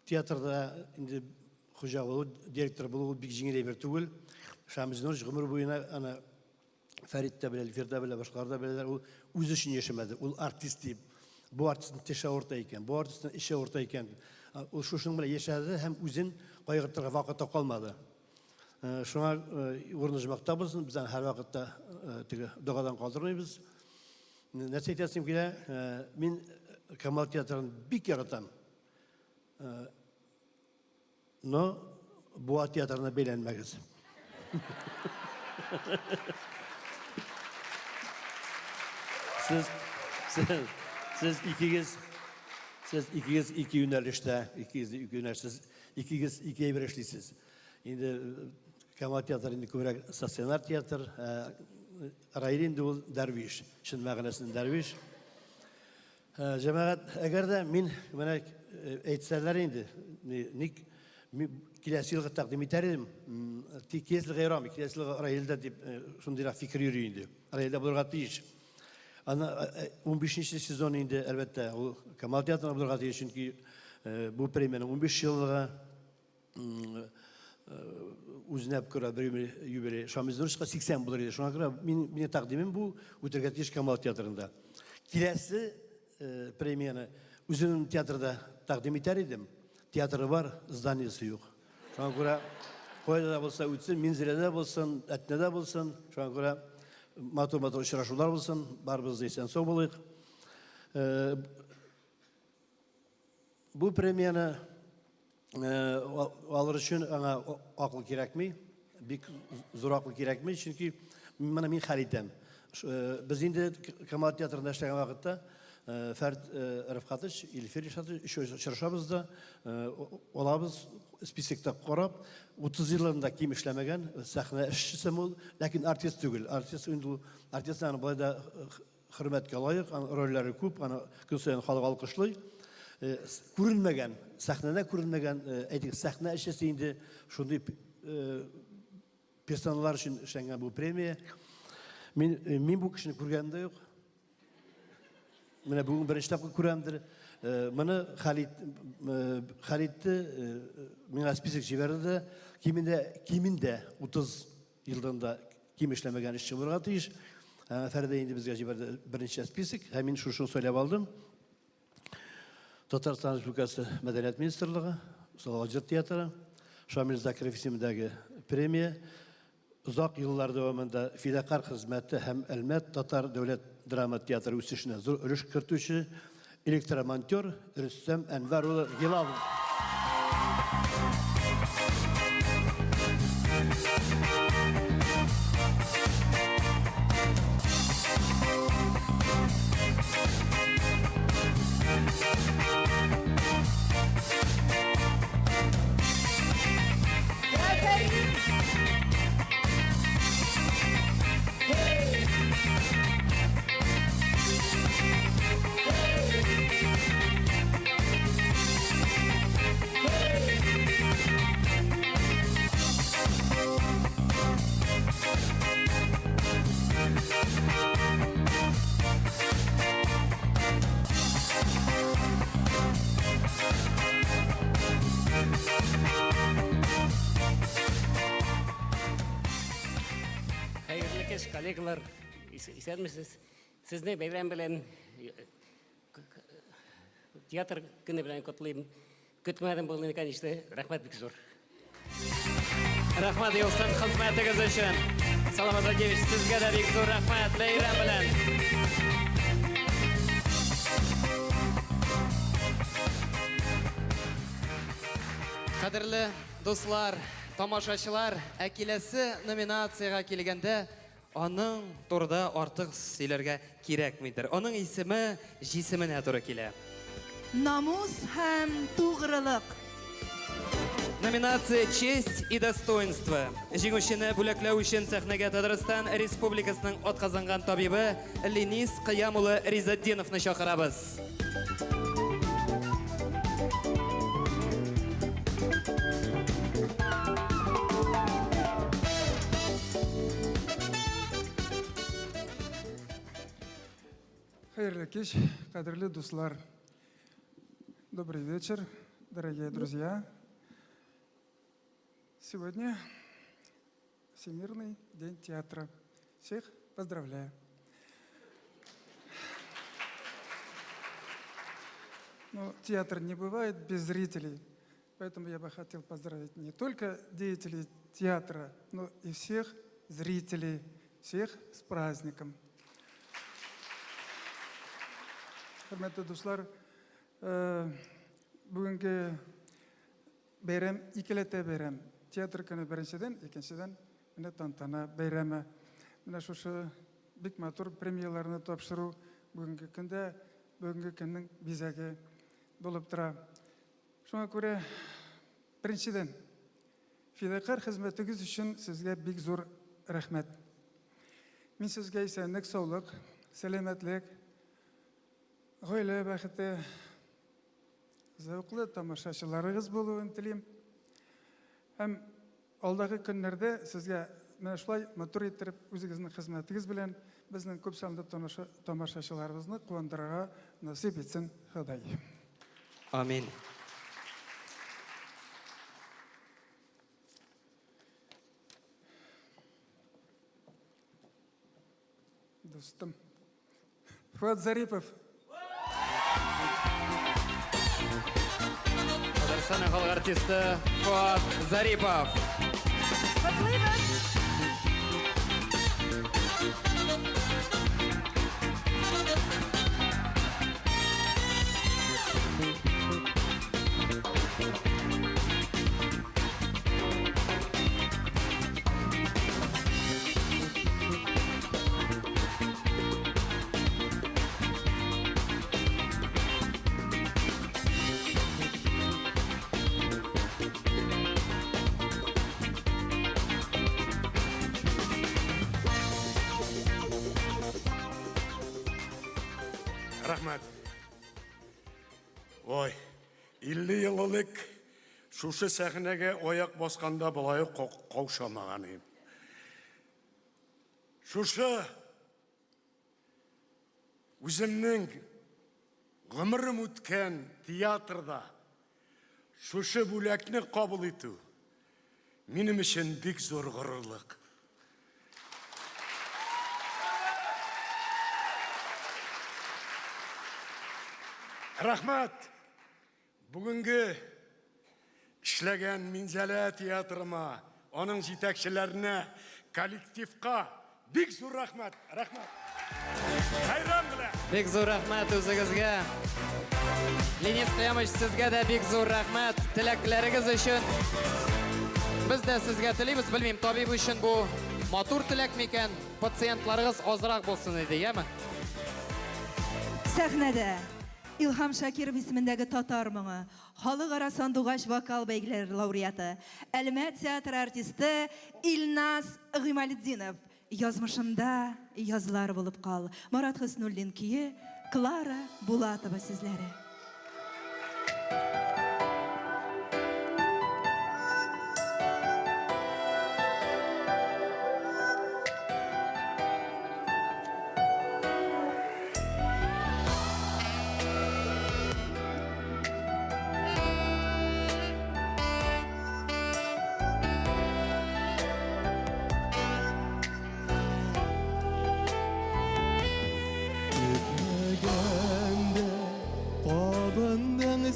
tiyatrda indi hoja bolup, direktor bolup bir jiňe bir tugul. Şamil Nurji ömür boyuna ana Ferit de bilen, Firda bilen, başgalar da bilenler ul öz işin ýaşamady. Ul artist diýip bu artistin teşe orta eken, bu artistin işe orta eken, o şuşun bilen yaşadı, hem üzün qaygırtırga vaqtta qalmadı. Şuna urunjmakta bolsun, bizden her vaqtda dogadan qaldırmayız. Näçe etdim ki, men Kemal tiyatrını bik yaratam. No, bu tiyatrına belenmegiz. Siz ikigiz iki yönelişte, ikigiz ikiye bir işlisiz. Şimdi Kemal Tiyatr, indi köbürek stasionar tiyatr, araylı indi ol derviş, şun mağanasının derviş. Cemaat, eğer de min eğitserler indi, kilesi yılgı takdim iterim, kesli gayram, kesli arayılda deyip, şundira fikri yürü indi, arayılda bulurgat iş. 15. sezon indi elbette o Kemal Tiyatro'na bulurgat iş, çünkü bu premiýanyň 15 ýyllyga uzun yapkıra bir yübeli Şamil Nurşka 80 bular idi. Şuna göre mine takdimim bu Utergatiş Kemal Tiyatro'nda. Kilesi premiýany uzun tiyatrda takdim iter idim. Tiyatrı var, zdanyesi yok. Şuna göre koyda bolsa ütsin, Minzilede bolsun, Etnede bolsun. Şuna göre matur uçraşular bolsun, barbız deysen so bolayık. Bu premiýany alır üçün ana akıl kerekmi? Bir zor akıl kerekmi? Çünkü bana min xaridem. Biz indi Kemal Tiyatrında işlegen vaqtda Fert Rıfkatış, İlfer Şarşabız da olabız spisekte qarap 30 yılında kim işlemegen sahne işçisi ol, lakin artist tügül. Artistlerin burada hürmetke layık, rolleri köp, külseyen halk alkışlay. Көрünmegen, sahnede көрünmegen, sahne işçisi indi şunday personellar için işlengen bu premiye. Min bu kişini көрgende yok. Mene bugün birinci tapka көрemdir. Mene Halit'ti mine spisik jiberdi de kiminde 30 yıldında kim işlemegen işçi bulurgat iş. Feride indi bizge jiberdi birinci spisik. Hemin şunu söylep aldım. Tatarstan Respublikası Medeniyet Ministerliği, Salacır Tiyatrı, Şamil Zakirov isimdagi premiye, uzak yıllar devamında fidakar hizmeti hem Elmet Tatar Devlet Drama Tiyatrı üstüşüne zor ölüş kırtuşu, электромонтер Рүстем Әнвәрұлы Гилалов. Hayırlı kez kollegalar, ister misiniz? Sizni bayram bilen tiyatr günü bilen kutlayayım. Kütmeden bulduğun kan işte rahmet bik zor. Rahmat Yolsan xizmatigiz uchun. Salomat Akevich, sizga da bek zo'r rahmat bayram bilan. Qadrli do'stlar, tomoshachilar, kelasi nominatsiyaga kelganda onun turda ortiq sizlarga kerakmidir. Onun ismi jismine to'g'ri keladi. Namus ham to'g'riliq. Номинация «Честь и достоинство». Жеңушіні бүләкләу үшін сәхнеге Татарстан Республикасының отқазанған табибі Ленис Қиямұлы Ризаддиновны шақырабыз. Хайырлы кеш, қадірлі достар. Добрый вечер, дорогие друзья. Сегодня Всемирный день театра. Всех поздравляю. Но театр не бывает без зрителей, поэтому я бы хотел поздравить не только деятелей театра, но и всех зрителей, всех с праздником. Hürmetli dostlar, bugünkü bayram ikilete bayram. Teatr günü birinciden, ikinciden mine tantana bayrama. Mine şuşu bik matur premiyalarını topşırу bugünkü günde, bugünkü günün bizege bulup tura. Şuna göre birinciden fidakar hizmetiniz için sizge bik zor rahmet. Min sizge esenlik, sağlık, selametlik, Гойлы бәхеті зәуқлы тамашашыларыңыз болуын тілеймін. Әм алдағы күнлерде сізге мен шулай матур еттіріп, өзіңіздің қызметіңіз білен біздің көп санды тамашашыларымызды қуандыраға насип етсін Құдай. Амин. Достым. Фуат Зарипов. Татарстанның халық артисті Фуат Зарипов. Рахмат. Ой, 50 yıllık шушы сәхнеге ояқ басқанда бұлай қаушамаған ем. Шушы өзімнің ғұмырым өткен театрда шушы бүләкні қабыл ету менің үшін бек зор ғұрлық. Рахмат, бүгінгі ішлеген Минзәлә театрыма, оның жетекшілеріне, коллективқа Бик зур рахмат. Рахмат. Байрам белән. Бик зур рахмат үзегезгә. Ленис Клямович, сезгә дә бик зур рахмат теләкләрегез өчен. Без дә сезгә телибез, белмим, табиб өчен бу матур теләк микән? Пациентларыгыз азрак булсын иде, яме? Сәхнәдә Илһам Шакиров исемендәге татар моңы, халыкара сандугач вокал бәйгеләре лауреаты, Әлмәт театр артисты Илназ Гыймалетдинов. Язмышымда язлар булып кал. Марат Хөснуллин көе, Клара Булатова сүзләре.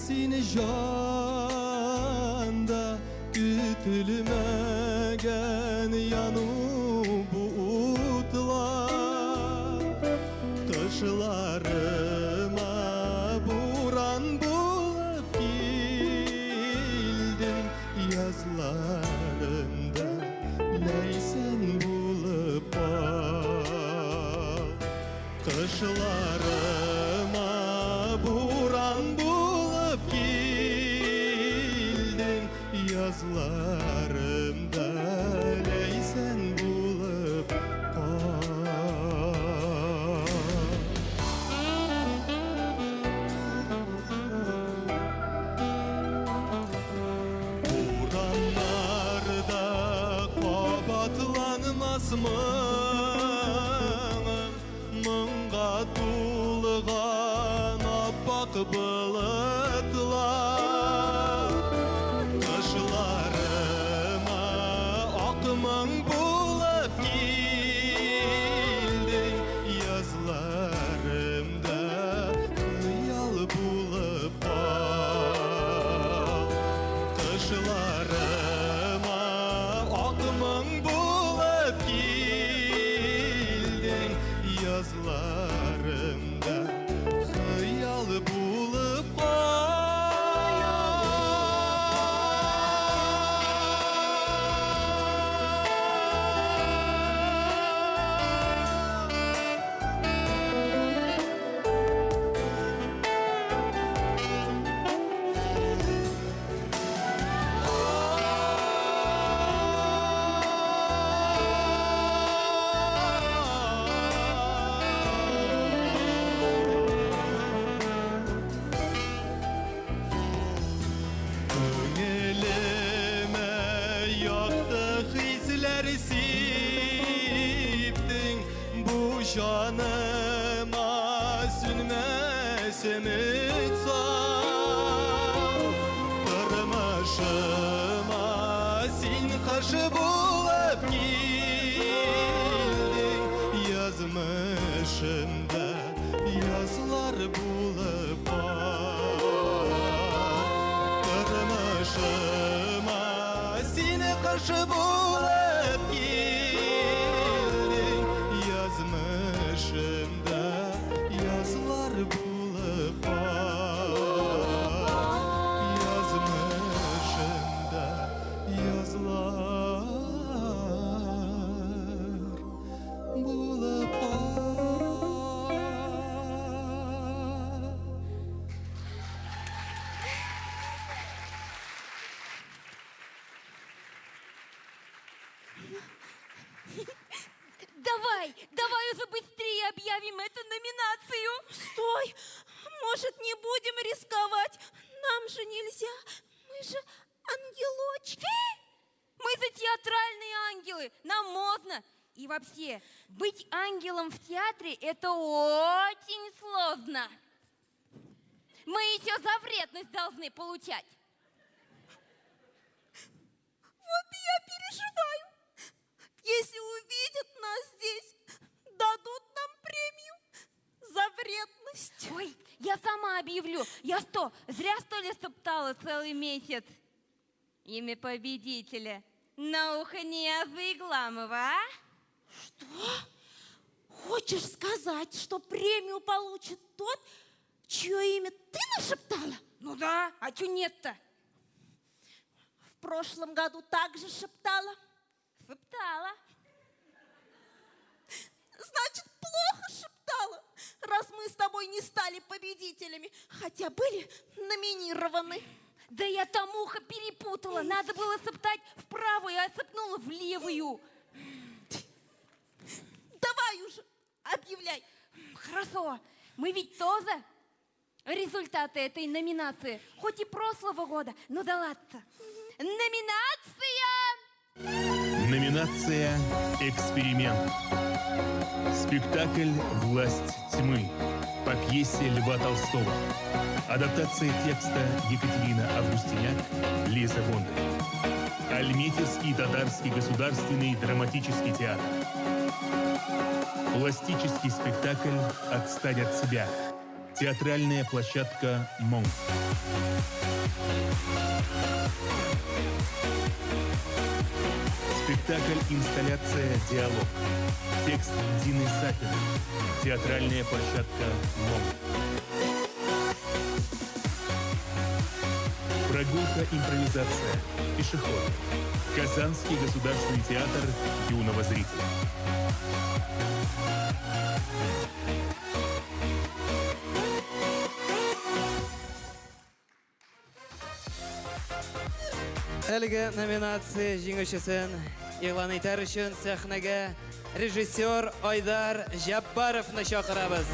Seni janda kütülmegen yanı bulutlar Kışlarıma buran bulup gildin Yazlarımda neysen bulup al Kışlarıma buran bulup gildin Yazlarımda neysen bulup Buranlarda qabatlanmaz mı? Mınğa tulğan appak bulutlar Kışlarıma akmın bulup gildin Yazlarımda hıyal bulup kal Kışlarıma akmın bulup gildin Yazlarımda hıyal bulup Önelime yaktı hisleri siptin Bu canıma sünmesem etsam Kırmışıma sin karşı bulup gildin Yazmışımda yazlar bulup Kırmışıma seni karşı bulup gildin Yazmışımda yazlar bulup Yazmışımda yazlar bulup Давай уже быстрее объявим эту номинацию. Стой, может, не будем рисковать? Нам же нельзя, мы же ангелочки. Мы же театральные ангелы, нам можно. И вообще, быть ангелом в театре – это очень сложно. Мы еще за вредность должны получать. Вот я переживаю. Если увидят нас здесь, дадут нам премию за вредность. Ой, я сама объявлю. Я что, зря что ли стоптала целый месяц? Имя победителя. На ухо не язык Гламова, а? Что? Хочешь сказать, что премию получит тот, чье имя ты нашептала? Ну да, а чё нет-то? В прошлом году также шептала. Шептала. Значит, плохо шептала, раз мы с тобой не стали победителями, хотя были номинированы. Да я там ухо перепутала. Надо было септать в правую, а сепнула в левую. Давай уже, объявляй. Хорошо. Мы ведь тоже результаты этой номинации. Хоть и прошлого года, но да ладно. Номинация «Эксперимент». Спектакль «Власть тьмы» по пьесе Льва Толстого. Адаптация текста Екатерина Августиняк, Лиза Бондарь. Альметьевский татарский государственный драматический театр. Пластический спектакль «Отстань от себя». Театральная площадка «Монк». Спектакль-инсталляция «Диалог». Текст Дины Сафиной. Театральная площадка «Монк». Прогулка-импровизация. Пешеход. Казанский государственный театр юного зрителя. Әлеге номинация җиңүчесен игълан итәр өчен сәхнәгә режиссер Айдар Җаббаровны чакырабыз.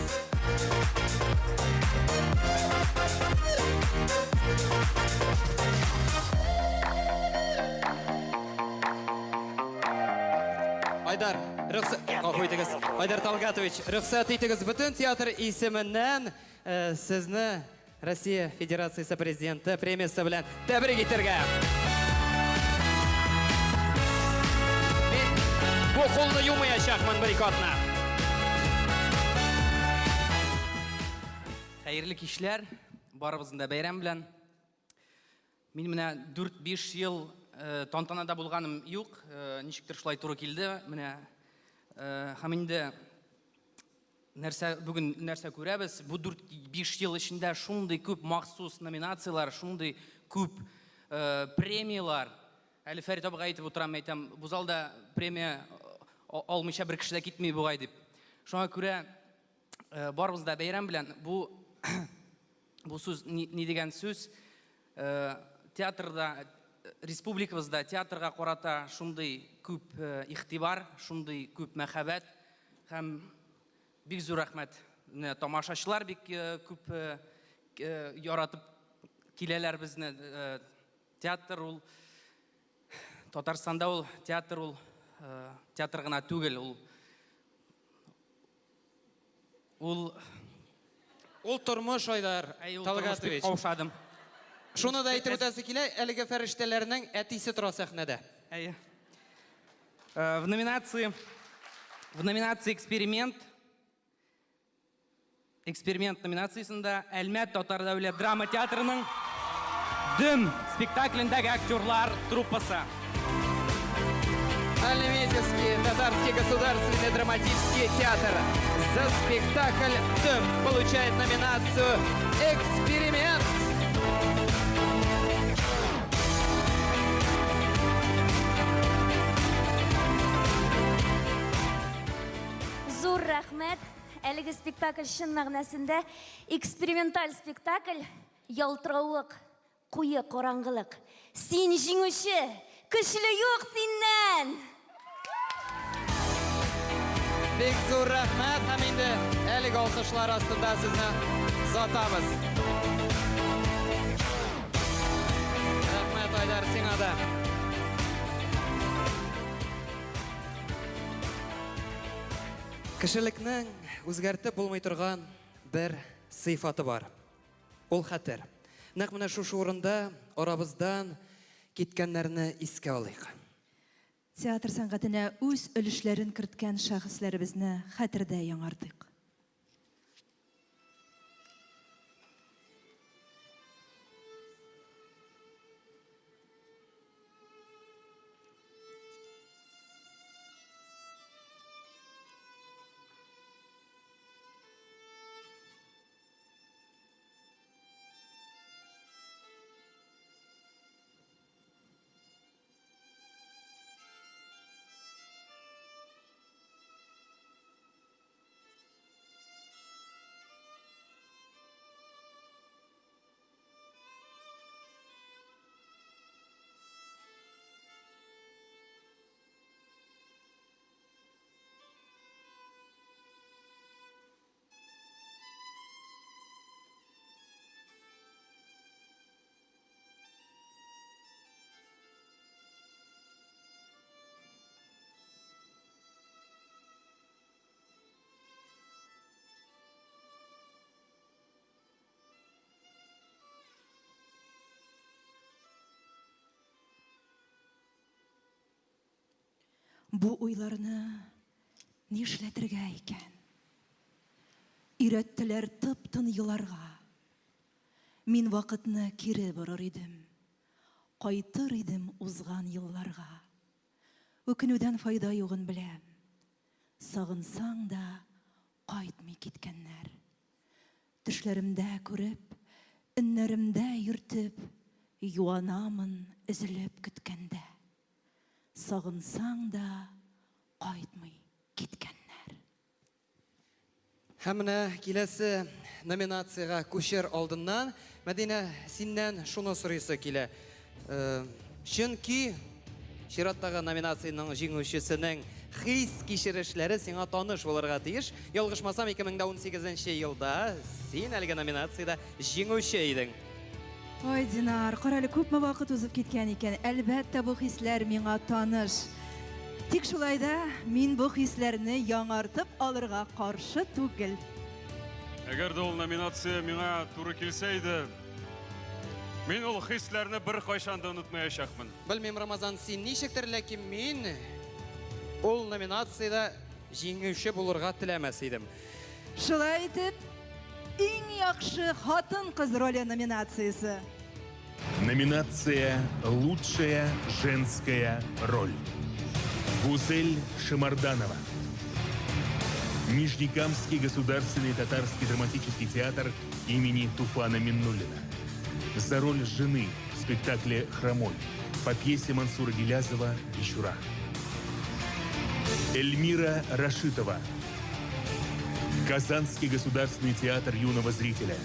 Айдар, гафу итегез. Айдар Талгатович, рөхсәт итегез, бөтен театр исеменнән сезне Россия Федерациясе президенты премиясе белән тәбрик итәргә. Бу кулны юмаячакмын бер-ике атна. Хәерле кичләр, барыбызны да бәйрәм белән. Мин менә 4-5 ел тантанада булганым юк, ничектер шулай туры килде. Менә һәм инде бүген нәрсә күрәбез? Бу 4-5 ел эчендә шундый күп махсус номинациялар, шундый күп премиялар. Әле Фәрит абыга әйтеп утырам, әйтәм, бу залда премия алмыйча бер кеше дә китми бугай дип. Шуңа күрә барыбыз да бәйрәм белән. Бу сүз ни дигән сүз? Театрда, республикабызда театрга карата шундый күп игътибар, шундый күп мәхәббәт һәм бик зур рәхмәт. Тамашачылар бик күп яратып киләләр безне. Театр ул Татарстанда ул театр ул театр гына түгел, ул тормыш, Айдар Талгатович. Каушадым. Шуны да әйтеп үтәсе килә, әлеге фәрештәләрнең әтисе тора сәхнәдә. В номинации «Эксперимент» номинациясында Әлмәт Татар дәүләт драма театрының «Дөм» спектаклендәге актерлар труппасы. Альметьевский татарский государственный драматический театр за спектакль «Дөм» получает номинацию «Эксперимент». Зур рәхмәт. Әлеге спектакль шын мәгънәсендә эксперименталь спектакль, ялтыраулык, куе караңгылык. Син җиңүче, көчле юк синнән. Бик зур рәхмәт, һәм инде әлеге алкышлар астында сезне озатабыз. Рәхмәт, Айдар, сиңа да. Кешелекнең үзгәртеп булмый торган бер сыйфаты бар. Ул хәтер. Нәкъ менә шушы урында арабыздан киткәннәрне искә алыйк. Театр сәнгатенә үз өлешләрен керткән шәхесләребезне хәтердә яңартыйк. Бу уйларны нишләтергә икән? Өйрәттеләр тып-тын еларга. Мин вакытны кире борыр идем. Кайтыр идем узган елларга. Үкенүдән файда югын беләм. Сагынсаң да кайтмый киткәннәр. Төшләремдә күреп, иннәремдә йөртеп, юанамын изелеп көткәндә. Сагынсаң да кайтмый киткәннәр. Һәм менә киләсе номинацияга күчер алдыннан Мәдинә синнән шуны сорыйсы килә. Чөнки чираттагы номинацияның җиңүчесенең хис кичерешләре сиңа таныш булырга тиеш. Ялгышмасам 2018 елда син әлеге номинациядә җиңүче идең. Ой, Динар, каралы күпме вакыт узып киткән икән. Әлбәттә бу хисләр миңа таныш. Тик шулай да мин бу хисләрне яңартып алырга каршы түгел. Әгәр дә ул номинация миңа туры килсә иде, мин ул хисләрне бер кайчан да онытмаячакмын. Белмим, Рамазан, син ничектер, ләкин мин ул номинациядә җиңүче булырга теләмәс идем. Шулай итеп, иң яхшы хатын-кыз роле номинациясе. Номинация «Лучшая женская роль». Гузель Шамарданова. Нижнекамский государственный татарский драматический театр имени Туфана Миннуллина. За роль жены в спектакле «Хромой» по пьесе Мансура Гилязова «Ищура». Эльмира Рашитова. Казанский государственный театр юного зрителя.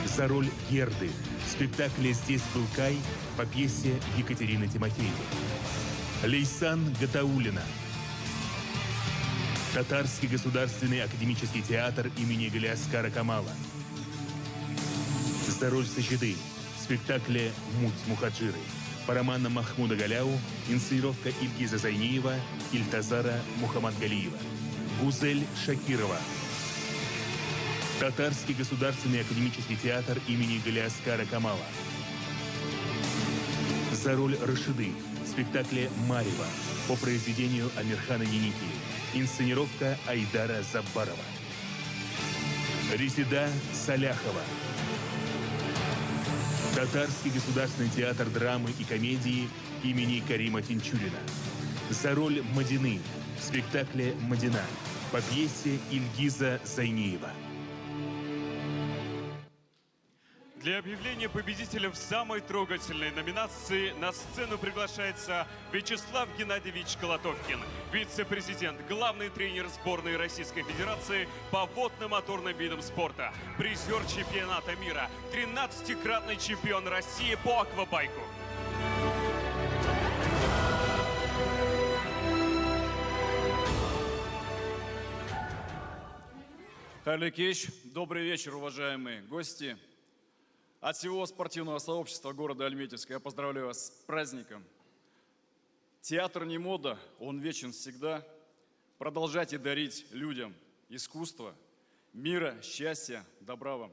За роль Герды в спектакле «Здесь был Кай» по пьесе Екатерины Тимофеевой. Лейсан Гатаулина. Татарский государственный академический театр имени Галиаскара Камала. За роль Сачиды в спектакле «Муть Мухаджиры» по романам Махмуда Галяу, инсценировка Ильгиза Зайниева, Ильтазара Мухаммадгалиева. Гузель Шакирова. Татарский государственный академический театр имени Галиаскара Камала. За роль Рашиды в спектакле «Марева» по произведению Амирхана Еники. Инсценировка Айдара Заббарова. Резида Саляхова. Татарский государственный театр драмы и комедии имени Карима Тинчурина. За роль Мадины в спектакле «Мадина» по пьесе Ильгиза Зайниева. Для объявления победителем в самой трогательной номинации на сцену приглашается Вячеслав Геннадьевич Колотовкин, вице-президент, главный тренер сборной Российской Федерации по водно-моторным видам спорта, призер чемпионата мира, 13-кратный чемпион России по аквабайку. Хайрлы кеш, добрый вечер, уважаемые гости. От всего спортивного сообщества города Альметьевска я поздравляю вас с праздником. Театр не мода, он вечен всегда. Продолжайте дарить людям искусство, мира, счастья, добра вам.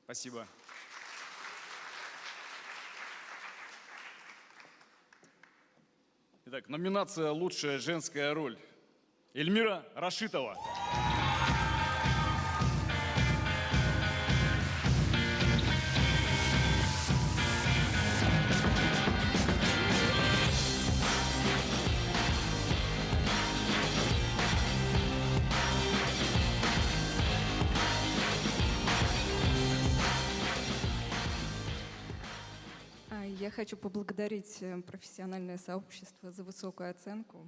Спасибо. Итак, номинация «Лучшая женская роль». Эльмира Рашитова. Я хочу поблагодарить профессиональное сообщество за высокую оценку,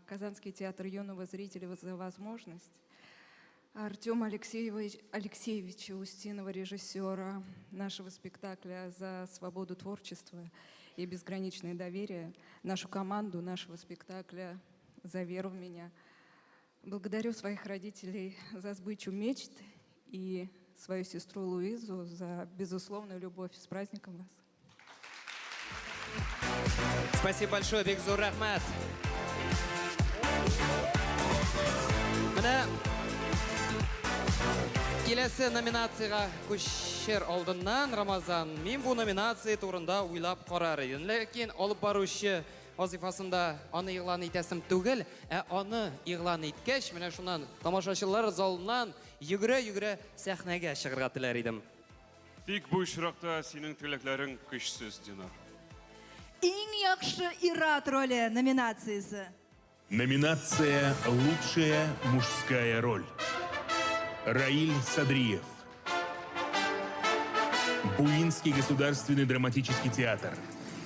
Казанский театр юного зрителя за возможность, Артема Алексеевича Устинова, режиссера нашего спектакля, за свободу творчества и безграничное доверие, нашу команду нашего спектакля за веру в меня. Благодарю своих родителей за сбычу мечт и свою сестру Луизу за безусловную любовь. С праздником вас! Спасибо большое, Бекзур Рахмат. Менә келесі номинацияға көшер алдыннан, Рамазан, мен бұл номинация турында уйлап қарар едім. Ләкин алып барушы вазифасында аны игълан итәсем түгел, аны игълан иткәч, менә шуннан тамашачылар залыннан йөгерә-йөгерә сәхнәгә чыгарга теләр идем. Тик бу очракта синең теләкләрең көчсез, Динар. Иң яхшы ир-ат роле номинациясе. Номинация «Лучшая мужская роль». Раиль Садриев. Буинский государственный драматический театр.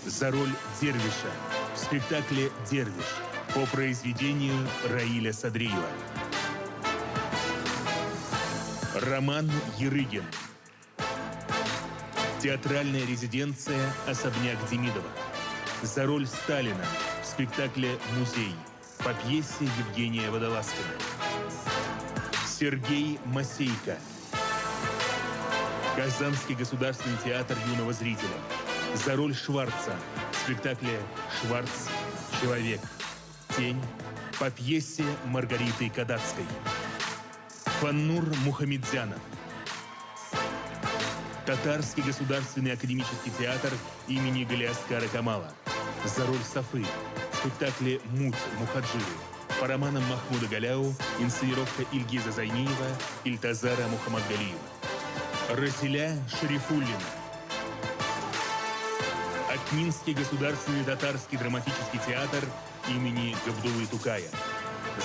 За роль Дервиша в спектакле «Дервиш» по произведению Раиля Садриева. Роман Ерыгин. Театральная резиденция «Особняк Демидова». За роль Сталина в спектакле «Музей» по пьесе Евгения Водолазкина. Сергей Масейко. Казанский государственный театр юного зрителя. За роль Шварца в спектакле «Шварц. Человек. Тень» по пьесе Маргариты Кадацкой. Фаннур Мухамедзянов. Татарский государственный академический театр имени Галиаскара Камала. За роль Софы в спектакле «Муть Мухаджиры» по романам Махмуда Галяу, инсценировка Ильгиза Зайниева, Ильтазара Мухаммадгалиева. Расиля Шарифуллина. Акминский государственный татарский драматический театр имени Габдуллы Тукая.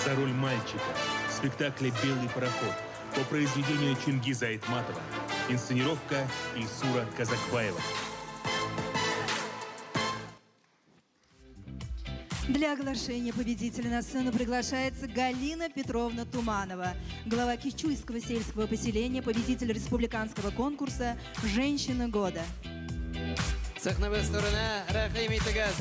За роль мальчика в спектакле «Белый пароход» по произведению Чингиза Айтматова. Инсценировка Ильсура Казакбаева. Для оглашения победителя на сцену приглашается Галина Петровна Туманова, глава Кичуйского сельского поселения, победитель республиканского конкурса «Женщина года». Сәхнәбез турына рәхим итегез.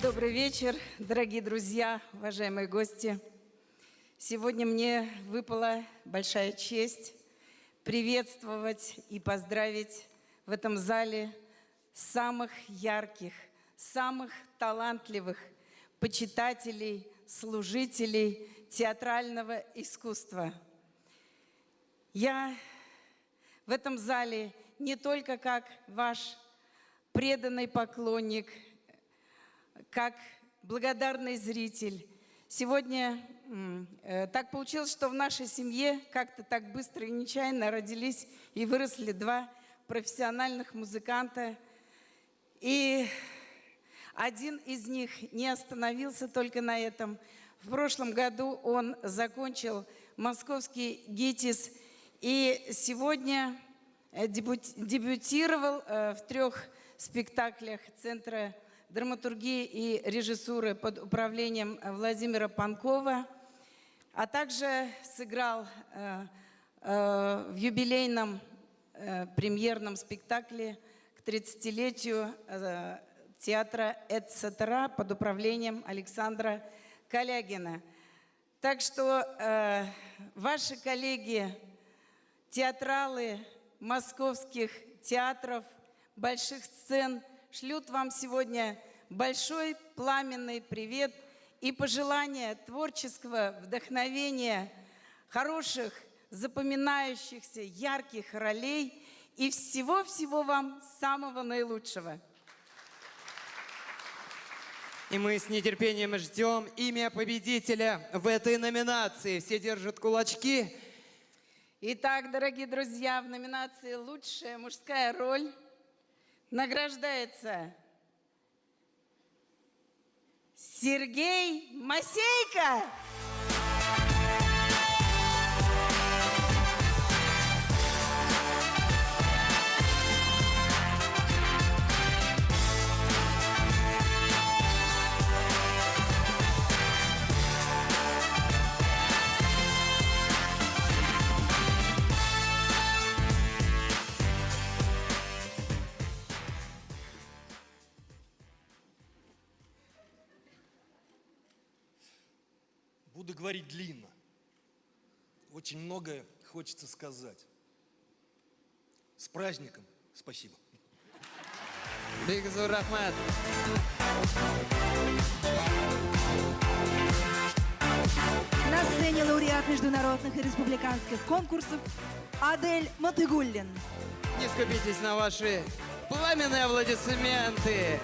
Добрый вечер, дорогие друзья, уважаемые гости. Сегодня мне выпала большая честь приветствовать и поздравить в этом зале самых ярких, самых талантливых почитателей, служителей театрального искусства. Я в этом зале не только как ваш преданный поклонник, как благодарный зритель. Сегодня так получилось, что в нашей семье как-то так быстро и нечаянно родились и выросли два профессиональных музыканта. И один из них не остановился только на этом. В прошлом году он закончил московский ГИТИС и сегодня дебютировал в 3 спектаклях Центра драматургии и режиссуры под управлением Владимира Панкова, а также сыграл в юбилейном премьерном спектакле к 30-летию театра «Эцетера» под управлением Александра Калягина. Так что ваши коллеги, театралы московских театров, больших сцен шлют вам сегодня большой пламенный привет и пожелания творческого вдохновения, хороших, запоминающихся, ярких ролей и всего-всего вам самого наилучшего. И мы с нетерпением ждем имя победителя в этой номинации. Все держат кулачки. Итак, дорогие друзья, в номинации «Лучшая мужская роль» награждается Сергей Масейко. Буду говорить длинно. Очень многое хочется сказать. С праздником. Спасибо. Бик зур рахмат. На сцене лауреат международных и республиканских конкурсов Адель Матыгуллин. Не скупитесь на ваши пламенные аплодисменты.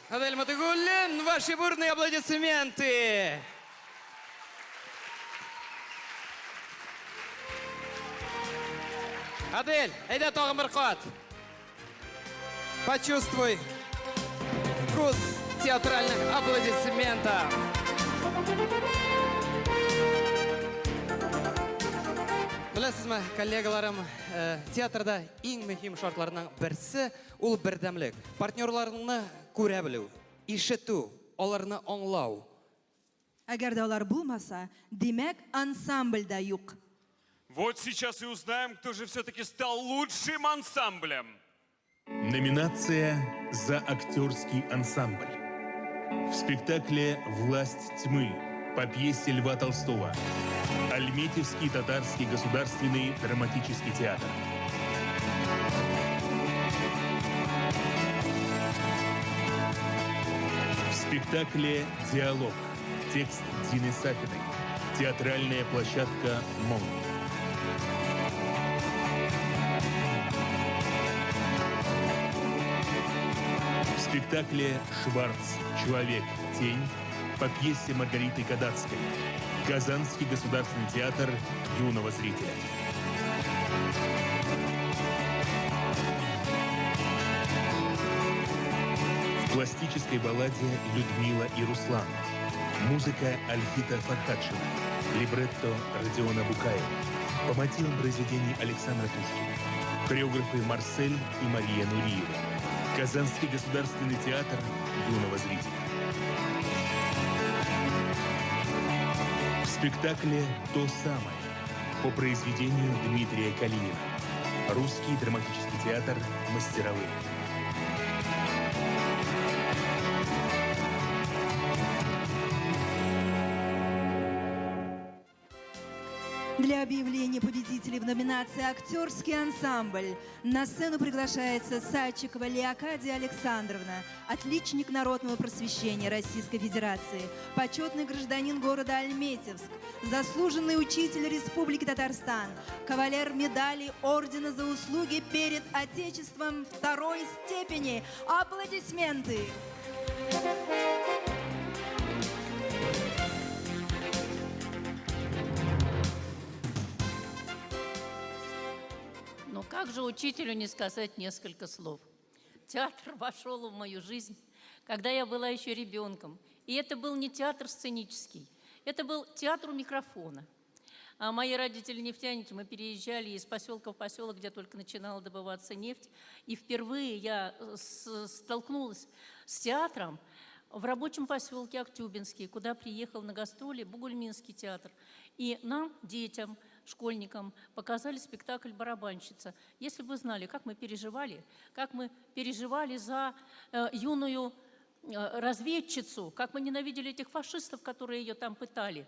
Адель Матыгуллин, ваши бурные аплодисменты. Адель, айда тагын бер кат. Почувствуй вкус театральных аплодисментов. Білесізме, коллегаларым, театрда ең мөһим шартларның берсе ул бердәмлек. Партнерларны күрә белү, ишетү, аларны аңлау. Әгәр дә алар булмаса, демәк ансамбль да юк. Вот сейчас и узнаем, кто же все-таки стал лучшим ансамблем. Номинация за актерский ансамбль. В спектакле «Власть тьмы» по пьесе Льва Толстого. Альметьевский татарский государственный драматический театр. В спектакле «Диалог». Текст Дины Сафиной. Театральная площадка МОН. В спектакле «Шварц. Человек. Тень» по пьесе Маргариты Кадацкой. Казанский государственный театр юного зрителя. В классической балладе «Людмила и Руслан». Музыка Альфита Фархадшина. Либретто Родиона Букаева. По мотивам произведений Александра Пушкина. Хореографы Марсель и Мария Нуриева. Казанский государственный театр юного зрителя. В спектакле «То самое» по произведению Дмитрия Калинина. Русский драматический театр «Мастеровые». Для объявления победителей в номинации «Актерский ансамбль» на сцену приглашается Садчикова Леокадия Александровна, отличник народного просвещения Российской Федерации, почетный гражданин города Альметьевск, заслуженный учитель Республики Татарстан, кавалер медали Ордена за услуги перед Отечеством второй степени. Аплодисменты! Но как же учителю не сказать несколько слов? Театр вошел в мою жизнь, когда я была еще ребенком. И это был не театр сценический, это был театр у микрофона. А мои родители нефтяники, мы переезжали из поселка в поселок, где только начинала добываться нефть. И впервые я столкнулась с театром в рабочем поселке Актюбинский, куда приехал на гастроли Бугульминский театр. И нам, детям, школьникам, показали спектакль «Барабанщица». Если бы вы знали, как мы переживали за юную разведчицу, как мы ненавидели этих фашистов, которые ее там пытали.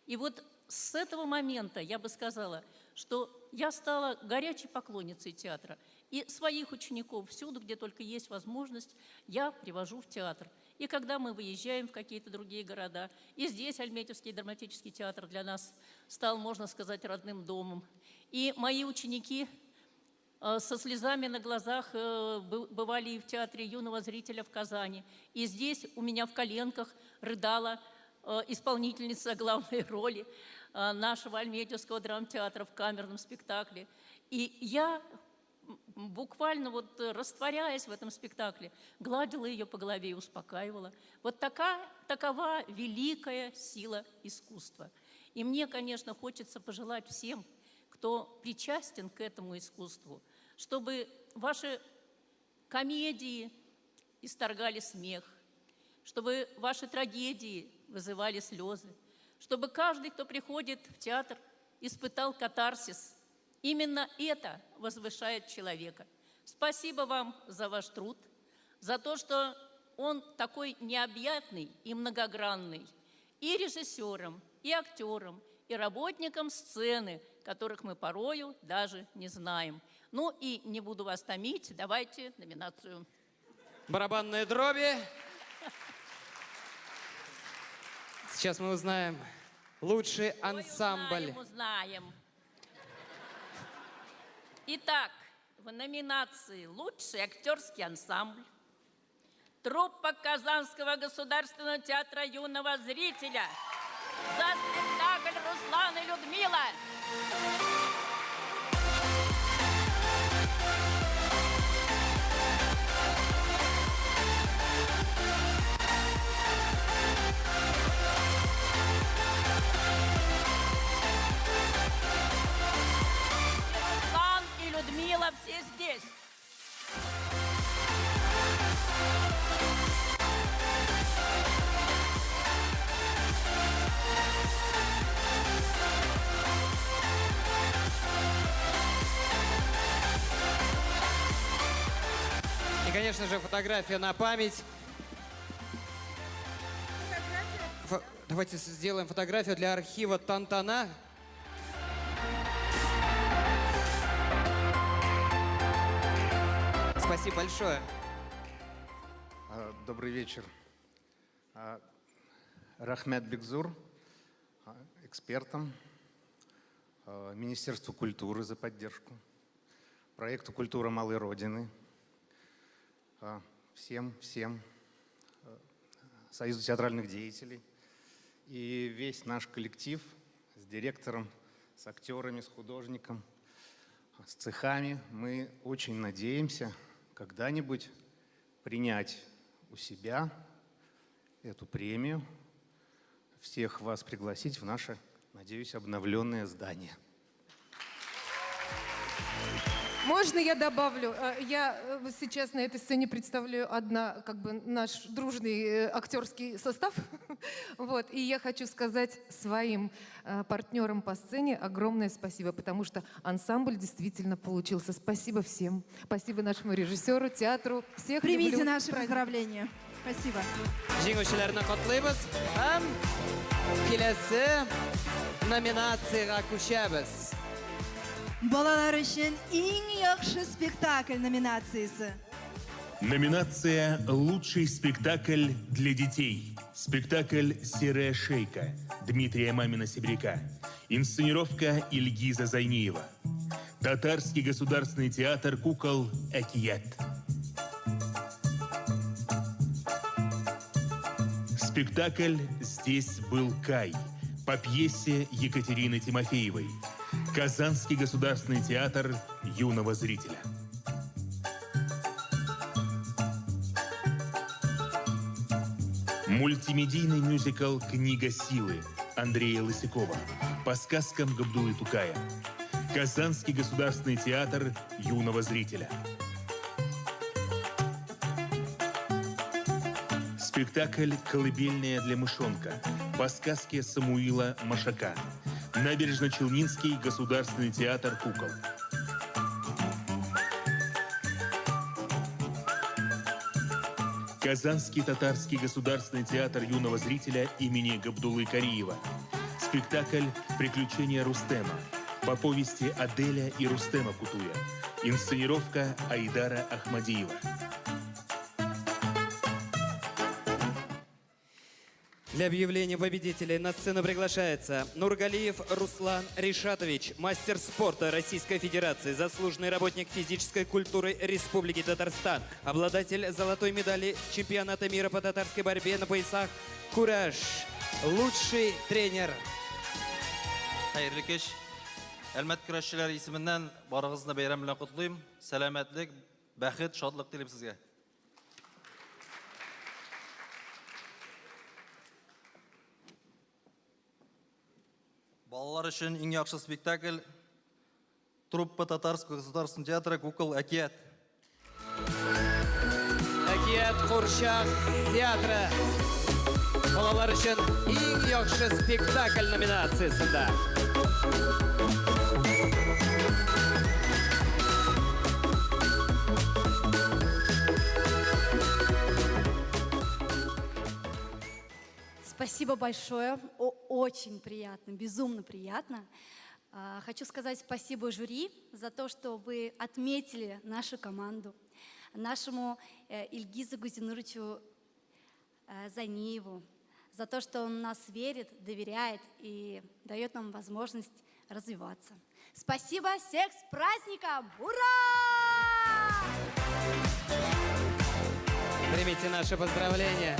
И вот с этого момента я бы сказала, что я стала горячей поклонницей театра. И своих учеников всюду, где только есть возможность, я привожу в театр. И когда мы выезжаем в какие-то другие города, и здесь Альметьевский драматический театр для нас стал, можно сказать, родным домом. И мои ученики со слезами на глазах бывали и в театре юного зрителя в Казани. И здесь у меня в коленках рыдала исполнительница главной роли нашего Альметьевского драмтеатра в камерном спектакле. И я буквально вот растворяясь в этом спектакле, гладила ее по голове и успокаивала. Вот такова великая сила искусства. И мне, конечно, хочется пожелать всем, кто причастен к этому искусству, чтобы ваши комедии исторгали смех, чтобы ваши трагедии вызывали слезы, чтобы каждый, кто приходит в театр, испытал катарсис. Именно это возвышает человека. Спасибо вам за ваш труд, за то, что он такой необъятный и многогранный. И режиссерам, и актерам, и работникам сцены, которых мы порою даже не знаем. Ну и не буду вас томить, давайте номинацию. Барабанные дроби. Сейчас мы узнаем лучший ансамбль. Узнаем. Итак, в номинации «Лучший актерский ансамбль» труппа Казанского государственного театра юного зрителя за спектакль «Руслан и Людмила». Людмила, все здесь. И, конечно же, фотография на память. Давайте сделаем фотографию для архива Тантана. Спасибо большое. Добрый вечер. Рахмет Бекзур, экспертам, Министерству культуры за поддержку, проекту «Культура малой Родины», всем Союзу театральных деятелей и весь наш коллектив с директором, с актерами, с художником, с цехами. Мы очень надеемся когда-нибудь принять у себя эту премию, всех вас пригласить в наше, надеюсь, обновленное здание. Можно я добавлю? Я сейчас на этой сцене представляю наш дружный актерский состав. Вот. И я хочу сказать своим партнерам по сцене огромное спасибо, потому что ансамбль действительно получился. Спасибо всем. Спасибо нашему режиссеру, театру. Всех Примите люблю. наши поздравления. Спасибо. Жеңушілеріне құттықтаймыз. Келесі номинацияға күшәбіз. Балалар үшін ең яқшы спектакль номинациясы. Номинация «Лучший спектакль для детей». Спектакль «Серая шейка» Дмитрия Мамина-Сибиряка. Инсценировка Ильгиза Зайниева. Татарский государственный театр кукол «Экият». Спектакль «Здесь был Кай» по пьесе Екатерины Тимофеевой. Казанский государственный театр юного зрителя. Мультимедийный мюзикл «Книга силы» Андрея Лысякова по сказкам Габдуллы Тукая. Казанский государственный театр юного зрителя. Спектакль «Колыбельная для мышонка» по сказке Самуила Машака. Набережно-Челнинский государственный театр кукол. Казанский татарский государственный театр юного зрителя имени Габдуллы Кариева. Спектакль «Приключения Рустема» по повести Аделя и Рустема Кутуя. Инсценировка Айдара Ахмадиева. Для объявления победителей на сцену приглашается Нургалиев Руслан Ришатович, мастер спорта Российской Федерации, заслуженный работник физической культуры Республики Татарстан, обладатель золотой медали чемпионата мира по татарской борьбе на поясах «Кураж», лучший тренер. Xayrli kech. Әлмәт көрәшчеләр исеменнән барыгызны бәйрәм белән котлыйм. Сәламәтлек, бәхет, шатлык телим сезгә. Балалар өчен иң яхшы спектакль труппа Татарского государственного театра «Кукол Экият». Экият Курчак театры. Балалар үшін ең яқшы спектакль номинациясында. Спасибо большое. Очень приятно, безумно приятно. Хочу сказать спасибо жюри за то, что вы отметили нашу команду, нашему Ильгизу Гузинуровичу Зайниеву, за то, что он в нас верит, доверяет и дает нам возможность развиваться. Спасибо, всех с праздником! Ура! Примите наши поздравления.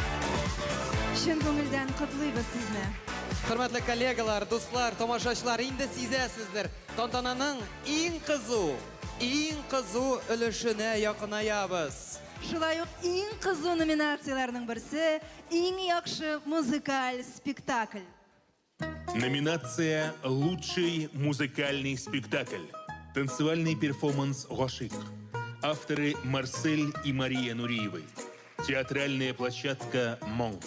Шын көңілден құтлыйбыз сізні. Hürmetli kollegalar, dostlar, tomoshachilar, endi sezasizlar. Tantananing eng qiziq өлешенә якынayabыз. Шулай ук ең қызу номинацияларның бірсі ең яқшы музыкаль спектакль. Номинация «Лучший музыкальный спектакль». Танцевальный перформанс «Гашик». Авторы Марсель и Мария Нуриевы. Театральная площадка «Мон».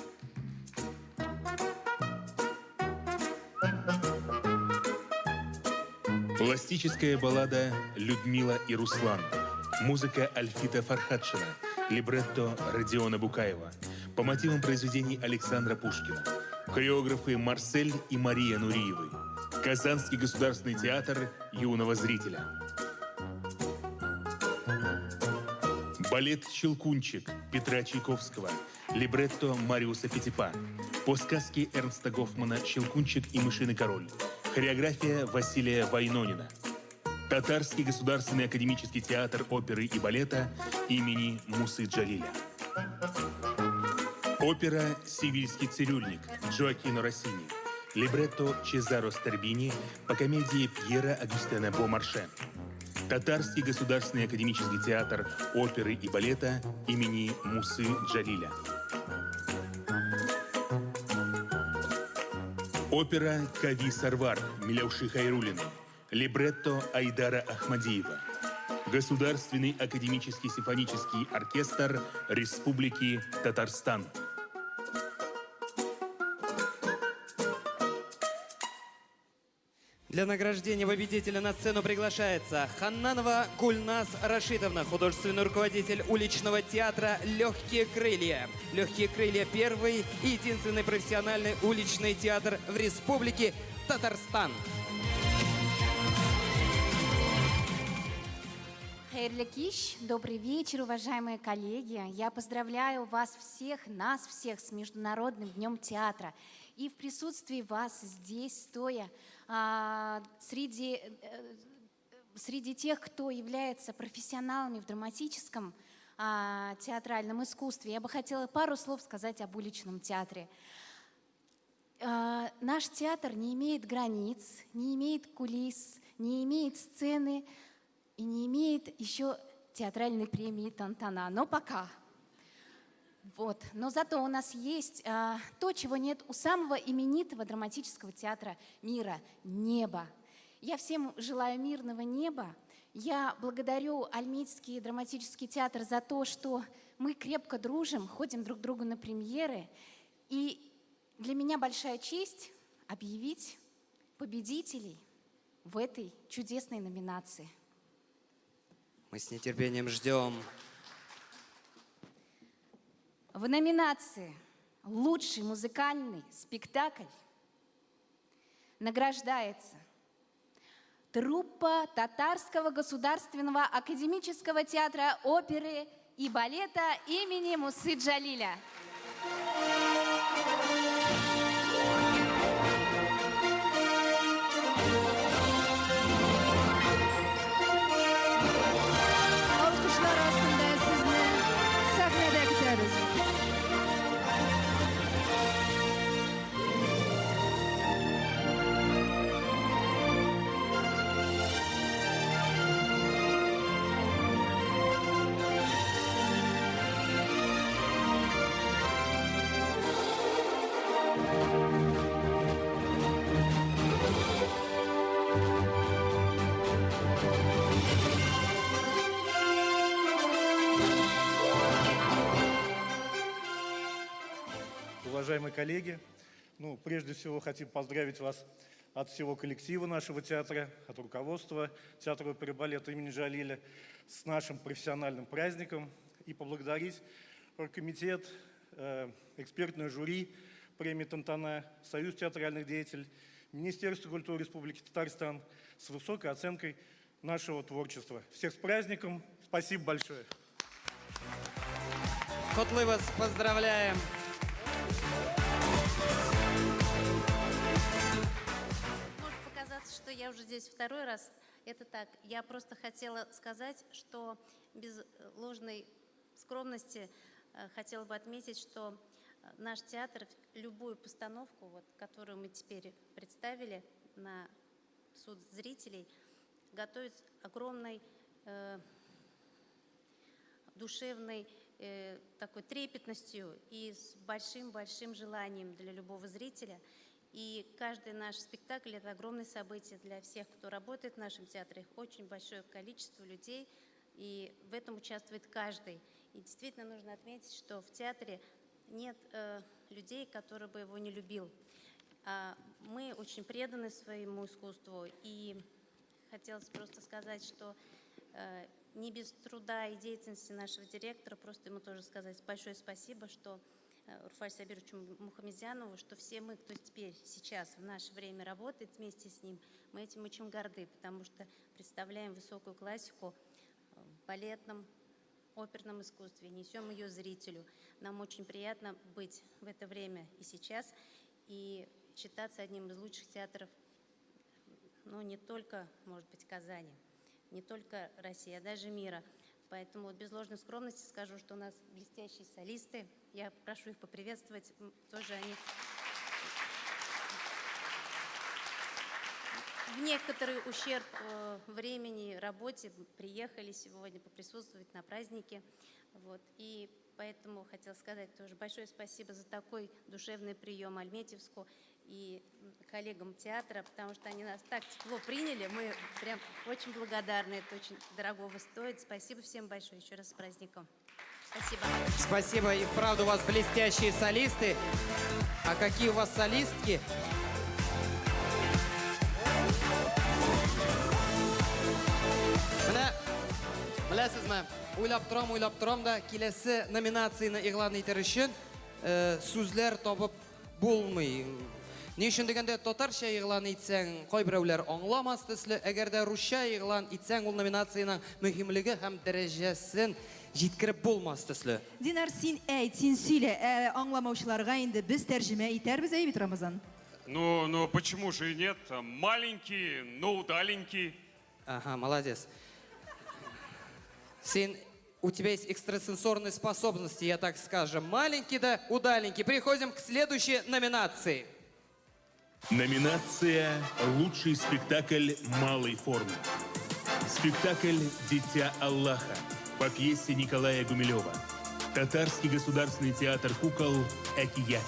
Пластическая баллада «Людмила и Руслан». Музыка Альфита Фархадшина. Либретто Родиона Букаева. По мотивам произведений Александра Пушкина. Хореографы Марсель и Мария Нуриевы. Казанский государственный театр юного зрителя. Балет «Щелкунчик» Петра Чайковского. Либретто Мариуса Петипа. По сказке Эрнста Гофмана «Щелкунчик и мышиный король». Хореография Василия Вайнонина. Татарский государственный академический театр оперы и балета имени Мусы Джалиля. Опера «Сивильский цирюльник» Джоакино Россини. Либретто Чезаро Стербини по комедии Пьера Агюстена Бомарше. Татарский государственный академический театр оперы и балета имени Мусы Джалиля. Опера «Кави Сарвар» Миляуши Хайруллиной. Либретто Айдара Ахмадиева. Государственный академический симфонический оркестр Республики Татарстан. Для награждения победителя на сцену приглашается Ханнанова Гульнас Рашидовна, художественный руководитель уличного театра «Легкие крылья». «Легкие крылья» — первый и единственный профессиональный уличный театр в Республике, Татарстан. Хайырлы кич, добрый вечер, уважаемые коллеги. Я поздравляю вас всех, нас всех с Международным днем театра. И в присутствии вас здесь, стоя, среди тех, кто является профессионалами в драматическом театральном искусстве, я бы хотела пару слов сказать об уличном театре. Наш театр не имеет границ, не имеет кулис, не имеет сцены и не имеет еще театральной премии Тантана. Но пока. Вот. Но зато у нас есть то, чего нет у самого именитого драматического театра мира – небо. Я всем желаю мирного неба. Я благодарю Альметьевский драматический театр за то, что мы крепко дружим, ходим друг к другу на премьеры. И для меня большая честь объявить победителей в этой чудесной номинации. Мы с нетерпением ждем. В номинации «Лучший музыкальный спектакль» награждается труппа Татарского государственного академического театра оперы и балета имени Мусы Джалиля. Alkışlar aslında sizinle sahnede gideriz. Уважаемые коллеги, прежде всего хотим поздравить вас от всего коллектива нашего театра, от руководства театра оперы и балета имени Джалиля с нашим профессиональным праздником и поблагодарить оргкомитет, экспертное жюри премии Тантана, Союз театральных деятелей, Министерство культуры Республики Татарстан с высокой оценкой нашего творчества. Всех с праздником! Спасибо большое! Котлы вас поздравляем! Может показаться, что я уже здесь второй раз. Это так. Я просто хотела сказать, что без ложной скромности хотела бы отметить, что наш театр любую постановку, которую мы теперь представили на суд зрителей, готовит с огромной душевной такой трепетностью и с большим-большим желанием для любого зрителя. И каждый наш спектакль – это огромное событие для всех, кто работает в нашем театре. Их очень большое количество людей, и в этом участвует каждый. И действительно нужно отметить, что в театре нет людей, которые бы его не любил. Мы очень преданы своему искусству, и хотелось просто сказать, что не без труда и деятельности нашего директора, просто ему тоже сказать большое спасибо, что Руфаль Сабировичу Мухамедзянову, что все мы, кто теперь, сейчас, в наше время работает вместе с ним, мы этим очень горды, потому что представляем высокую классику в балетном, оперном искусстве, несем ее зрителю. Нам очень приятно быть в это время и сейчас, и считаться одним из лучших театров, не только, может быть, Казани, не только России, а даже мира. Поэтому без ложной скромности скажу, что у нас блестящие солисты. Я прошу их поприветствовать. Тоже они в некоторый ущерб времени, работе приехали сегодня поприсутствовать на празднике. И поэтому хотела сказать тоже большое спасибо за такой душевный прием Альметьевску и коллегам театра, потому что они нас так тепло приняли. Мы прям очень благодарны. Это очень дорогого стоит. Спасибо всем большое. Еще раз с праздником. Спасибо. Спасибо. И вправду у вас блестящие солисты. А какие у вас солистки? Білесізме, ойлап тұрам да, келесі номинацияны иғлан етер үшін сөзлер табып болмай. Ни өчен дигәндә татарча игълан итсәң, кайберәүләр аңламас төсле, әгәр дә русча игълан итсәң, ул номинациянең мөһимлеге һәм дәрәҗәсен җиткереп булмас төсле. Динар, син әйт, син сөйлә, аңламаучыларга инде без тәрҗемә итәрбез, әйбит Рамазан. Ну, почему же и нет? Маленький, но удаленький. Ага, молодец. Син, у тебя есть экстрасенсорные способности, я так скажем. Маленький да удаленький. Переходим к следующей номинации. Номинация «Лучший спектакль малой формы». Спектакль «Дитя Аллаха» по пьесе Николая Гумилева. Татарский государственный театр кукол «Экият».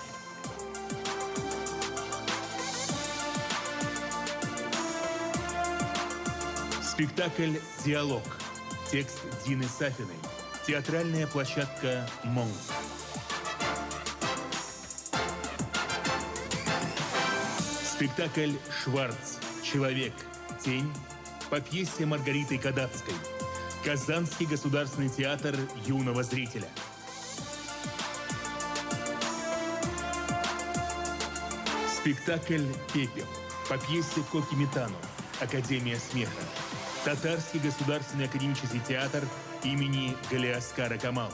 Спектакль «Диалог». Текст Дины Сафиной. Театральная площадка «Монг». Спектакль «Шварц. Человек. Тень» по пьесе Маргариты Кадацкой. Казанский государственный театр юного зрителя. Спектакль «Пепел» по пьесе Коки Метану. Академия смеха. Татарский государственный академический театр имени Галиаскара Камала.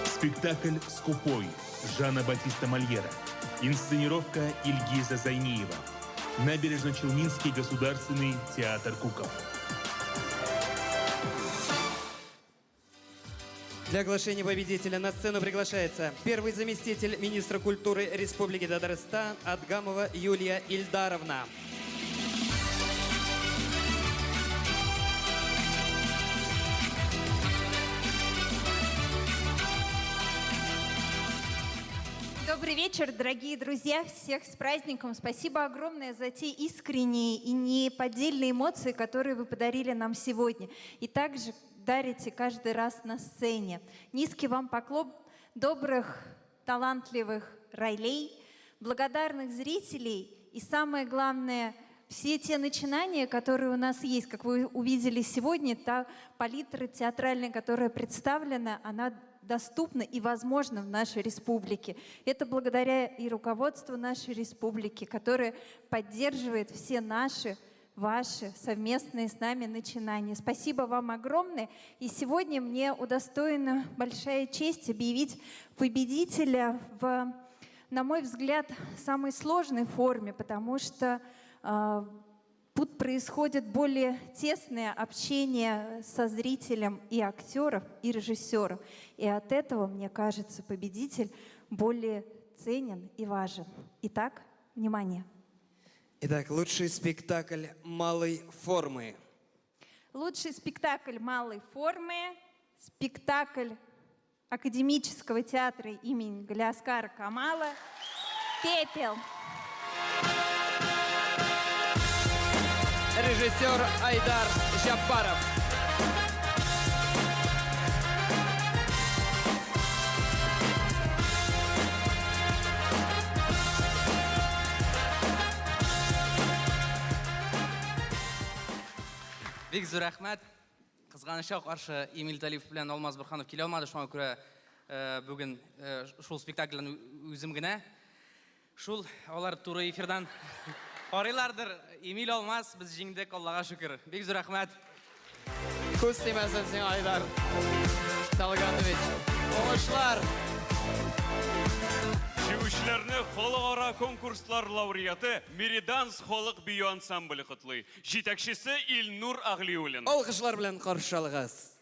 Спектакль «Скупой» Жана Батиста Мольера. Инсценировка Ильгиза Зайниева. Набережно-Челнинский государственный театр кукол. Для оглашения победителя на сцену приглашается первый заместитель министра культуры Республики Татарстан Адгамова Юлия Ильдаровна. Добрый вечер, дорогие друзья, всех с праздником. Спасибо огромное за те искренние и неподдельные эмоции, которые вы подарили нам сегодня. И также дарите каждый раз на сцене. Низкий вам поклон добрых, талантливых ролей, благодарных зрителей и, самое главное, все те начинания, которые у нас есть, как вы увидели сегодня, та палитра театральная, которая представлена, она доступна и возможна в нашей республике. Это благодаря и руководству нашей республики, которое поддерживает все наши, ваши совместные с нами начинания. Спасибо вам огромное. И сегодня мне удостоена большая честь объявить победителя в, на мой взгляд, самой сложной форме, потому что тут происходит более тесное общение со зрителем и актером, и режиссером. И от этого, мне кажется, победитель более ценен и важен. Итак, внимание. Итак, лучший спектакль малой формы. Лучший спектакль малой формы, спектакль Академического театра имени Галиаскара Камала «Пепел». Режиссер Айдар Жапаров. Бик зур рәхмәт. Кызганычка каршы Эмиль Талипов белән Алмаз Борханов килә алмады, шуңа күрә бүген шул спектакльне үзем генә. Шул алар туры эфирдан карыйлардыр. Эмиль Алмаз, без җиңдек, Аллага шөкер. Бик зур рәхмәт. Күз тимәсен син, Айдар Талганович. Оңышлар. Җиңүчеләрне халыкара конкурслар лауреаты Мериданс халык бию ансамбле котлый. Җитәкчесе Илнур Аглиуллин. Алкышлар белән каршы алыгыз.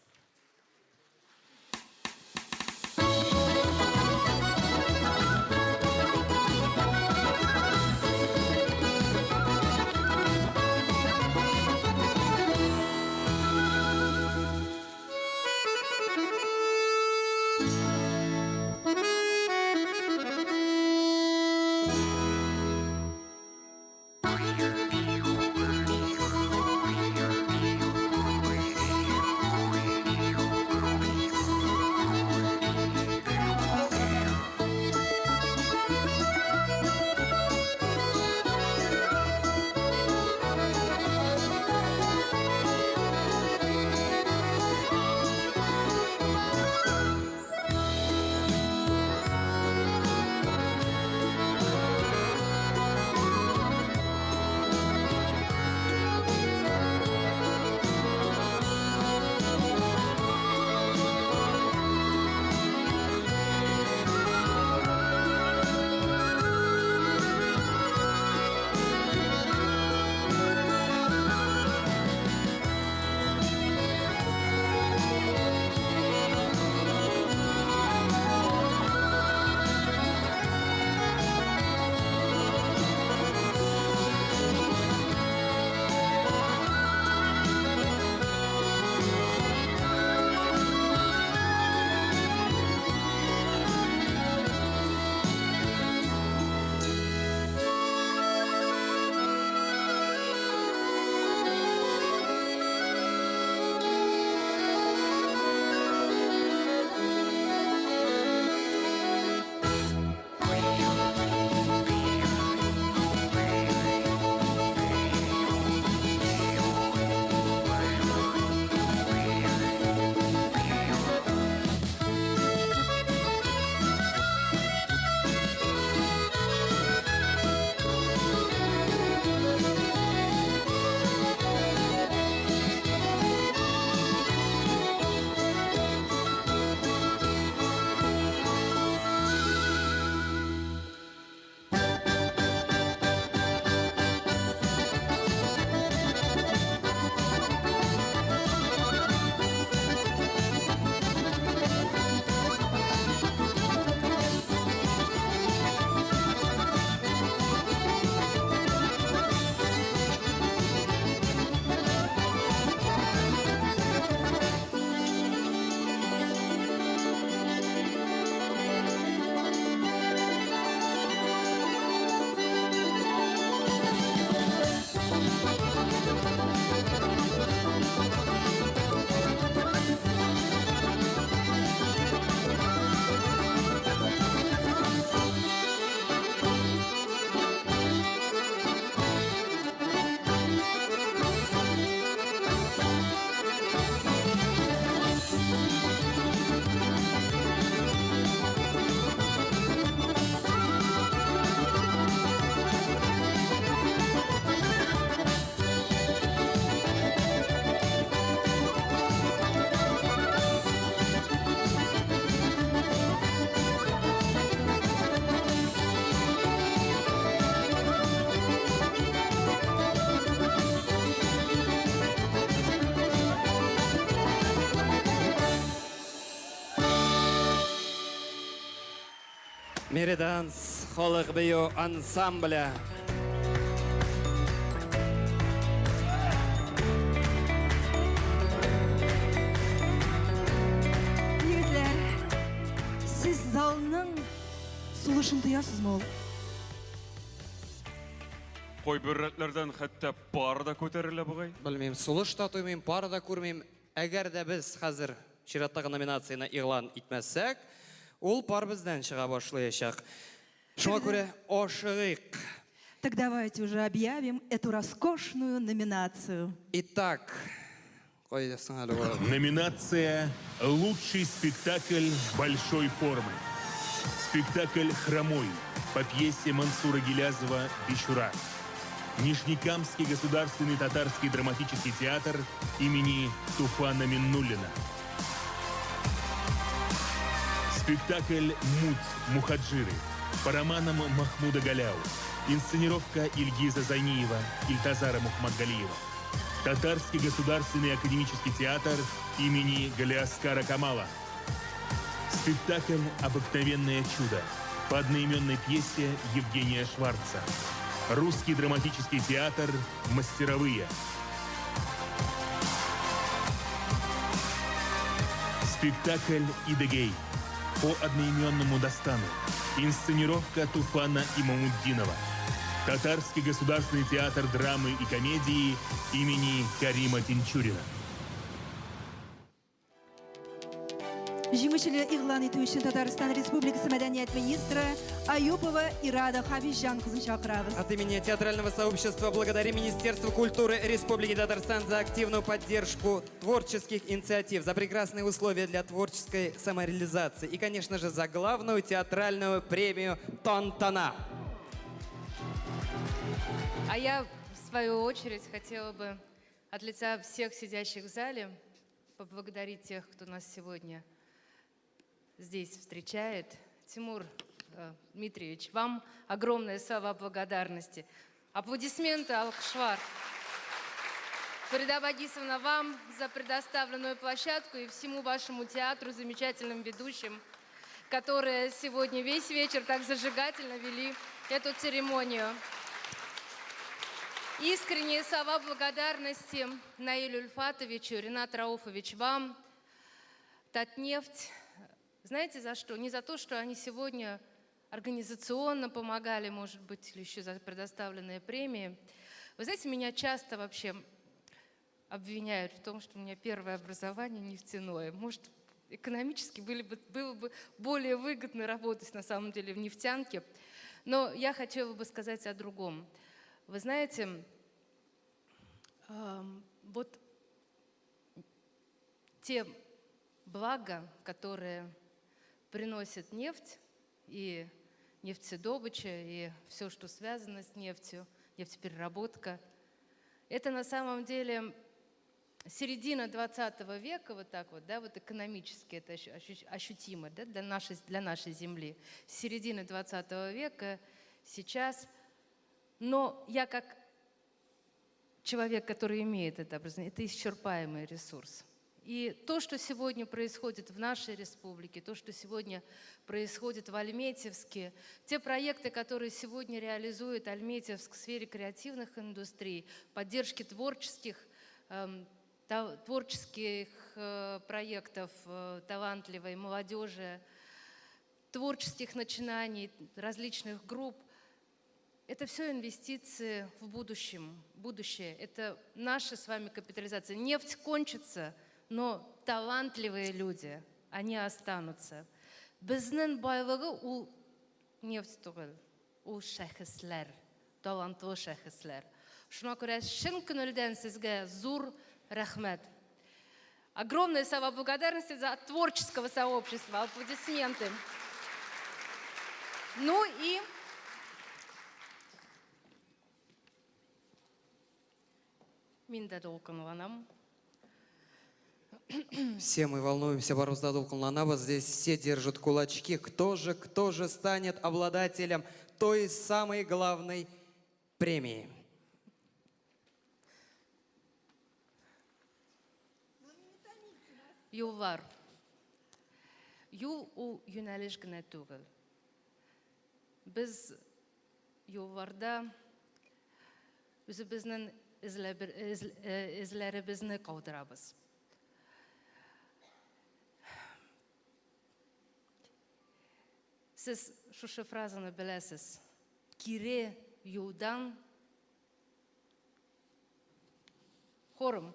Мериданс халық бию ансамбля. Егетлер, сіз залның сұлышын тұясыз мол. Қой бөрретлерден хәтта пар да көтерілі бұғай. Білмейм, сұлыш та тоймейм, пар да көрмейм. Әгәр дә біз қазір чираттағы номинацияны иғлан итмәсәк, ол пар бізден шыға башлаячак. Шуңа күрә ашыгыйк. Так давайте уже объявим эту роскошную номинацию. Итак, қойдасың әлі ол. Номинация «Лучший спектакль большой формы». Спектакль «Хромой» по пьесе Мансура Гилязова «Бичура». Нижнекамский государственный татарский драматический театр имени Туфана Миннуллина. Спектакль «Муть. Мухаджиры» по романам Махмуда Галяу. Инсценировка Ильгиза Зайниева, Ильтазара Мухмадгалиева. Татарский государственный академический театр имени Галиаскара Камала. Спектакль «Обыкновенное чудо» по одноименной пьесе Евгения Шварца. Русский драматический театр «Мастеровые». Спектакль «Идегей» по одноименному Достану. Инсценировка Туфана Имамуддинова. Татарский государственный театр драмы и комедии имени Карима Тинчурина. Жимышелі иғлан ету үшін Татарстан Республикасы мәдәниет министрі Аюпова Ирада Хабижан қызын шақырабыз. От имени театрального сообщества благодарим Министерство культуры Республики Татарстан за активную поддержку творческих инициатив, за прекрасные условия для творческой самореализации и, конечно же, за главную театральную премию «Тантана». А я, в свою очередь, хотела бы от лица всех сидящих в зале поблагодарить тех, кто нас сегодня здесь встречает. Тимур Дмитриевич, вам огромное слова благодарности. Аплодисменты, Алкшвар. Фарида Багисовна, вам за предоставленную площадку и всему вашему театру, замечательным ведущим, которые сегодня весь вечер так зажигательно вели эту церемонию. Искренние слова благодарности Наилю Ульфатовичу, Ренат Рауфович, вам, Татнефть. Знаете за что? Не за то, что они сегодня организационно помогали, может быть, или еще за предоставленные премии. Вы знаете, меня часто вообще обвиняют в том, что у меня первое образование нефтяное. Может, экономически было бы более выгодно работать на самом деле в нефтянке. Но я хотела бы сказать о другом. Вы знаете, вот те блага, которые приносит нефть и нефтедобыча, и все, что связано с нефтью, нефтепереработка, это на самом деле середина 20 века, вот так вот, да, вот экономически это ощутимо, да, для нашей земли. Середина 20 века сейчас. Но я как человек, который имеет это образование, это исчерпаемый ресурс. И то, что сегодня происходит в нашей республике, то, что сегодня происходит в Альметьевске, те проекты, которые сегодня реализует Альметьевск в сфере креативных индустрий, поддержки творческих проектов талантливой молодежи, творческих начинаний, различных групп, это все инвестиции в будущее. Это наша с вами капитализация. Нефть кончится, но талантливые люди, они останутся. Біздің байлығы ол нефть түгіл, ол шәхіслер, талантлы шәхіслер. Шуңа күрә шын күңелдән сезгә зур рәхмәт. Огромное слова благодарности за творческого сообщества. Аплодисменты. Ну и мин дә дулкынланам. Все мы волнуемся, Барузда Дулкунланова. Здесь все держат кулачки. Кто же станет обладателем той самой главной премии? Юллар. Юл ул юнәлеш генә түгел. біз юлларда өзіміздің ізлерімізді қалдырамыз. Сіз шушы фразаны білесіз. Кире юлдан хорым.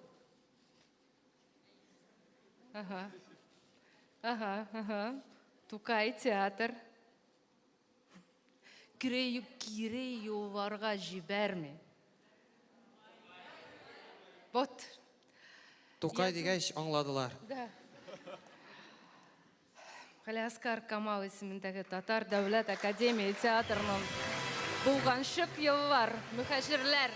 Тукай театр. Кире юлларға жіберме. Вот. Тукай дегенш аңладылар. Да. Галиаскар Камал исемендәге Татар Дәүләт Академия театрының булган шык еллар, мөхәҗирләр.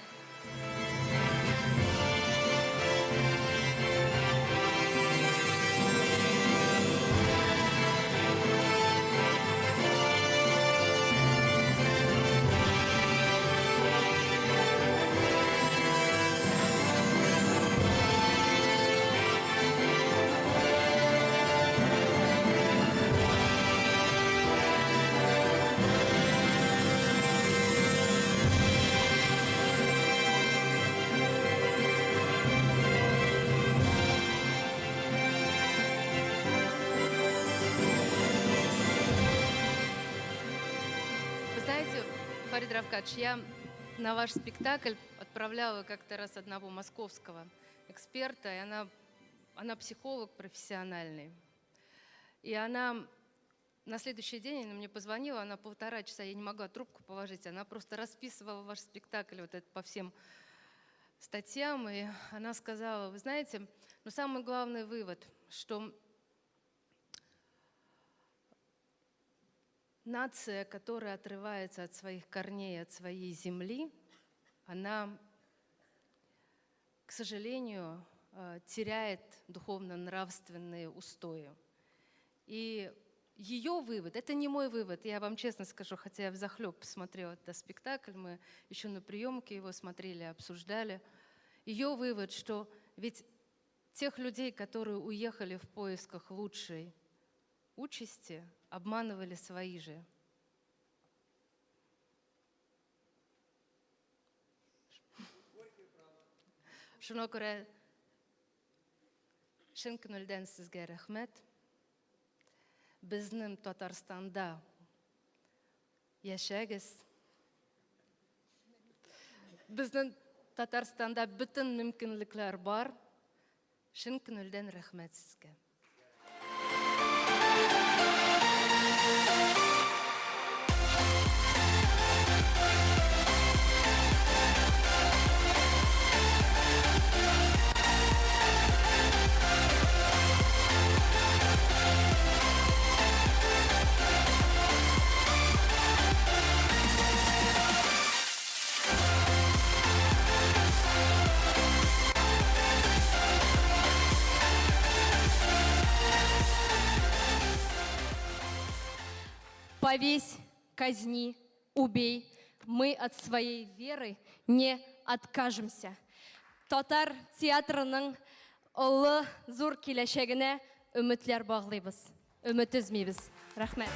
Фарид Равкадж, я на ваш спектакль отправляла как-то раз одного московского эксперта, и она психолог профессиональный. И она на следующий день она мне позвонила, она 1,5 часа, я не могла трубку положить, она просто расписывала ваш спектакль вот это по всем статьям, и она сказала, вы знаете, но самый главный вывод, что нация, которая отрывается от своих корней, от своей земли, она, к сожалению, теряет духовно-нравственные устои. И ее вывод, это не мой вывод, я вам честно скажу, хотя я взахлеб посмотрела этот спектакль, мы еще на приемке его смотрели, обсуждали. Ее вывод, что ведь тех людей, которые уехали в поисках лучшей участи, обманывали свои же. Шуңа күрә шын күңелдән сезгә рәхмәт. Безнең Татарстанда яшәгез. Безнең Татарстанда бөтен мөмкинлекләр бар. Шын күңелдән рәхмәт сезгә. Повесь, казни, убей. Мы от своей веры не откажемся. Татар театрының ұлы зур киләчәгенә өметләр баглыйбыз. Өмет өзмейбез. Рәхмәт.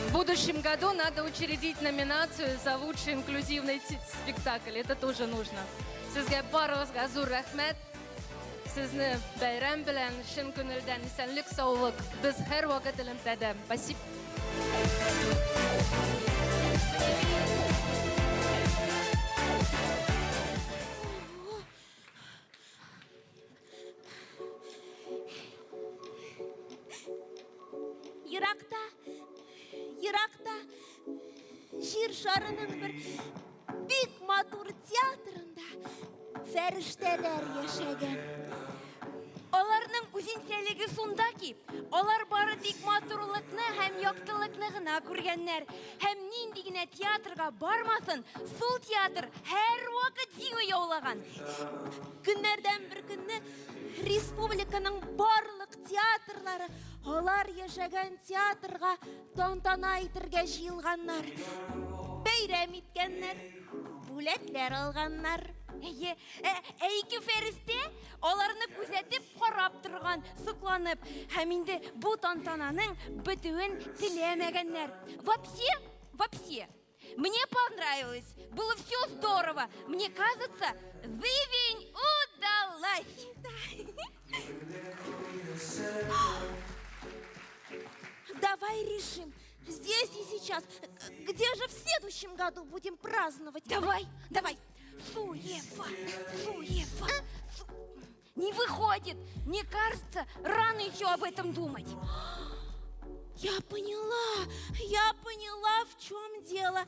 В будущем году надо учредить номинацию за лучший инклюзивный спектакль. Это тоже нужно. Сезгә барыгызга зур рәхмәт. Сезне бәйрәм белән, шын күңелдән исәнлек, саулык. Без һәр вакыт элемтәдә. Спасибо. Иракта жер шарының бір бик матур театрында фәрештәләр яшәгән. Аларның үзенчәлеге шунда ки, алар бары тик матурлыкны һәм яктылыкны гына күргәннәр. Һәм нинди генә театрга бармасын, шул театр һәр вакыт җиңү яулаган. Көннәрдән бер көнне республиканың барлык театрлары алар яшәгән театрга тантана итәргә җыелганнар. Бәйрәм иткәннәр, бүләкләр алганнар. Ике фәрештә аларны күзәтеп карап торган. маған сокланып, һәм инде бу тантананың бетүен теләмәгәннәр. Вообще, мне понравилось, было все здорово. Мне кажется, зывень удалась. Давай решим, здесь и сейчас. Где же в следующем году будем праздновать? Давай. Суефа. Не выходит. Мне кажется, рано еще об этом думать. Я поняла, в чем дело.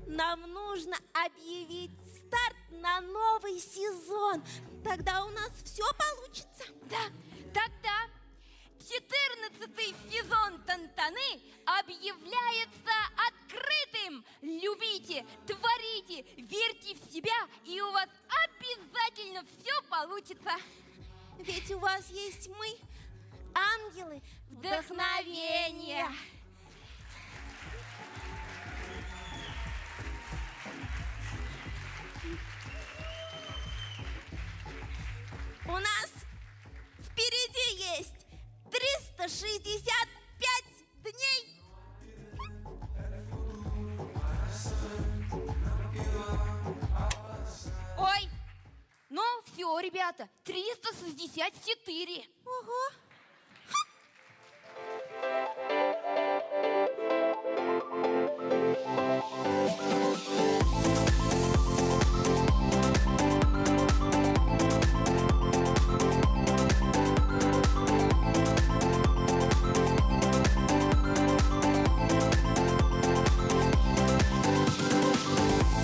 Нам нужно объявить старт на новый сезон. Тогда у нас все получится. Да, тогда 14-й сезон Тантаны объявляется открытым. Любите, творите, верьте в себя, и у вас обязательно все получится. Ведь у вас есть мы, ангелы вдохновения. У нас впереди есть 365 дней. Ой, ну все, ребята, 364. Ого.